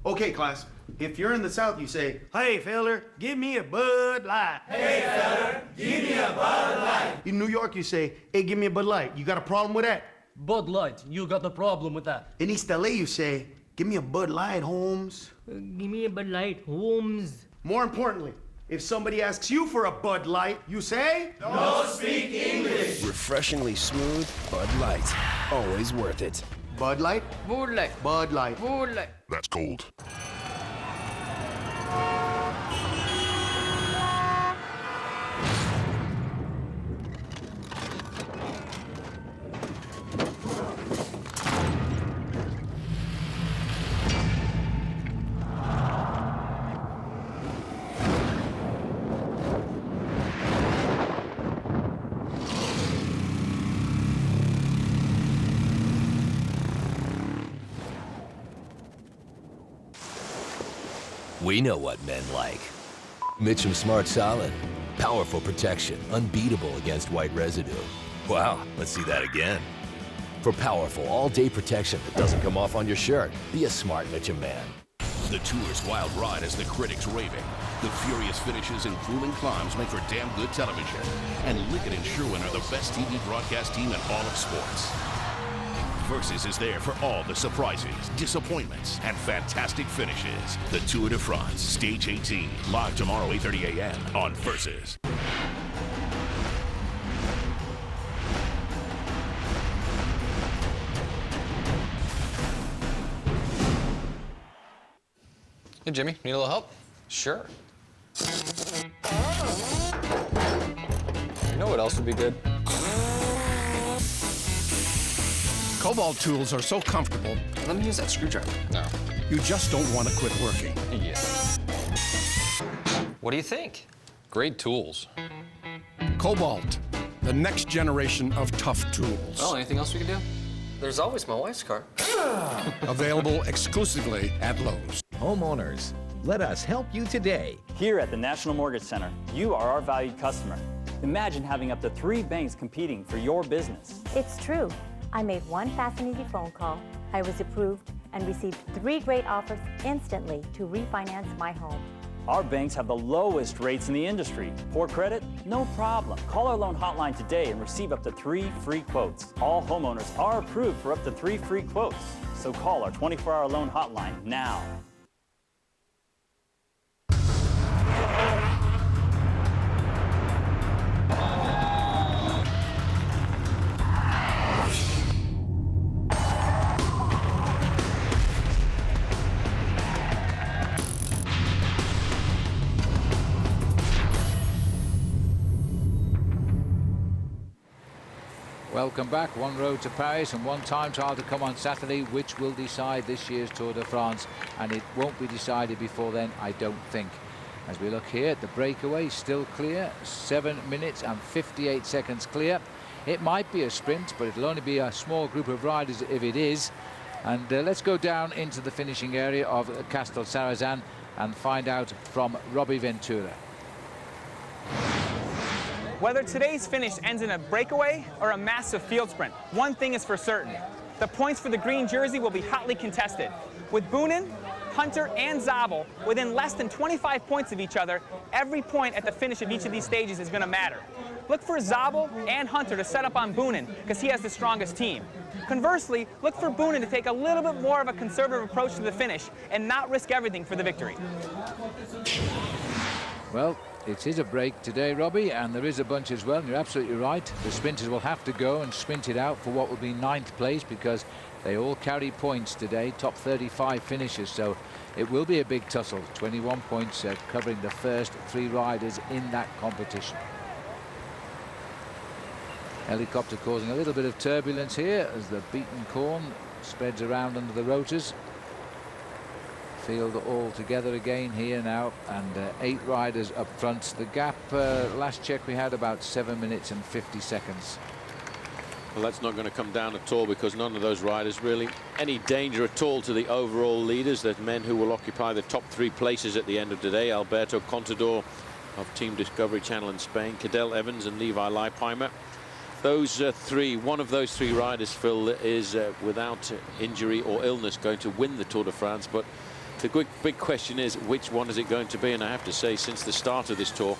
Okay, class. If you're in the South, you say, "Hey, feller, give me a Bud Light." Hey, feller, give me a Bud Light. In New York, you say, "Hey, give me a Bud Light." You got a problem with that? Bud Light, you got a problem with that. In East LA, you say, "Give me a Bud Light, Holmes." Give me a Bud Light, Holmes. More importantly, if somebody asks you for a Bud Light, you say, "Don't speak English." Refreshingly smooth Bud Light. Always worth it. Bud Light? Bud Light. Bud Light. Bud Light. That's cold. We know what men like. Mitchum Smart Solid. Powerful protection, unbeatable against white residue. Wow, let's see that again. For powerful all-day protection that doesn't come off on your shirt, be a smart Mitchum man. The Tour's wild ride has the critics raving. The furious finishes and grueling climbs make for damn good television. And Ligggett and Sherwen are the best TV broadcast team in all of sports. Versus is there for all the surprises, disappointments, and fantastic finishes. The Tour de France, Stage 18, live tomorrow, 8:30 a.m. on Versus. Hey, Jimmy, need a little help? Sure. You know what else would be good? Cobalt tools are so comfortable. Let me use that screwdriver. No. You just don't want to quit working. Yeah. What do you think? Great tools. Cobalt, the next generation of tough tools. Well, anything else we can do? There's always my wife's car. Available exclusively at Lowe's. Homeowners, let us help you today. Here at the National Mortgage Center, you are our valued customer. Imagine having up to 3 banks competing for your business. It's true. I made one fast and easy phone call. I was approved and received 3 great offers instantly to refinance my home. Our banks have the lowest rates in the industry. Poor credit? No problem. Call our loan hotline today and receive up to 3 free quotes. All homeowners are approved for up to 3 free quotes. So call our 24-hour loan hotline now. Welcome back. One road to Paris and one time trial to come on Saturday, which will decide this year's Tour de France, and it won't be decided before then, I don't think. As we look here, the breakaway still clear, 7 minutes and 58 seconds clear. It might be a sprint, but it'll only be a small group of riders if it is. And let's go down into the finishing area of Castelsarrasin and find out from Robbie Ventura. Whether today's finish ends in a breakaway or a massive field sprint, one thing is for certain. The points for the green jersey will be hotly contested. With Boonen, Hunter, and Zabel within less than 25 points of each other, every point at the finish of each of these stages is going to matter. Look for Zabel and Hunter to set up on Boonen because he has the strongest team. Conversely, look for Boonen to take a little bit more of a conservative approach to the finish and not risk everything for the victory. Well, it is a break today, Robbie, and there is a bunch as well, and you're absolutely right. The sprinters will have to go and sprint it out for what will be 9th place because they all carry points today, top 35 finishers, so it will be a big tussle. 21 points covering the first 3 riders in that competition. Helicopter causing a little bit of turbulence here as the beaten corn spreads around under the rotors. Field all together again here now, and 8 riders up front. The gap, last check we had about 7 minutes and 50 seconds. Well, that's not going to come down at all because none of those riders really any danger at all to the overall leaders. There's men who will occupy the top 3 places at the end of the day. Alberto Contador of Team Discovery Channel in Spain, Cadel Evans and Levi Leipheimer. Those 3, one of those 3 riders, Phil, is without injury or illness going to win the Tour de France, but the big question is, which one is it going to be? And I have to say, since the start of this tour,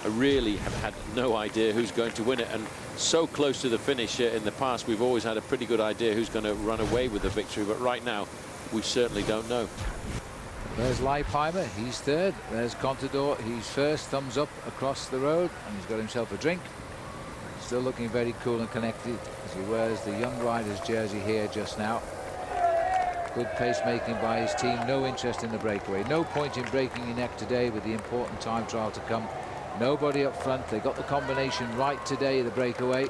I really have had no idea who's going to win it. And so close to the finish in the past, we've always had a pretty good idea who's going to run away with the victory. But right now, we certainly don't know. There's Leipheimer, he's 3rd. There's Contador, he's 1st. Thumbs up across the road, and he's got himself a drink. Still looking very cool and connected as he wears the young rider's jersey here just now. Good pacemaking by his team, no interest in the breakaway. No point in breaking your neck today with the important time trial to come. Nobody up front. They got the combination right today, the breakaway,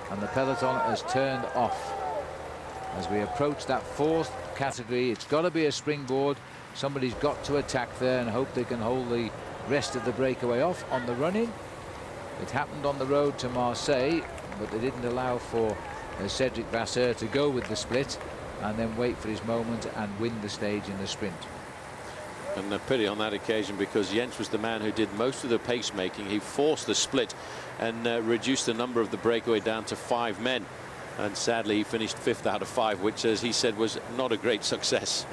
and the peloton has turned off. As we approach that 4th category, it's got to be a springboard. Somebody's got to attack there and hope they can hold the rest of the breakaway off on the run-in. It happened on the road to Marseille, but they didn't allow for Cedric Vasseur to go with the split and then wait for his moment and win the stage in the sprint. And a pity on that occasion, because Jens was the man who did most of the pacemaking. He forced the split and reduced the number of the breakaway down to 5 men. And sadly, he finished 5th out of 5, which, as he said, was not a great success.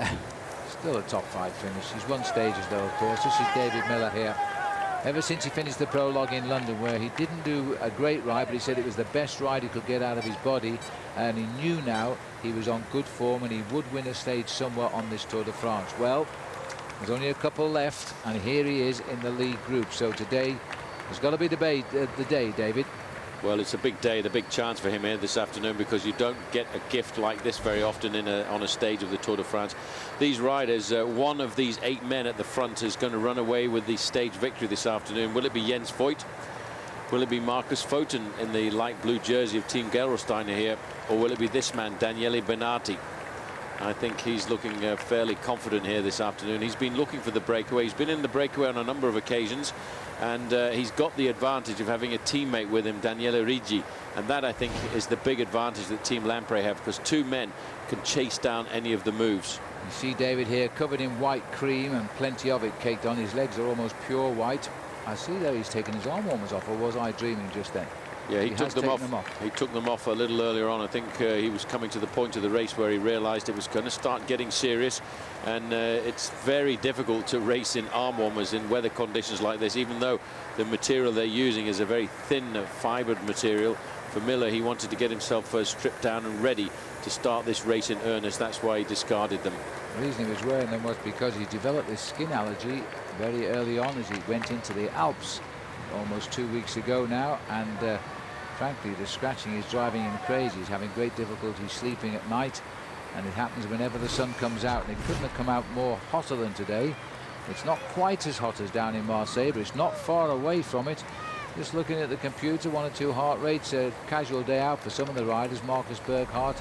Still a top 5 finish. He's won stages, though, of course. This is David Miller here. Ever since he finished the prologue in London, where he didn't do a great ride, but he said it was the best ride he could get out of his body, and he knew now he was on good form and he would win a stage somewhere on this Tour de France. Well, there's only a couple left, and here he is in the lead group. So today has got to be the day, David. Well, it's a big day, the big chance for him here this afternoon, because you don't get a gift like this very often on a stage of the Tour de France. These riders, one of these 8 men at the front is going to run away with the stage victory this afternoon. Will it be Jens Voigt? Will it be Marcus Foten in the light blue jersey of Team Gerolsteiner here? Or will it be this man, Daniele Benati? I think he's looking fairly confident here this afternoon. He's been looking for the breakaway. He's been in the breakaway on a number of occasions, and he's got the advantage of having a teammate with him, Daniele Ricci, and that, I think, is the big advantage that Team Lampre have, because 2 men can chase down any of the moves. You see David here covered in white cream and plenty of it caked on. His legs are almost pure white. I see there he's taken his arm warmers off, or was I dreaming just then? Yeah, he took them off. He took them off a little earlier on. I think he was coming to the point of the race where he realized it was going to start getting serious, and it's very difficult to race in arm warmers in weather conditions like this, even though the material they're using is a very thin fibered material. For Miller, he wanted to get himself stripped down and ready to start this race in earnest. That's why he discarded them. The reason he was wearing them was because he developed this skin allergy very early on as he went into the Alps almost 2 weeks ago now, and frankly, the scratching is driving him crazy. He's having great difficulty sleeping at night, and it happens whenever the sun comes out, and it couldn't have come out more hotter than today. It's not quite as hot as down in Marseille, but it's not far away from it. Just looking at the computer, 1 or 2 heart rates, a casual day out for some of the riders. Marcus Berghardt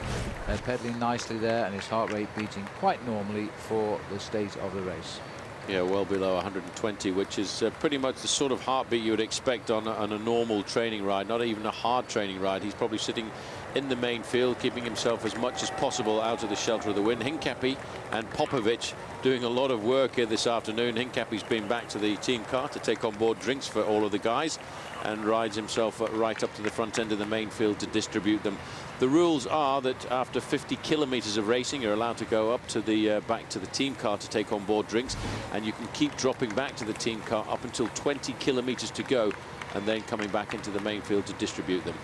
pedaling nicely there, and his heart rate beating quite normally for the state of the race. Yeah, well below 120, which is pretty much the sort of heartbeat you would expect on a normal training ride, not even a hard training ride. He's probably sitting in the main field, keeping himself as much as possible out of the shelter of the wind. Hincapie and Popovic doing a lot of work here this afternoon. Hincapie's been back to the team car to take on board drinks for all of the guys, and rides himself right up to the front end of the main field to distribute them. The rules are that after 50 kilometers of racing, you're allowed to go up to the back to the team car to take on board drinks, and you can keep dropping back to the team car up until 20 kilometers to go, and then coming back into the main field to distribute them.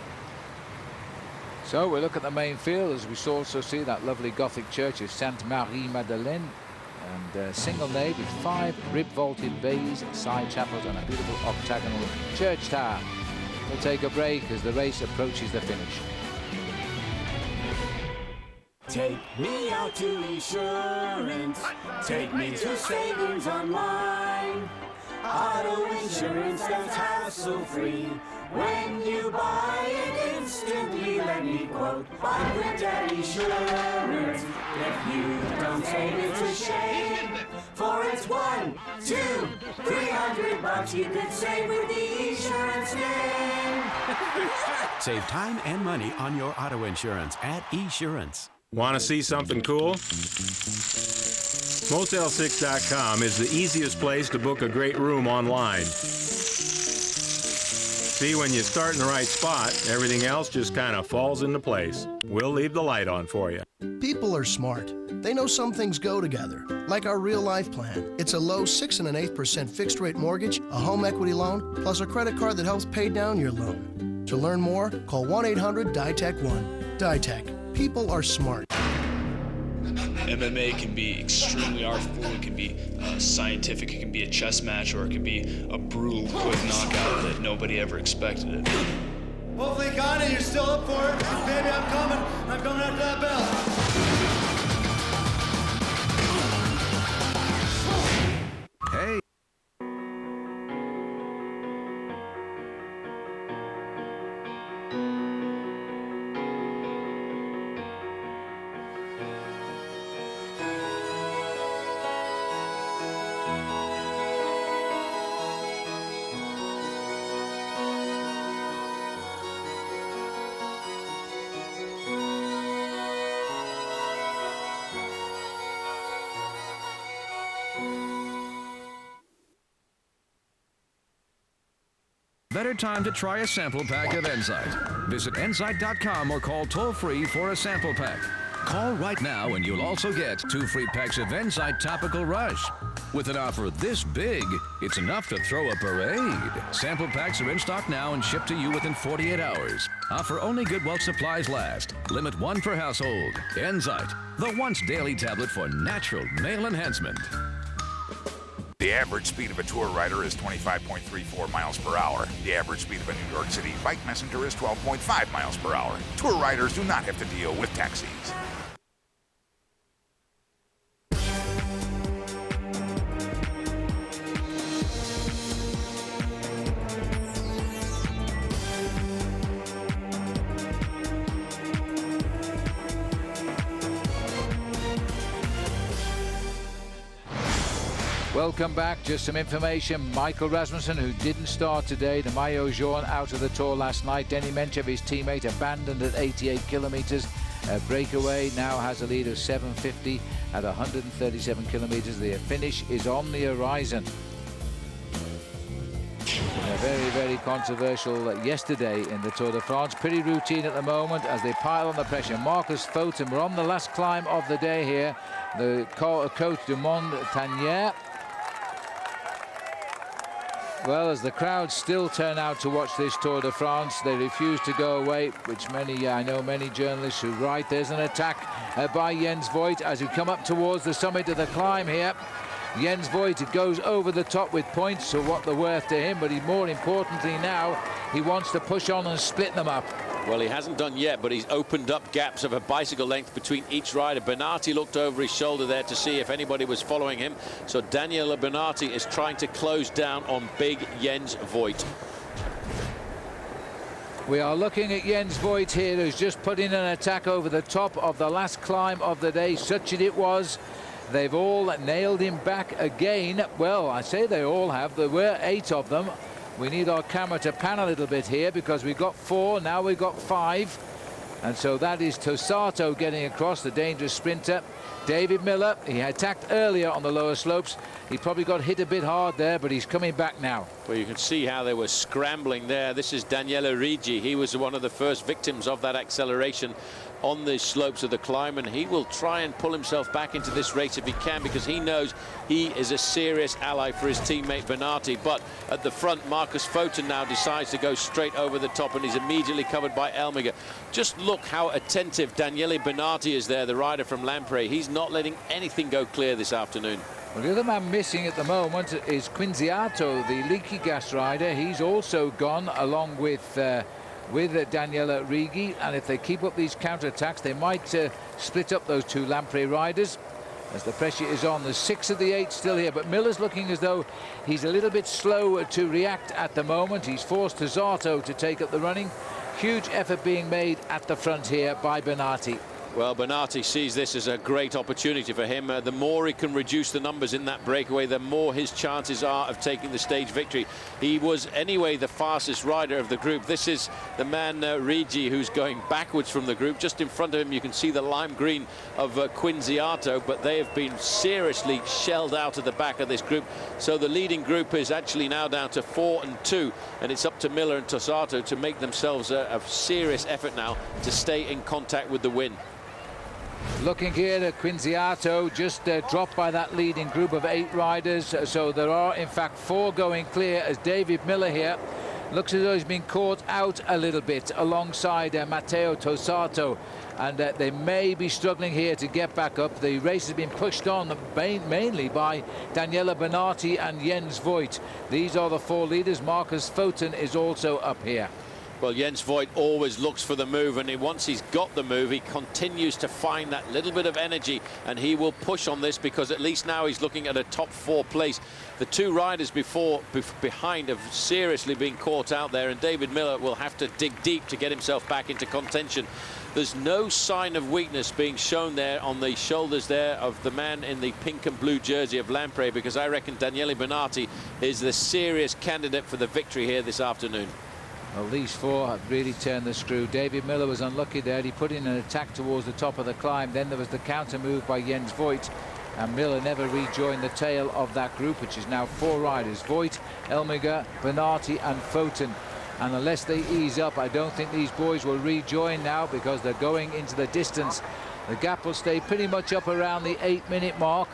So we look at the main field, as we also see that lovely Gothic church of Sainte Marie Madeleine, and single nave with 5 rib-vaulted bays, side chapels, and a beautiful octagonal church tower. We'll take a break as the race approaches the finish. Take me out to insurance. Take me to Savings Online. Auto insurance that's hassle-free. When you buy it instantly, let me quote, buy quick at insurance. If you don't save, it's a shame. For it's 1, 2, 300 bucks you could save with the insurance name. Save time and money on your auto insurance at Esurance. Want to see something cool? Motel6.com is the easiest place to book a great room online. See, when you start in the right spot, everything else just kind of falls into place. We'll leave the light on for you. People are smart. They know some things go together, like our Real Life plan. It's a low 6 1/8% fixed rate mortgage, a home equity loan, plus a credit card that helps pay down your loan. To learn more, call 1-800-DITEC-1. DITEC. People are smart. MMA can be extremely artful, it can be scientific, it can be a chess match, or it can be a brutal, quick knockout that nobody ever expected it. Hopefully, Connie, you're still up for it. Baby, I'm coming after that bell. Hey. better time to try a sample pack of Enzyte. Visit enzyte.com or call toll-free for a sample pack. Call right now and you'll also get 2 free packs of Enzyte Topical Rush. With an offer this big, it's enough to throw a parade. Sample packs are in stock now and shipped to you within 48 hours. Offer only good while supplies last. Limit 1 per household. Enzyte, the once-daily tablet for natural male enhancement. The average speed of a tour rider is 25.34 miles per hour. The average speed of a New York City bike messenger is 12.5 miles per hour. Tour riders do not have to deal with taxis. Welcome back. Just some information. Michael Rasmussen, who didn't start today, the Maillot Jaune, out of the Tour last night. Denny Menchev, his teammate, abandoned at 88 kilometres. Breakaway now has a lead of 7:50 at 137 kilometres. The finish is on the horizon. A very, very controversial yesterday in the Tour de France. Pretty routine at the moment as they pile on the pressure. Marcus Foten, we're on the last climb of the day here. The coach de Montagnier. Well, as the crowd still turn out to watch this Tour de France, they refuse to go away, which I know many journalists who write. There's an attack by Jens Voigt as we come up towards the summit of the climb here. Jens Voigt goes over the top with points, so what they're worth to him, but more importantly now, he wants to push on and split them up. Well, he hasn't done yet, but he's opened up gaps of a bicycle length between each rider. Bernati looked over his shoulder there to see if anybody was following him. So Daniele Bernati is trying to close down on big Jens Voigt. We are looking at Jens Voigt here, who's just put in an attack over the top of the last climb of the day. Such it was. They've all nailed him back again. Well, I say they all have. There were 8 of them. We need our camera to pan a little bit here because we got 4, now we've got 5. And so that is Tosato getting across, the dangerous sprinter. David Miller, he attacked earlier on the lower slopes. He probably got hit a bit hard there, but he's coming back now. Well, you can see how they were scrambling there. This is Daniele Rigi. He was one of the first victims of that acceleration on the slopes of the climb, and he will try and pull himself back into this race if he can, because he knows he is a serious ally for his teammate Bernati. But at the front, Marcus Foten now decides to go straight over the top, and he's immediately covered by Elmiger. Just look how attentive Daniele Bernati is there, the rider from Lampre. He's not letting anything go clear this afternoon. Well, the other man missing at the moment is Quinziato, the leaky gas rider. He's also gone along with Daniele Rigi, and if they keep up these counterattacks, they might split up those 2 Lampre riders as the pressure is on. There's 6 of the 8 still here, but Miller's looking as though he's a little bit slow to react at the moment. He's forced Tosato to take up the running. Huge effort being made at the front here by Bernati. Well, Bernati sees this as a great opportunity for him. The more he can reduce the numbers in that breakaway, the more his chances are of taking the stage victory. He was anyway the fastest rider of the group. This is the man Rigi, who's going backwards from the group. Just in front of him you can see the lime green of Quinziato, but they have been seriously shelled out of the back of this group. So the leading group is actually now down to 4 and 2, and it's up to Miller and Tosato to make themselves a serious effort now to stay in contact with the win. Looking here at Quinziato, just dropped by that leading group of 8 riders. So there are, in fact, 4 going clear as David Miller here looks as though he's been caught out a little bit alongside Matteo Tosato. And they may be struggling here to get back up. The race has been pushed on mainly by Daniele Bernati and Jens Voigt. These are the 4 leaders. Marcus Foten is also up here. Well, Jens Voigt always looks for the move, and once he's got the move, he continues to find that little bit of energy, and he will push on this because at least now he's looking at a top 4 place. The 2 riders behind have seriously been caught out there, and David Miller will have to dig deep to get himself back into contention. There's no sign of weakness being shown there on the shoulders there of the man in the pink and blue jersey of Lampre, because I reckon Daniele Bernati is the serious candidate for the victory here this afternoon. Well, these 4 have really turned the screw. David Miller was unlucky there. He put in an attack towards the top of the climb. Then there was the counter move by Jens Voigt. and Miller never rejoined the tail of that group, which is now 4 riders: Voigt, Elmiger, Bernardi and Foten. And unless they ease up, I don't think these boys will rejoin now, because they're going into the distance. The gap will stay pretty much up around the 8-minute mark.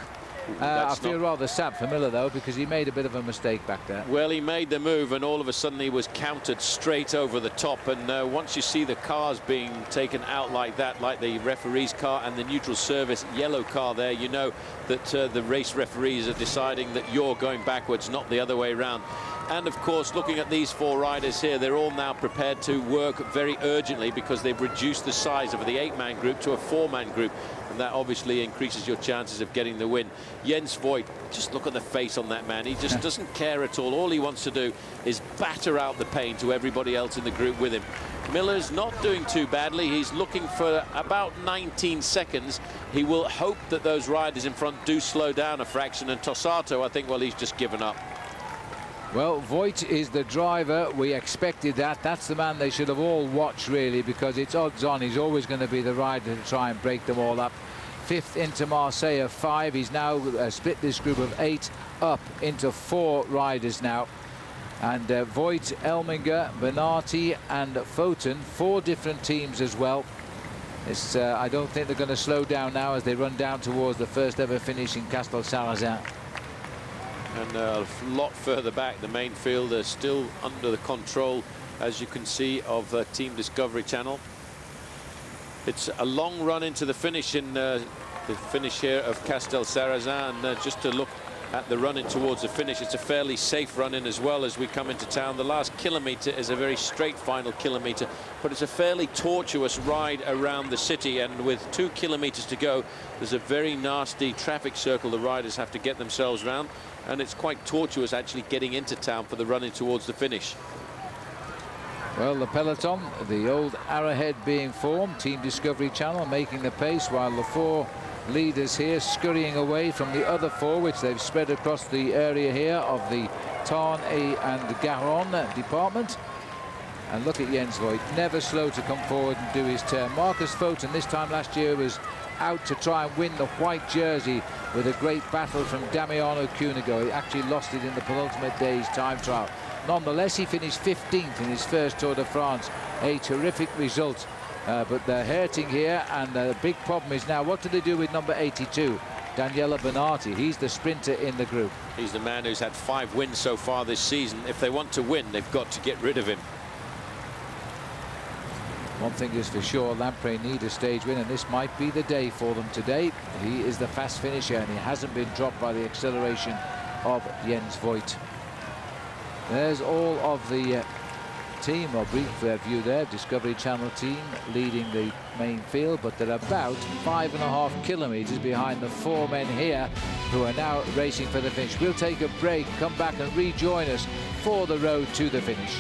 I feel rather sad for Miller, though, because he made a bit of a mistake back there. Well, he made the move, and all of a sudden he was countered straight over the top. And once you see the cars being taken out like that, like the referee's car and the neutral service yellow car there, you know that the race referees are deciding that you're going backwards, not the other way around. And of course, looking at these 4 riders here, they're all now prepared to work very urgently, because they've reduced the size of the 8-man group to a 4-man group. And that obviously increases your chances of getting the win. Jens Voigt, just look at the face on that man. He just doesn't care at all. All he wants to do is batter out the pain to everybody else in the group with him. Miller's not doing too badly. He's looking for about 19 seconds. He will hope that those riders in front do slow down a fraction. And Tossato, I think, well, he's just given up. Well, Voigt is the driver. We expected that. That's the man they should have all watched, really, because it's odds on he's always going to be the rider to try and break them all up. 5th into Marseille of 5. He's now split this group of 8 up into 4 riders now. And Voigt, Elmiger, Bernardi and Foten, 4 different teams as well. I don't think they're going to slow down now as they run down towards the first ever finish in Castelsarrasin. And a lot further back, the main field is still under the control, as you can see, of Team Discovery Channel. It's a long run into the finish in the finish here of Castelsarrasin. And just to look at the run in towards the finish, it's a fairly safe run in as well as we come into town. The last kilometre is a very straight final kilometre, but it's a fairly tortuous ride around the city. And with 2 kilometres to go, there's a very nasty traffic circle the riders have to get themselves round. And it's quite tortuous actually getting into town for the run-in towards the finish. Well, the peloton, the old arrowhead being formed, Team Discovery Channel making the pace, while the 4 leaders here scurrying away from the other 4, which they've spread across the area here of the Tarn and Garonne department. And look at Jens Voigt, never slow to come forward and do his turn. Marcus Foten this time last year was out to try and win the white jersey with a great battle from Damiano Cunego. He actually lost it in the penultimate day's time trial. Nonetheless, he finished 15th in his first Tour de France. A terrific result. But they're hurting here, and the big problem is now, what do they do with number 82? Daniele Bernardi. He's the sprinter in the group. He's the man who's had 5 wins so far this season. If they want to win, they've got to get rid of him. One thing is for sure, Lampre need a stage win, and this might be the day for them today. He is the fast finisher, and he hasn't been dropped by the acceleration of Jens Voigt. There's all of the team, or brief view there, Discovery Channel team leading the main field, but they're about 5.5 kilometers behind the 4 men here who are now racing for the finish. We'll take a break, come back and rejoin us for the road to the finish.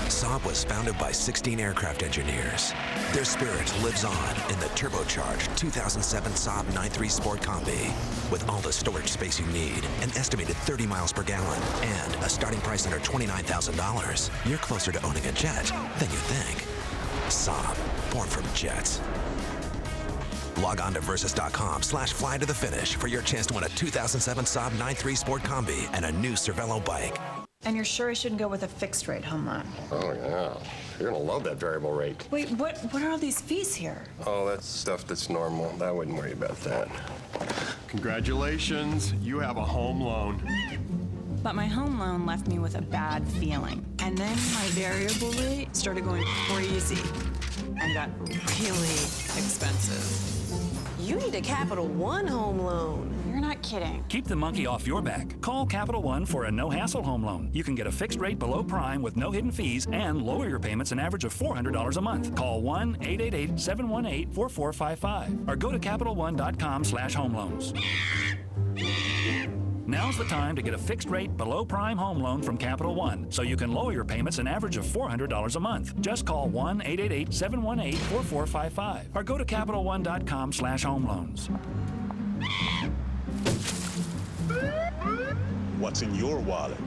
Saab was founded by 16 aircraft engineers. Their spirit lives on in the turbocharged 2007 Saab 9.3 Sport Combi. With all the storage space you need, an estimated 30 miles per gallon, and a starting price under $29,000, you're closer to owning a jet than you think. Saab, born from jets. Log on to Versus.com/fly to the finish for your chance to win a 2007 Saab 9.3 Sport Combi and a new Cervelo bike. And you're sure I shouldn't go with a fixed rate home loan? Oh, yeah. You're gonna love that variable rate. Wait, what are all these fees here? Oh, that's stuff that's normal. I wouldn't worry about that. Congratulations, you have a home loan. But my home loan left me with a bad feeling. And then my variable rate started going crazy and got really expensive. You need a Capital One home loan. You're not kidding. Keep the monkey off your back. Call Capital One for a no-hassle home loan. You can get a fixed rate below prime with no hidden fees and lower your payments an average of $400 a month. Call 1-888-718-4455 or go to CapitalOne.com/home loans. Now's the time to get a fixed rate below prime home loan from Capital One so you can lower your payments an average of $400 a month. Just call 1-888-718-4455 or go to CapitalOne.com/home loans. What's in your wallet?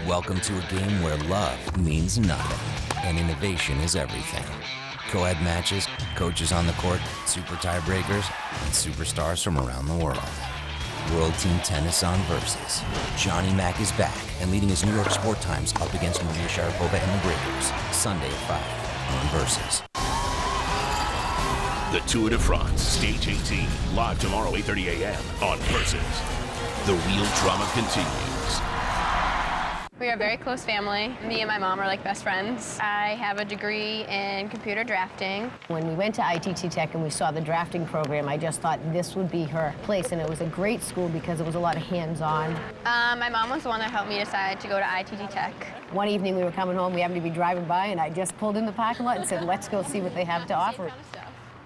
Welcome to a game where love means nothing and innovation is everything. co-ed matches, coaches on the court, super tiebreakers, and superstars from around the world. World Team Tennis on Versus. Johnny Mack is back and leading his New York Sport Times up against Maria Sharapova and the Breakers. Sunday at 5 on Versus. The Tour de France, Stage 18, live tomorrow, 8:30 a.m. on Versus. The real drama continues. We are a very close family. Me and my mom are like best friends. I have a degree in computer drafting. When we went to ITT Tech and we saw the drafting program, I just thought this would be her place, and it was a great school because it was a lot of hands-on. My mom was the one that helped me decide to go to ITT Tech. One evening we were coming home, we happened to be driving by, and I just pulled in the parking lot and said, let's go see what they have to offer.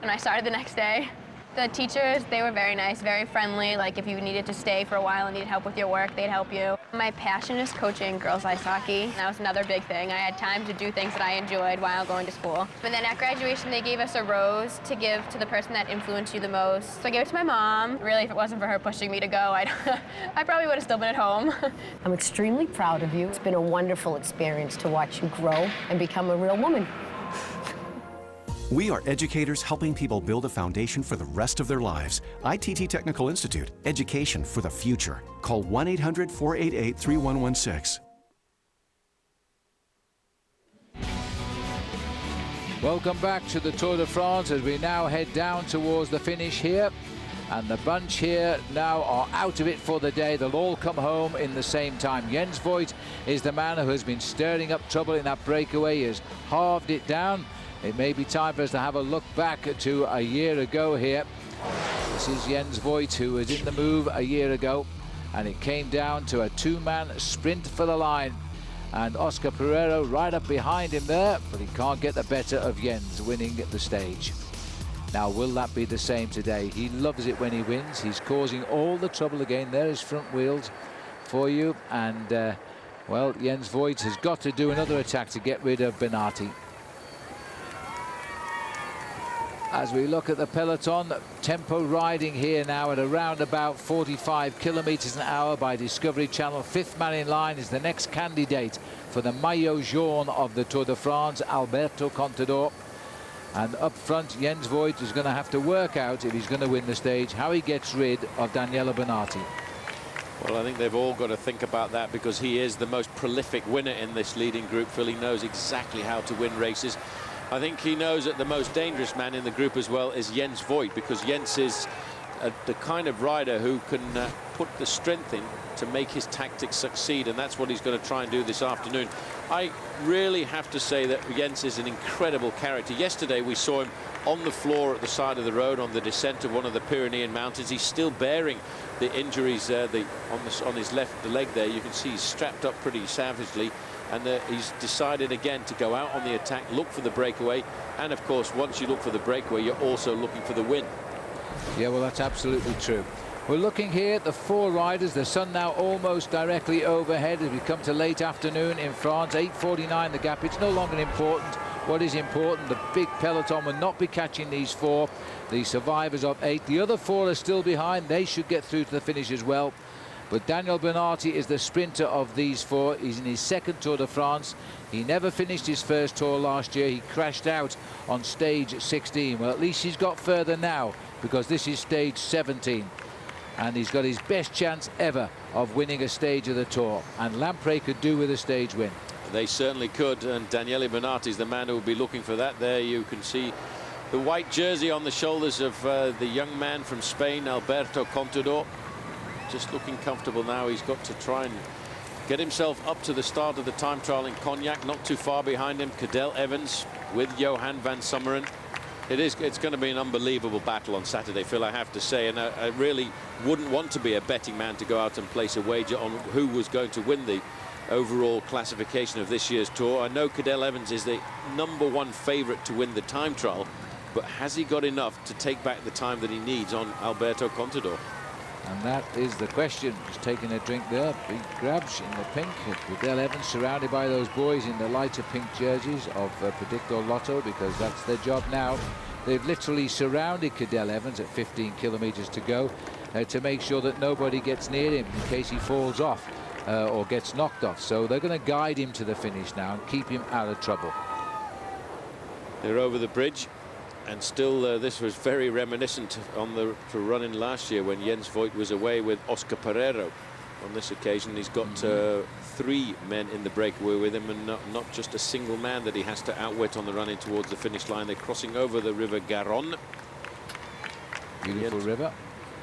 And I started the next day. The teachers, they were very nice, very friendly. Like if you needed to stay for a while and needed help with your work, they'd help you. My passion is coaching girls ice hockey. That was another big thing. I had time to do things that I enjoyed while going to school. And then at graduation, they gave us a rose to give to the person that influenced you the most. So I gave it to my mom. Really, if it wasn't for her pushing me to go, I probably would have still been at home. I'm extremely proud of you. It's been a wonderful experience to watch you grow and become a real woman. We are educators helping people build a foundation for the rest of their lives. ITT Technical Institute, education for the future. Call 1-800-488-3116. Welcome back to the Tour de France as we now head down towards the finish here. And the bunch here now are out of it for the day. They'll all come home in the same time. Jens Voigt is the man who has been stirring up trouble in that breakaway. He has halved it down. It may be time for us to have a look back to a year ago here. This is Jens Voigt, who was in the move a year ago, and it came down to a two-man sprint for the line. And Oscar Pereiro right up behind him there, but he can't get the better of Jens winning the stage. Now, will that be the same today? He loves it when he wins. He's causing all the trouble again. There is front wheels for you. And, well, Jens Voigt has got to do another attack to get rid of Bernati. As we look at the peloton, tempo riding here now at around about 45 kilometers an hour by Discovery Channel. Fifth man in line is the next candidate for the maillot jaune of the Tour de France, Alberto Contador. And up front, Jens Voigt is going to have to work out, if he's going to win the stage, how he gets rid of Daniele Bernati. Well, I think they've all got to think about that because he is the most prolific winner in this leading group. Phil, he knows exactly how to win races. I think he knows that the most dangerous man in the group as well is Jens Voigt, because Jens is the kind of rider who can put the strength in to make his tactics succeed, and that's what he's going to try and do this afternoon. I really have to say that Jens is an incredible character. Yesterday we saw him on the floor at the side of the road on the descent of one of the Pyrenean mountains. He's still bearing the injuries on his left leg there. You can see he's strapped up pretty savagely. And he's decided again to go out on the attack, look for the breakaway. And of course, once you look for the breakaway, you're also looking for the win. Yeah, well, that's absolutely true. We're looking here at the four riders. The sun now almost directly overhead as we come to late afternoon in France. 8:49 the gap. It's no longer important. What is important, the big peloton will not be catching these four. The survivors of 8. The other 4 are still behind. They should get through to the finish as well. But Daniele Bernati is the sprinter of these 4. He's in his second Tour de France. He never finished his first Tour last year. He crashed out on stage 16. Well, at least he's got further now, because this is stage 17. And he's got his best chance ever of winning a stage of the Tour. And Lampre could do with a stage win. They certainly could. And Daniele Bernati is the man who will be looking for that. There you can see the white jersey on the shoulders of the young man from Spain, Alberto Contador. Just looking comfortable now. He's got to try and get himself up to the start of the time trial in Cognac. Not too far behind him, Cadel Evans with Johan van Summeren. It's going to be an unbelievable battle on Saturday, Phil, I have to say. And I really wouldn't want to be a betting man to go out and place a wager on who was going to win the overall classification of this year's Tour. I know Cadel Evans is the #1 favourite to win the time trial, but has he got enough to take back the time that he needs on Alberto Contador? And that is the question. Just taking a drink there. Big grabs in the pink. Cadel Evans surrounded by those boys in the lighter pink jerseys of Predictor Lotto, because that's their job now. They've literally surrounded Cadel Evans at 15 kilometers to go to make sure that nobody gets near him in case he falls off or gets knocked off. So they're going to guide him to the finish now and keep him out of trouble. They're over the bridge, and still this was very reminiscent on the run-in last year when Jens Voigt was away with Oscar Pereiro. On this occasion, he's got 3 men in the breakaway with him, and not just a single man that he has to outwit on the run-in towards the finish line. They're crossing over the River Garonne. Beautiful river.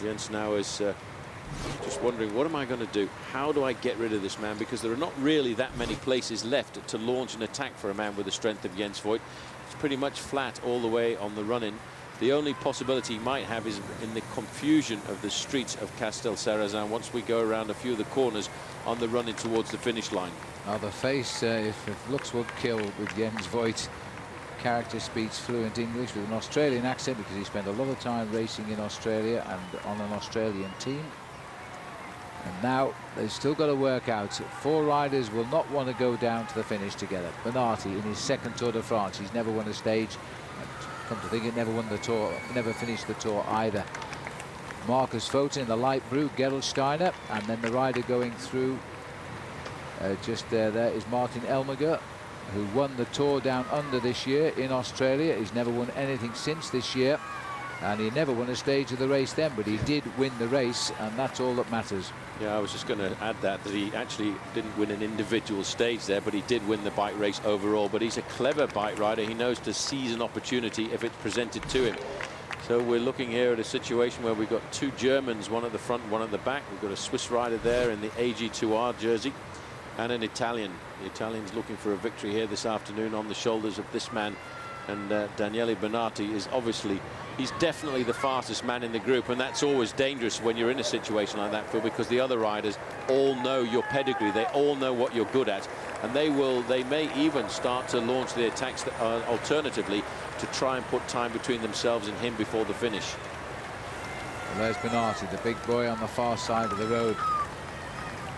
Jens now is just wondering, what am I going to do? How do I get rid of this man? Because there are not really that many places left to launch an attack for a man with the strength of Jens Voigt. It's pretty much flat all the way on the run-in. The only possibility he might have is in the confusion of the streets of Castelsarrasin once we go around a few of the corners on the run-in towards the finish line. Now the face, if looks will kill with Jens Voigt. Character speaks fluent English with an Australian accent because he spent a lot of time racing in Australia and on an Australian team. And now they've still got to work out. 4 riders will not want to go down to the finish together. Bernardi in his 2nd Tour de France. He's never won a stage. And come to think it, never won the Tour, never finished the Tour either. Marcus Foten in the light blue, Gerald Steiner, and then the rider going through just there is Martin Elmiger, who won the Tour Down Under this year in Australia. He's never won anything since this year, and he never won a stage of the race then, but he did win the race, and that's all that matters. Yeah, I was just going to add that he actually didn't win an individual stage there, but he did win the bike race overall. But he's a clever bike rider. He knows to seize an opportunity if it's presented to him. So we're looking here at a situation where we've got 2 Germans, one at the front, one at the back. We've got a Swiss rider there in the AG2R jersey, and an Italian. The Italian's looking for a victory here this afternoon on the shoulders of this man. And Daniele Bernardi is obviously, he's definitely the fastest man in the group, and that's always dangerous when you're in a situation like that, Phil, because the other riders all know your pedigree. They all know what you're good at, and they may even start to launch the attacks that, alternatively, to try and put time between themselves and him before the finish. Well, there's Bernardi, the big boy on the far side of the road.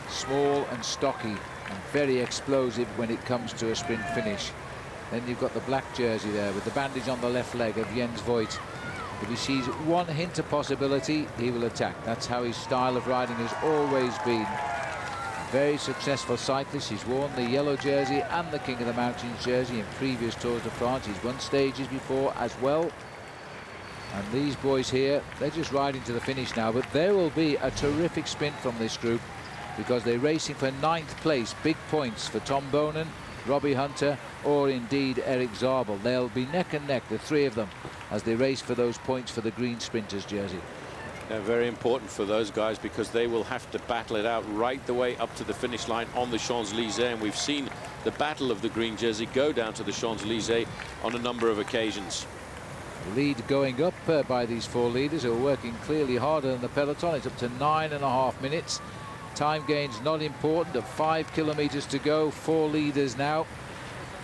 Small and stocky and very explosive when it comes to a sprint finish. Then you've got the black jersey there with the bandage on the left leg of Jens Voigt. If he sees one hint of possibility, he will attack. That's how his style of riding has always been. Very successful cyclist. He's worn the yellow jersey and the King of the Mountains jersey in previous Tours de France. He's won stages before as well. And these boys here, they're just riding to the finish now, but there will be a terrific sprint from this group because they're racing for 9th place. Big points for Tom Bonen, Robbie Hunter, or indeed Eric Zabel. They'll be neck and neck, the 3 of them, as they race for those points for the green sprinters jersey. They're very important for those guys because they will have to battle it out right the way up to the finish line on the Champs-Élysées, and we've seen the battle of the green jersey go down to the Champs-Élysées on a number of occasions. Lead going up by these 4 leaders who are working clearly harder than the peloton. It's up to 9.5 minutes. Time gains not important. 5 kilometers to go, 4 leaders now,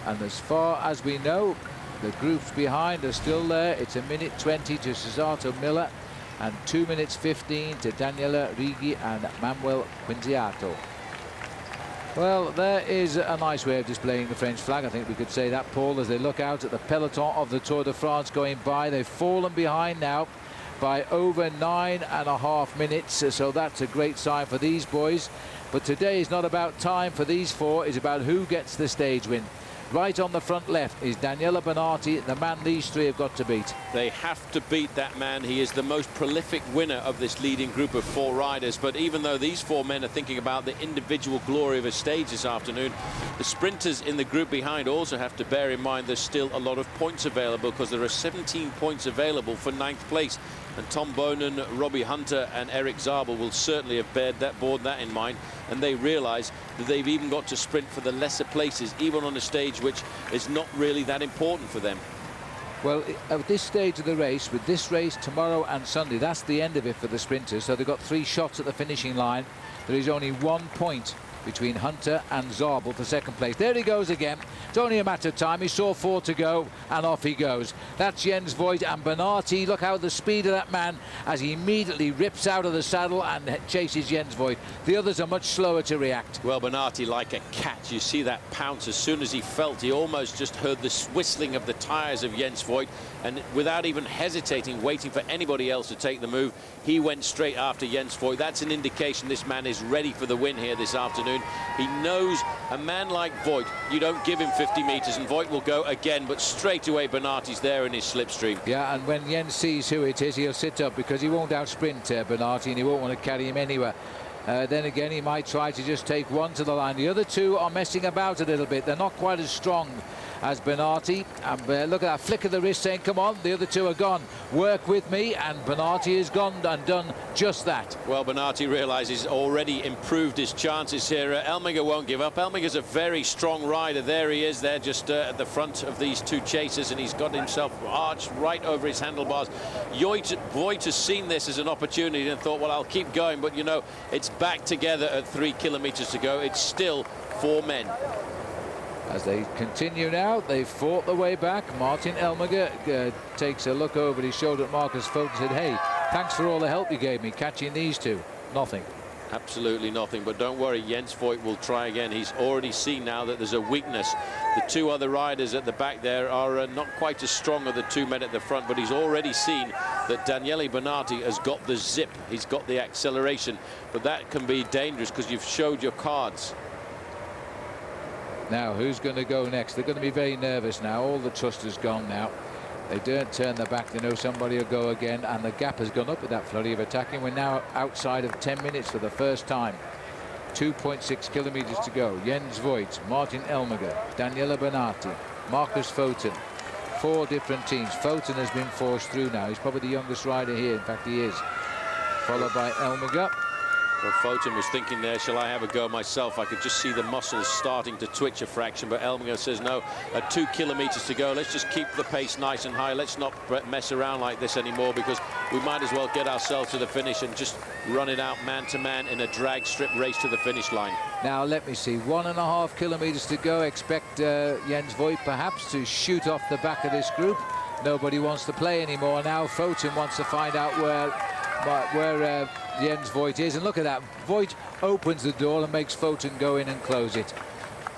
and as far as we know, the groups behind are still there. It's 1:20 to Cesato Miller and 2:15 to Daniela Righi and Manuel Quinziato. Well, there is a nice way of displaying the French flag. I think we could say that, Paul, as they look out at the peloton of the Tour de France going by. They've fallen behind now by over 9.5 minutes, so that's a great sign for these boys. But today is not about time for these 4, it's about who gets the stage win. Right on the front left is Daniele Bernardi, the man these 3 have got to beat. They have to beat that man. He is the most prolific winner of this leading group of 4 riders. But even though these 4 men are thinking about the individual glory of a stage this afternoon, the sprinters in the group behind also have to bear in mind there's still a lot of points available, because there are 17 points available for 9th place. And Tom Bonen, Robbie Hunter and Eric Zabel will certainly have borne that in mind, and they realise that they've even got to sprint for the lesser places, even on a stage which is not really that important for them. Well, at this stage of the race, with this race tomorrow and Sunday, that's the end of it for the sprinters. So they've got 3 shots at the finishing line. There is only 1 point between Hunter and Zabel for 2nd place. There he goes again. It's only a matter of time. He saw 4 to go, and off he goes. That's Jens Voigt and Bernardi. Look how the speed of that man as he immediately rips out of the saddle and chases Jens Voigt. The others are much slower to react. Well, Bernardi, like a cat, you see that pounce as soon as he felt. He almost just heard the whistling of the tyres of Jens Voigt, and without even hesitating, waiting for anybody else to take the move, he went straight after Jens Voigt. That's an indication this man is ready for the win here this afternoon. afternoon. He knows a man like Voigt, you don't give him 50 metres and Voigt will go again, but straight away Bernati's there in his slipstream. Yeah, and when Jens sees who it is, he'll sit up because he won't outsprint Bernati and he won't want to carry him anywhere. Then again, he might try to just take one to the line. The other two are messing about a little bit. They're not quite as strong as Bernati. And look at that flick of the wrist saying, come on, the other two are gone. Work with me, and Bernati has gone and done just that. Well, Bernati realises already improved his chances here. Elmiger won't give up. Elmiger's a very strong rider. There he is, there just at the front of these two chasers, and he's got himself arched right over his handlebars. Voigt has seen this as an opportunity and thought, well, I'll keep going, but you know, it's back together at 3 kilometres to go. It's still 4 men. As they continue now, they've fought their way back. Martin Elmiger takes a look over his shoulder at Marcus Voigt and said, hey, thanks for all the help you gave me catching these two. Nothing. Absolutely nothing, but don't worry, Jens Voigt will try again. He's already seen now that there's a weakness. The two other riders at the back there are not quite as strong as the 2 men at the front, but he's already seen that Daniele Bernati has got the zip, he's got the acceleration, but that can be dangerous because you've showed your cards. Now, who's going to go next? They're going to be very nervous now. All the trust has gone now. They don't turn their back. They know somebody will go again, and the gap has gone up with that flurry of attacking. We're now outside of 10 minutes for the first time. 2.6 kilometres to go. Jens Voigt, Martin Elmiger, Daniele Bernati, Marcus Voigt. 4 different teams. Voigt has been forced through now. He's probably the youngest rider here. In fact, he is. Followed by Elmiger. Well, Foten was thinking there, shall I have a go myself? I could just see the muscles starting to twitch a fraction, but Elmiger says no, at 2 kilometres to go, let's just keep the pace nice and high. Let's not mess around like this anymore, because we might as well get ourselves to the finish and just run it out man to man in a drag strip race to the finish line. Now, let me see, 1.5 kilometres to go. Expect Jens Voigt perhaps to shoot off the back of this group. Nobody wants to play anymore now. Foten wants to find out where Jens Voigt is, and look at that. Voigt opens the door and makes Foten go in and close it.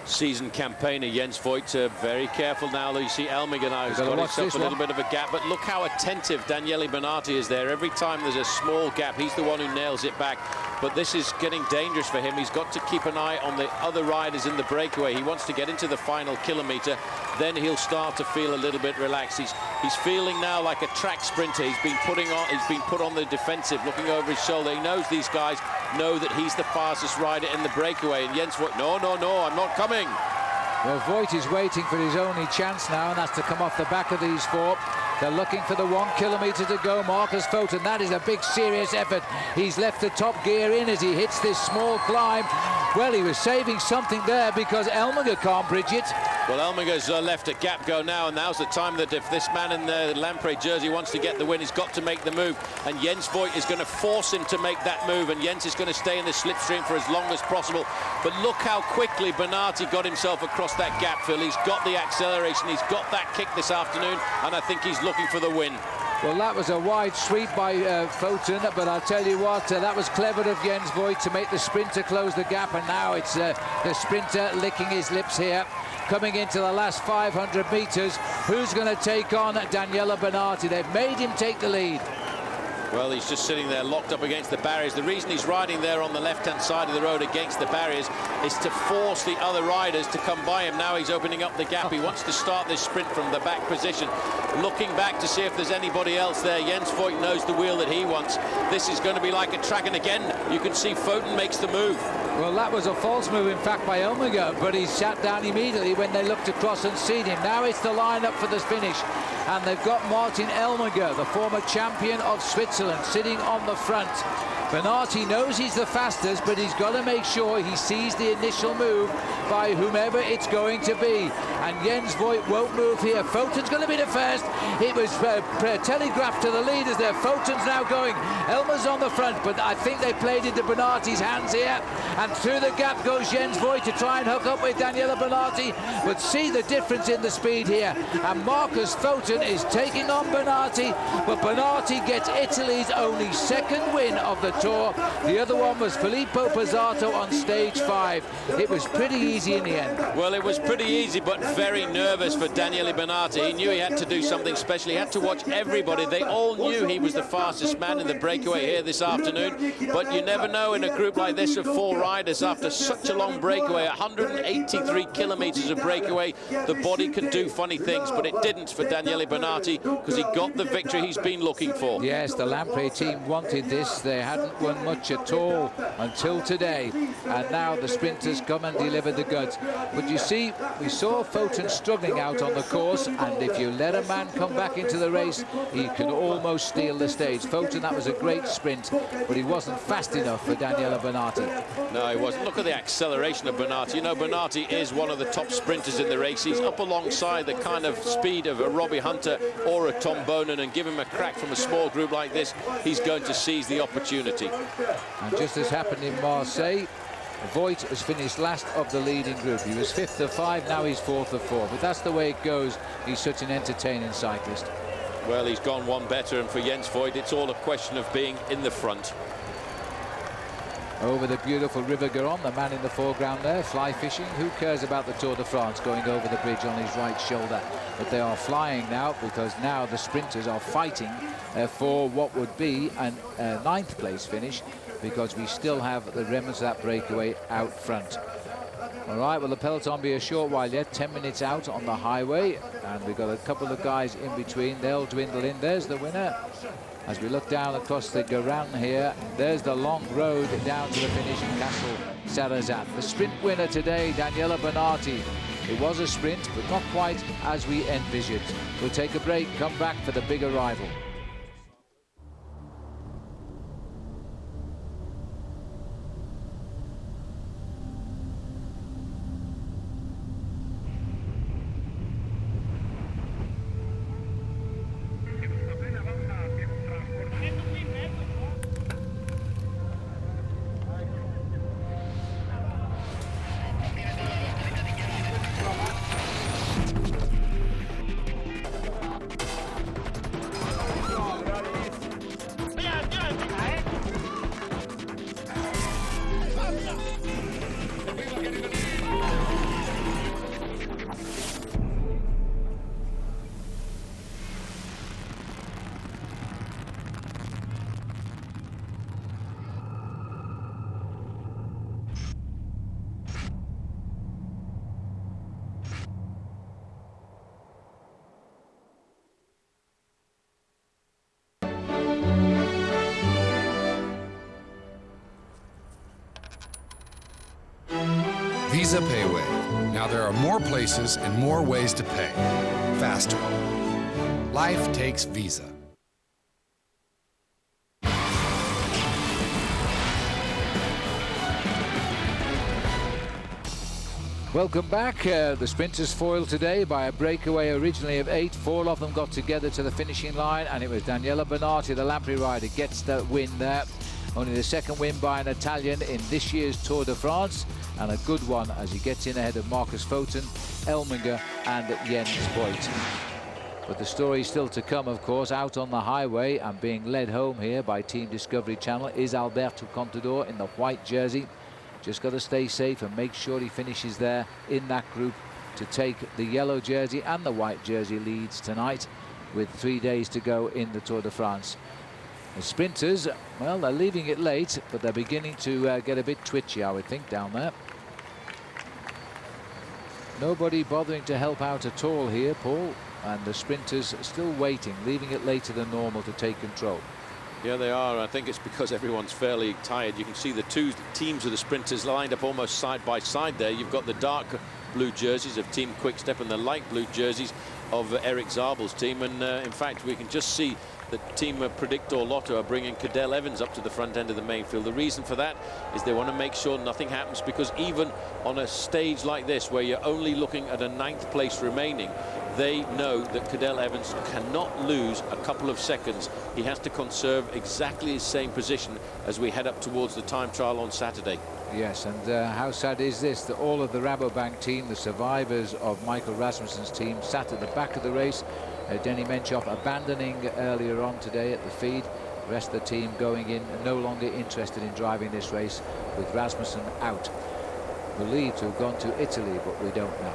Seasoned campaigner Jens Voigt, very careful now. You see Elmiger now has got himself a little bit of a gap, but look how attentive Daniele Bernati is there. Every time there's a small gap, he's the one who nails it back. But this is getting dangerous for him. He's got to keep an eye on the other riders in the breakaway. He wants to get into the final kilometre, then he'll start to feel a little bit relaxed. He's feeling now like a track sprinter. He's been put on the defensive, looking over his shoulder. He knows these guys know that he's the fastest rider in the breakaway, and Jens Voigt, no, I'm not coming. Well, Voigt is waiting for his only chance now, and that's to come off the back of these 4. They're looking for the 1 kilometre to go. Marcus Voigt, and that is a big, serious effort. He's left the top gear in as he hits this small climb. Well, he was saving something there because Elmiger can't bridge it. Well, Elmiger's left a gap go now, and now's the time that if this man in the Lamprey jersey wants to get the win, he's got to make the move. And Jens Voigt is going to force him to make that move, and Jens is going to stay in the slipstream for as long as possible. But look how quickly Bernati got himself across that gap, Phil. He's got the acceleration, he's got that kick this afternoon, and I think he's looking for the win. Well, that was a wide sweep by Foten, but I'll tell you what, that was clever of Jens Voigt to make the sprinter close the gap, and now it's the sprinter licking his lips here. Coming into the last 500 metres, who's going to take on Daniele Bernati? They've made him take the lead. Well, he's just sitting there locked up against the barriers. The reason he's riding there on the left-hand side of the road against the barriers is to force the other riders to come by him. Now he's opening up the gap. He wants to start this sprint from the back position, looking back to see if there's anybody else there. Jens Voigt knows the wheel that he wants. This is going to be like a track, and again, you can see Foten makes the move. Well, that was a false move, in fact, by Elmiger, but he sat down immediately when they looked across and seen him. Now it's the line-up for the finish, and they've got Martin Elmiger, the former champion of Switzerland, sitting on the front. Bernati knows he's the fastest, but he's got to make sure he sees the initial move by whomever it's going to be. And Jens Voigt won't move here. Foten's going to be the first. It was telegraphed to the leaders there. Foten's now going. Elmer's on the front, but I think they played into Bernati's hands here. And through the gap goes Jens Voigt to try and hook up with Daniele Bernati. But see the difference in the speed here. And Marcus Foten is taking on Bernati, but Bernati gets Italy's only second win of the Tour. The other one was Filippo Pozzato on stage 5. It was pretty easy in the end. Well, it was pretty easy, but very nervous for Daniele Benati. He knew he had to do something special. He had to watch everybody. They all knew he was the fastest man in the breakaway here this afternoon, but you never know in a group like this of 4 riders after such a long breakaway, 183 kilometers of breakaway, the body can do funny things, but it didn't for Daniele Benati because he got the victory he's been looking for. Yes, the Lampre team wanted this. They hadn't won much at all until today, and now the sprinters come and deliver the goods. But you see, we saw Foten struggling out on the course, and if you let a man come back into the race, he can almost steal the stage. Foten, that was a great sprint, but he wasn't fast enough for Daniele Benati. No, he wasn't. Look at the acceleration of Benati. You know, Benati is one of the top sprinters in the race. He's up alongside the kind of speed of a Robbie Hunter or a Tom Bonan, and give him a crack from a small group like this, he's going to seize the opportunity. And just as happened in Marseille, Voigt has finished last of the leading group. He was 5th of 5, now he's 4th of 4. But that's the way it goes. He's such an entertaining cyclist. Well, he's gone one better, and for Jens Voigt, it's all a question of being in the front. Over the beautiful River Garonne, the man in the foreground there, fly fishing. Who cares about the Tour de France going over the bridge on his right shoulder? But they are flying now, because now the sprinters are fighting for what would be a 9th place finish, because we still have the remnants of that breakaway out front. All right, well, the peloton be a short while yet, 10 minutes out on the highway, and we've got a couple of guys in between. They'll dwindle in. There's the winner. As we look down across the Garonne here, there's the long road down to the finish in Castelsarrasin. The sprint winner today, Daniele Benati. It was a sprint, but not quite as we envisioned. We'll take a break, come back for the big arrival. Visa Payway. Now there are more places and more ways to pay. Faster. Life takes Visa. Welcome back. The sprinters foiled today by a breakaway originally of 8. 4 of them got together to the finishing line, and it was Daniele Benati, the Lampre rider, gets the win there. Only the 2nd win by an Italian in this year's Tour de France, and a good one as he gets in ahead of Marcus Foten, Elminger and Jens Voigt. But the story still to come, of course. Out on the highway and being led home here by Team Discovery Channel is Alberto Contador in the white jersey. Just got to stay safe and make sure he finishes there in that group to take the yellow jersey and the white jersey leads tonight, with 3 days to go in the Tour de France. The sprinters, well, they're leaving it late, but they're beginning to get a bit twitchy, I would think, down there. Nobody bothering to help out at all here, Paul, and the sprinters still waiting, leaving it later than normal to take control. Yeah, they are. I think it's because everyone's fairly tired. You can see the 2 teams of the sprinters lined up almost side by side there. You've got the dark blue jerseys of Team Quickstep and the light blue jerseys of Eric Zabel's team. And in fact, we can just see that Team Predictor Lotto are bringing Cadel Evans up to the front end of the main field. The reason for that is they want to make sure nothing happens, because even on a stage like this where you're only looking at a 9th place remaining, they know that Cadel Evans cannot lose a couple of seconds. He has to conserve exactly his same position as we head up towards the time trial on Saturday. Yes, and how sad is this, that all of the Rabobank team, the survivors of Michael Rasmussen's team, sat at the back of the race. Denny Menchoff abandoning earlier on today at the feed. The rest of the team going in, no longer interested in driving this race, with Rasmussen out. Believed to have gone to Italy, but we don't know.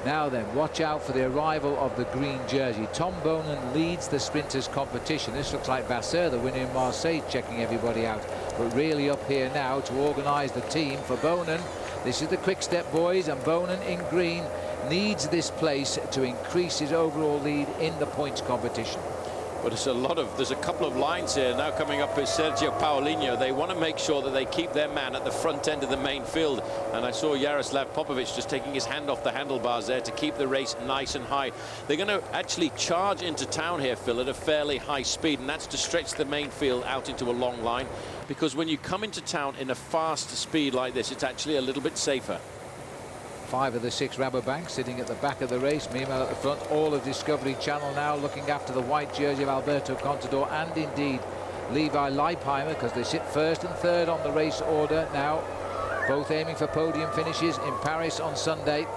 Now then, watch out for the arrival of the green jersey. Tom Bonan leads the sprinters competition. This looks like Vasseur, the winner in Marseille, checking everybody out. But really up here now to organise the team for Bonan. This is the Quick Step boys, and Bonan in green needs this place to increase his overall lead in the points competition. But there's a couple of lines here now coming up is Sergio Paulinho. They want to make sure that they keep their man at the front end of the main field. And I saw Jaroslav Popovic just taking his hand off the handlebars there to keep the race nice and high. They're going to actually charge into town here, Phil, at a fairly high speed, and that's to stretch the main field out into a long line. Because when you come into town in a fast speed like this, it's actually a little bit safer. 5 of the 6 Rabobanks sitting at the back of the race, meanwhile at the front, all of Discovery Channel now looking after the white jersey of Alberto Contador and indeed Levi Leipheimer, because they sit first and third on the race order now, both aiming for podium finishes in Paris on Sunday.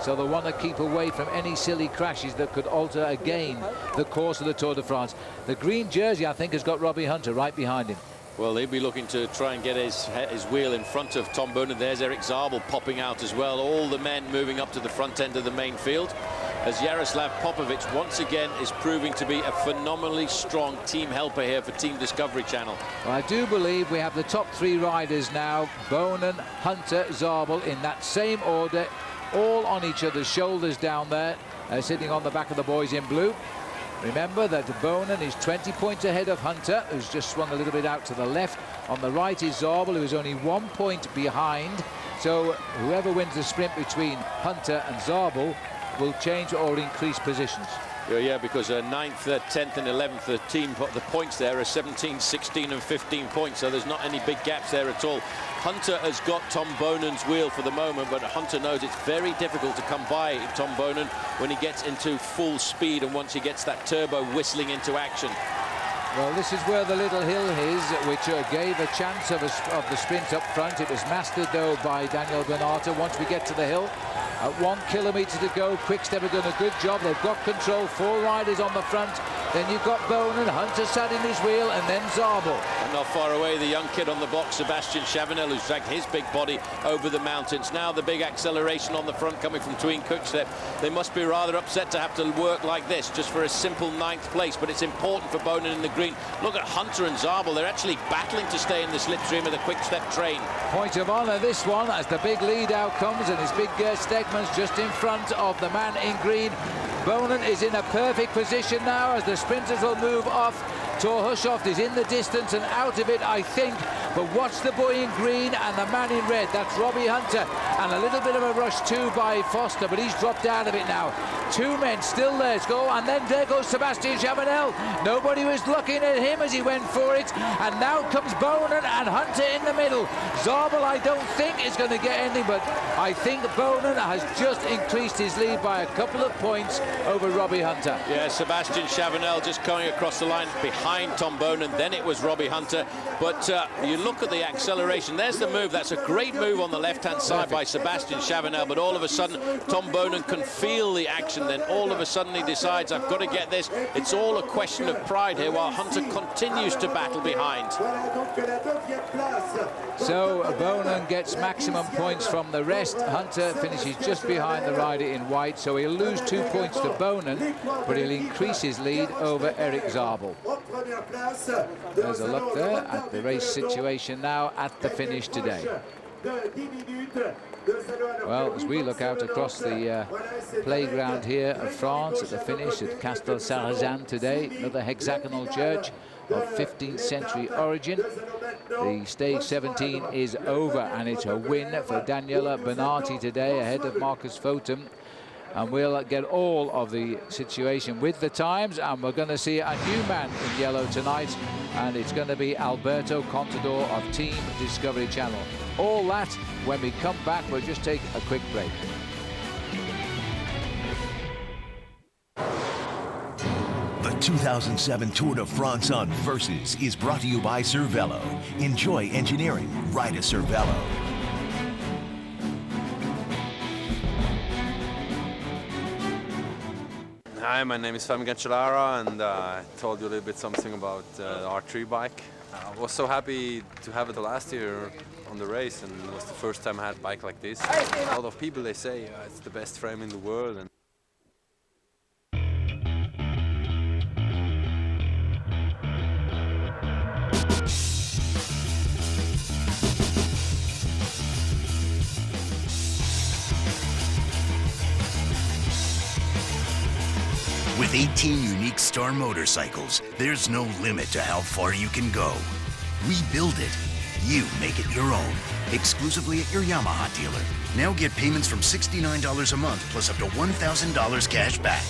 So they want to keep away from any silly crashes that could alter again the course of the Tour de France. The green jersey, I think, has got Robbie Hunter right behind him. Well, he'll be looking to try and get his wheel in front of Tom Bonan. There's Eric Zabel popping out as well. All the men moving up to the front end of the main field, as Jaroslav Popovic once again is proving to be a phenomenally strong team helper here for Team Discovery Channel. Well, I do believe we have the top 3 riders now, Bonan, Hunter, Zabel, in that same order, all on each other's shoulders down there, sitting on the back of the boys in blue. Remember that Bonan is 20 points ahead of Hunter, who's just swung a little bit out to the left. On the right is Zabel, who is only 1 point behind. So whoever wins the sprint between Hunter and Zabel will change or increase positions. Yeah, because 9th, 10th and 11th, the team, the points there are 17, 16 and 15 points, so there's not any big gaps there at all. Hunter has got Tom Bonan's wheel for the moment, but Hunter knows it's very difficult to come by Tom Bonan when he gets into full speed and once he gets that turbo whistling into action. Well, this is where the little hill is, which gave a chance of the sprint up front. It was mastered, though, by Daniel Bernata. Once we get to the hill, at 1 kilometre to go, Quickstep have done a good job. They've got control, 4 riders on the front. Then you've got Bonan, Hunter sat in his wheel, and then Zabel. And not far away, the young kid on the box, Sebastian Chavanel, who's dragged his big body over the mountains. Now the big acceleration on the front coming from Tween Quickstep. They must be rather upset to have to work like this just for a simple 9th place, but it's important for Bonan in the green. Look at Hunter and Zabel. They're actually battling to stay in the slipstream of the Quickstep train. Point of honour, this one, as the big lead out comes, and his big Stegman's just in front of the man in green. Bonan is in a perfect position now as the sprinters will move off. Torhushoft is in the distance and out of it, I think. But watch the boy in green and the man in red. That's Robbie Hunter. And a little bit of a rush too by Foster, but he's dropped out of it now. 2 men still there to go, and then there goes Sebastian Chavanel. Nobody was looking at him as he went for it. And now comes Bonan and Hunter in the middle. Zabel, I don't think, is going to get anything, but I think Bonan has just increased his lead by a couple of points over Robbie Hunter. Yeah, Sebastian Chavanel just going across the line behind Tom Bonan. Then it was Robbie Hunter. But you look at the acceleration. There's the move. That's a great move on the left-hand side by Sebastian Chavanel. But all of a sudden, Tom Bonan can feel the action. Then all of a sudden he decides, I've got to get this. It's all a question of pride here, while Hunter continues to battle behind. So Bonan gets maximum points from the rest. Hunter finishes just behind the rider in white, so he'll lose 2 points to Bonan, but he'll increase his lead over Eric Zabel. There's a look there at the race situation now at the finish today. Well, as we look out across the playground here of France at the finish at Castelsarrasin today, another hexagonal church of 15th century origin. The stage 17 is over, and it's a win for Daniela Bernati today ahead of Marcus Fotum. And we'll get all of the situation with the times, and we're going to see a new man in yellow tonight, and it's going to be Alberto Contador of Team Discovery Channel. All that when we come back. We'll just take a quick break. The 2007 Tour de France on Versus is brought to you by Cervelo. Enjoy engineering. Ride a Cervelo. Hi, my name is Castelsarrasin, and I told you a little bit something about the R3 bike. I was so happy to have it last year on the race, and it was the first time I had a bike like this. A lot of people, they say it's the best frame in the world. And With 18 unique Star motorcycles, there's no limit to how far you can go. We build it. You make it your own. Exclusively at your Yamaha dealer. Now get payments from $69 a month plus up to $1,000 cash back.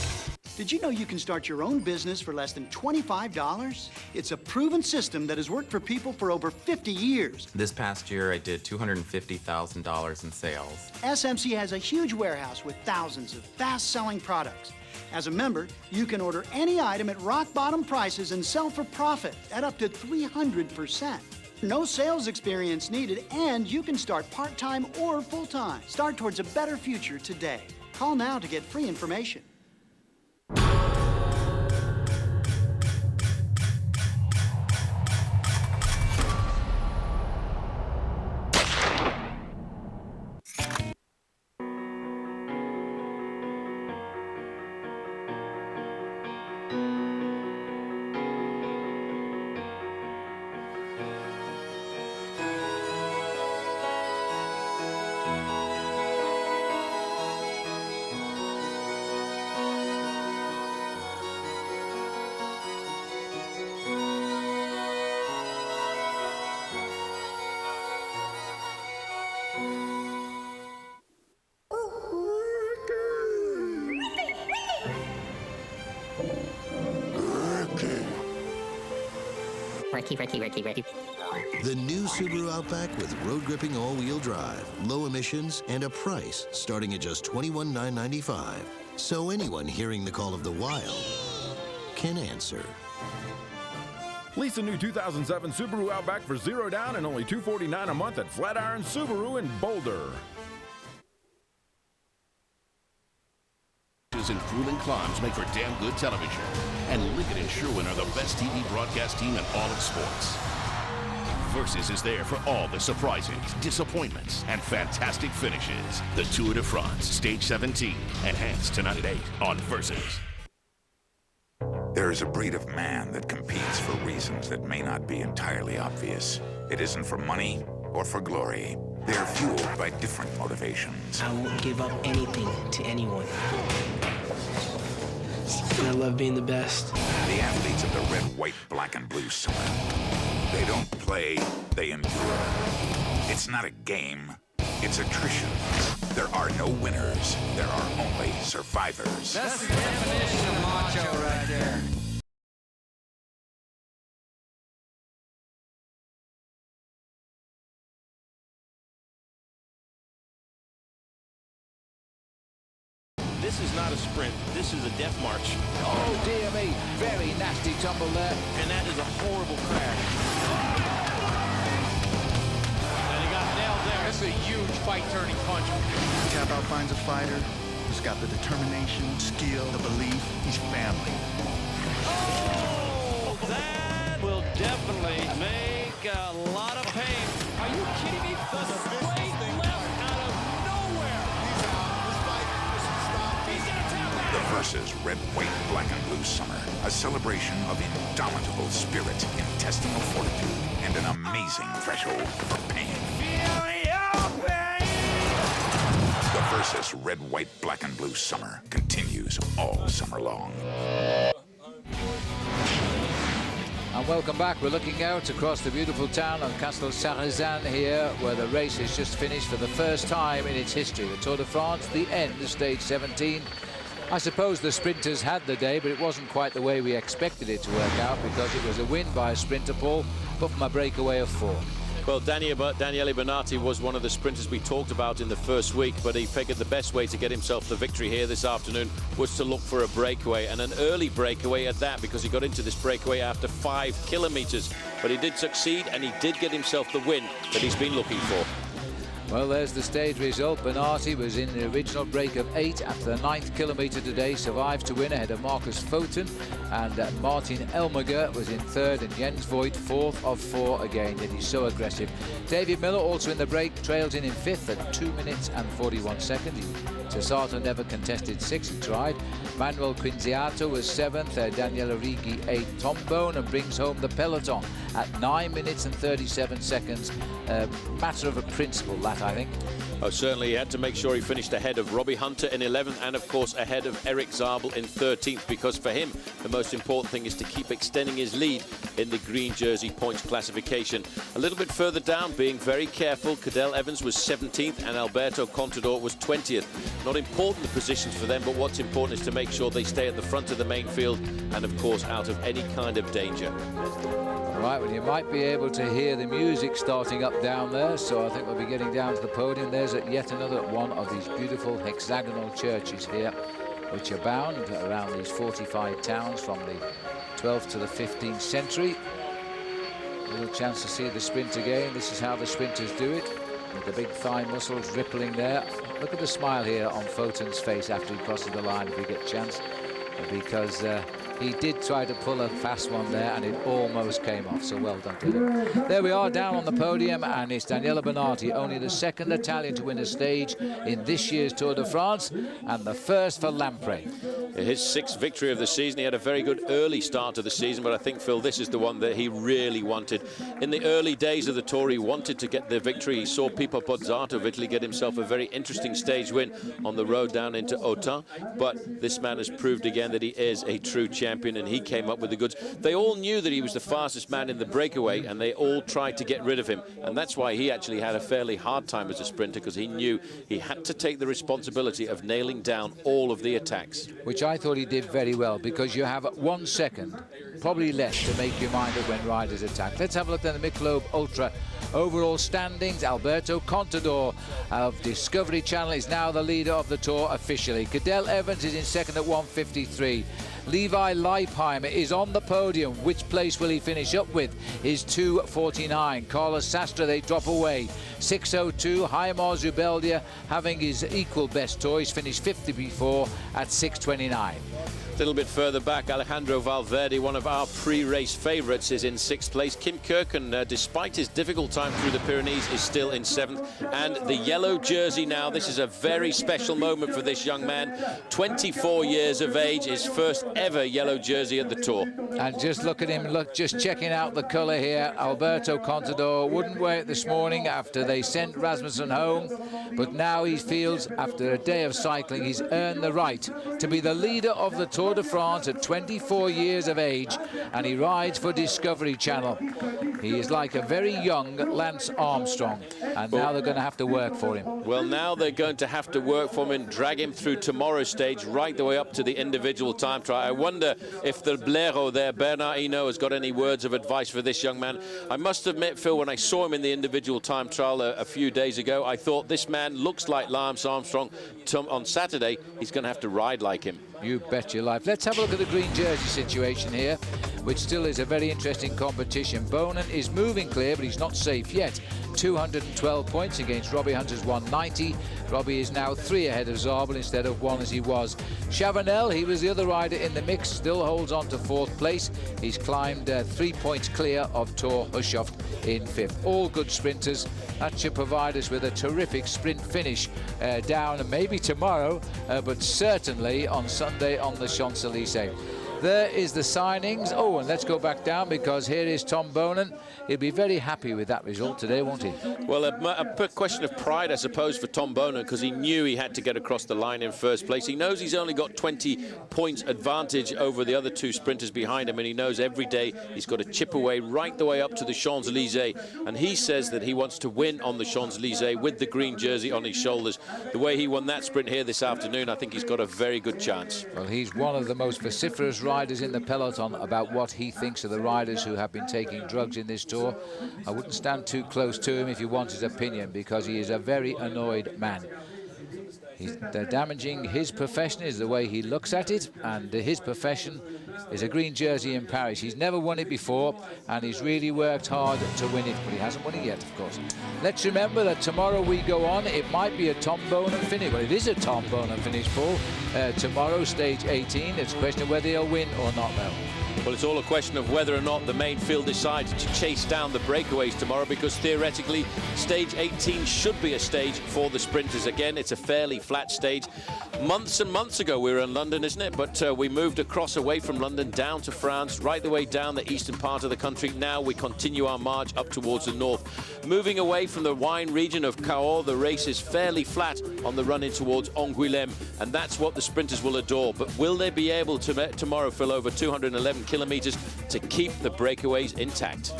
Did you know you can start your own business for less than $25? It's a proven system that has worked for people for over 50 years. This past year, I did $250,000 in sales. SMC has a huge warehouse with thousands of fast-selling products. As a member, you can order any item at rock-bottom prices and sell for profit at up to 300%. No sales experience needed, and you can start part-time or full-time. Start towards a better future today. Call now to get free information. Ricky. The new Subaru Outback with road gripping all-wheel drive, low emissions, and a price starting at just $21,995. So anyone hearing the call of the wild can answer. Lease a new 2007 Subaru Outback for $0 down and only $249 a month at Flatiron Subaru in Boulder. And Cruel Climbs make for damn good television. And Ligggett and Sherwen are the best TV broadcast team in all of sports. Versus is there for all the surprises, disappointments, and fantastic finishes. The Tour de France, Stage 17, enhanced tonight at 8 on Versus. There is a breed of man that competes for reasons that may not be entirely obvious. It isn't for money or for glory. They are fueled by different motivations. I won't give up anything to anyone. And I love being the best. The athletes of the red, white, black, and blue summer. They don't play, they endure. It's not a game, it's attrition. There are no winners, there are only survivors. That's the definition of macho right there. This is not a sprint. This is a death march. Oh, dear me. Very nasty tumble there. And that is a horrible crash. And he got nailed there. That's a huge fight-turning punch. Tap Out finds a fighter who's got the determination, skill, the belief. He's family. Oh, that will definitely make a lot of pain. Are you kidding me? The straight left out of nowhere. He's out. This fight is stopped. He's gonna tap out. The Versus Red, White, Black, and Blue Summer. A celebration of indomitable spirit, intestinal fortitude, and an amazing threshold for pain. The Versus Red, White, Black, and Blue Summer continues all summer long. And welcome back. We're looking out across the beautiful town of Castelsarrasin here, where the race has just finished for the first time in its history. The Tour de France, the end of Stage 17. I suppose the sprinters had the day, but it wasn't quite the way we expected it to work out, because it was a win by a sprinter, Paul, but from a breakaway of 4. Well, Daniele Bernati was one of the sprinters we talked about in the first week, but he figured the best way to get himself the victory here this afternoon was to look for a breakaway, and an early breakaway at that, because he got into this breakaway after 5 kilometers. But he did succeed, and he did get himself the win that he's been looking for. Well, there's the stage result. Bernardi was in the original break of 8 after the 9th kilometre today, survived to win ahead of Marcus Foten, and Martin Elmager was in 3rd, and Jens Voigt 4th of 4 again, and he's so aggressive. David Miller also in the break, trails in 5th at 2 minutes and 41 seconds. Cessato never contested 6th, he tried. Manuel Quinziato was 7th, Daniele Righi 8th. Tom Bonen brings home the peloton at 9 minutes and 37 seconds. Matter of a principle, that, I think. Oh, certainly, he had to make sure he finished ahead of Robbie Hunter in 11th and, of course, ahead of Eric Zabel in 13th, because for him, the most important thing is to keep extending his lead in the green jersey points classification. A little bit further down, being very careful, Cadel Evans was 17th and Alberto Contador was 20th. Not important the positions for them, but what's important is to make sure they stay at the front of the main field and, of course, out of any kind of danger. Right, well, you might be able to hear the music starting up down there, so I think we'll be getting down to the podium. There's yet another one of these beautiful hexagonal churches here, which abound around these 45 towns from the 12th to the 15th century. A little chance to see the sprint again. This is how the sprinters do it, with the big thigh muscles rippling there. Look at the smile here on Foten's face after he crosses the line, if we get a chance, because he did try to pull a fast one there, and it almost came off, so well done to him. There we are, down on the podium, and it's Daniele Bernardi, only the 2nd Italian to win a stage in this year's Tour de France, and the 1st for Lampre. His 6th victory of the season. He had a very good early start to the season, but I think, Phil, this is the one that he really wanted. In the early days of the Tour, he wanted to get the victory. He saw Pippo Pozzato of Italy get himself a very interesting stage win on the road down into Autun, but this man has proved again that he is a true champion, and he came up with the goods. They all knew that he was the fastest man in the breakaway, and they all tried to get rid of him, and that's why he actually had a fairly hard time as a sprinter, because he knew he had to take the responsibility of nailing down all of the attacks. Which I thought he did very well, because you have 1 second, probably less, to make your mind up when riders attack. Let's have a look at the Michelob Ultra overall standings. Alberto Contador of Discovery Channel is now the leader of the Tour officially. Cadel Evans is in 2nd at 1:53. Levi Leipheimer is on the podium. Which place will he finish up with? Is 2:49. Carlos Sastre, they drop away. 6:02. Jaimar Zubeldia having his equal best tour. He's finished 50 before at 6:29. A little bit further back, Alejandro Valverde, one of our pre-race favourites, is in 6th place. Kim Kirken, despite his difficult time through the Pyrenees, is still in 7th. And the yellow jersey now, this is a very special moment for this young man. 24 years of age, his first ever yellow jersey at the Tour. And just look at him, look, just checking out the colour here. Alberto Contador wouldn't wear it this morning after they sent Rasmussen home, but now he feels, after a day of cycling, he's earned the right to be the leader of the Tour de France at 24 years of age, and he rides for Discovery Channel. He is like a very young Lance Armstrong, and now they're going to have to work for him. Well, now they're going to have to work for him and drag him through tomorrow's stage right the way up to the individual time trial. I wonder if the Blero there, Bernard Hinault, has got any words of advice for this young man. I must admit, Phil, when I saw him in the individual time trial a few days ago, I thought this man looks like Lance Armstrong. On Saturday, he's going to have to ride like him. You bet your life. Let's have a look at the green jersey situation here, which still is a very interesting competition. Bonen is moving clear, but he's not safe yet. 212 points against Robbie Hunter's 190. Robbie is now 3 ahead of Zabel instead of 1 as he was. Chavanel, he was the other rider in the mix, still holds on to 4th place. He's climbed 3 points clear of Thor Hushovd in 5th. All good sprinters. That should provide us with a terrific sprint finish down maybe tomorrow, but certainly on Sunday on the Champs-Élysées. There is the signings. Oh, and let's go back down, because here is Tom Bonen. He'll be very happy with that result today, won't he? Well, a question of pride, I suppose, for Tom Bonen, because he knew he had to get across the line in 1st place. He knows he's only got 20 points advantage over the other 2 sprinters behind him, and he knows every day he's got to chip away right the way up to the Champs-Élysées. And he says that he wants to win on the Champs-Élysées with the green jersey on his shoulders. The way he won that sprint here this afternoon, I think he's got a very good chance. Well, he's one of the most vociferous riders in the peloton about what he thinks of the riders who have been taking drugs in this Tour. I wouldn't stand too close to him if you want his opinion, because he is a very annoyed man. They're damaging his profession, is the way he looks at it, and his profession is a green jersey in Paris. He's never won it before, and he's really worked hard to win it, but he hasn't won it yet, of course. Let's remember that tomorrow we go on. It might be a Tom Bonan finish. Well, it is a Tom Bonan finish, Paul. Tomorrow, stage 18. It's a question of whether he'll win or not, though. Well, it's all a question of whether or not the main field decides to chase down the breakaways tomorrow, because theoretically stage 18 should be a stage for the sprinters. Again, it's a fairly flat stage. Months and months ago we were in London, isn't it? But we moved across away from London down to France, right the way down the eastern part of the country. Now we continue our march up towards the north. Moving away from the wine region of Cahors, the race is fairly flat on the run in towards Angoulême, and that's what the sprinters will adore. But will they be able to tomorrow fill over 211 kilometers to keep the breakaways intact?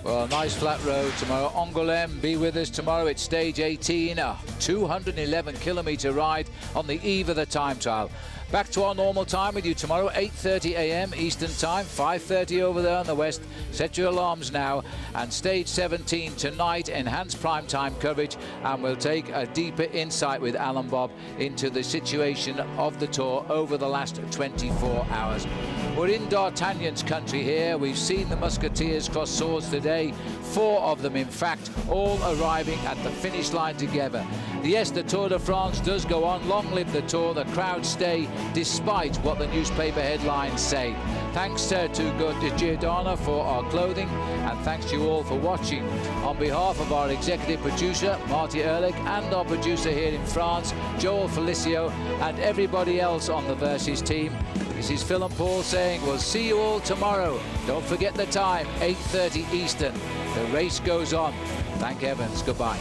Well, nice flat road tomorrow. Angoulême, be with us tomorrow. It's stage 18, a 211-kilometer ride on the eve of the time trial. Back to our normal time with you tomorrow, 8:30 a.m. Eastern Time, 5:30 over there in the west. Set your alarms now. And stage 17 tonight, enhanced prime time coverage, and we'll take a deeper insight with Alan Bob into the situation of the Tour over the last 24 hours. We're in D'Artagnan's country here. We've seen the Musketeers cross swords today, 4 of them in fact, all arriving at the finish line together. Yes, the Tour de France does go on. Long live the Tour. The crowds stay despite what the newspaper headlines say. Thanks to Giordana for our clothing, and thanks to you all for watching. On behalf of our executive producer, Marty Ehrlich, and our producer here in France, Joel Felicio, and everybody else on the Versus team, this is Phil and Paul saying we'll see you all tomorrow. Don't forget the time, 8:30 Eastern. The race goes on. Thank heavens. Goodbye.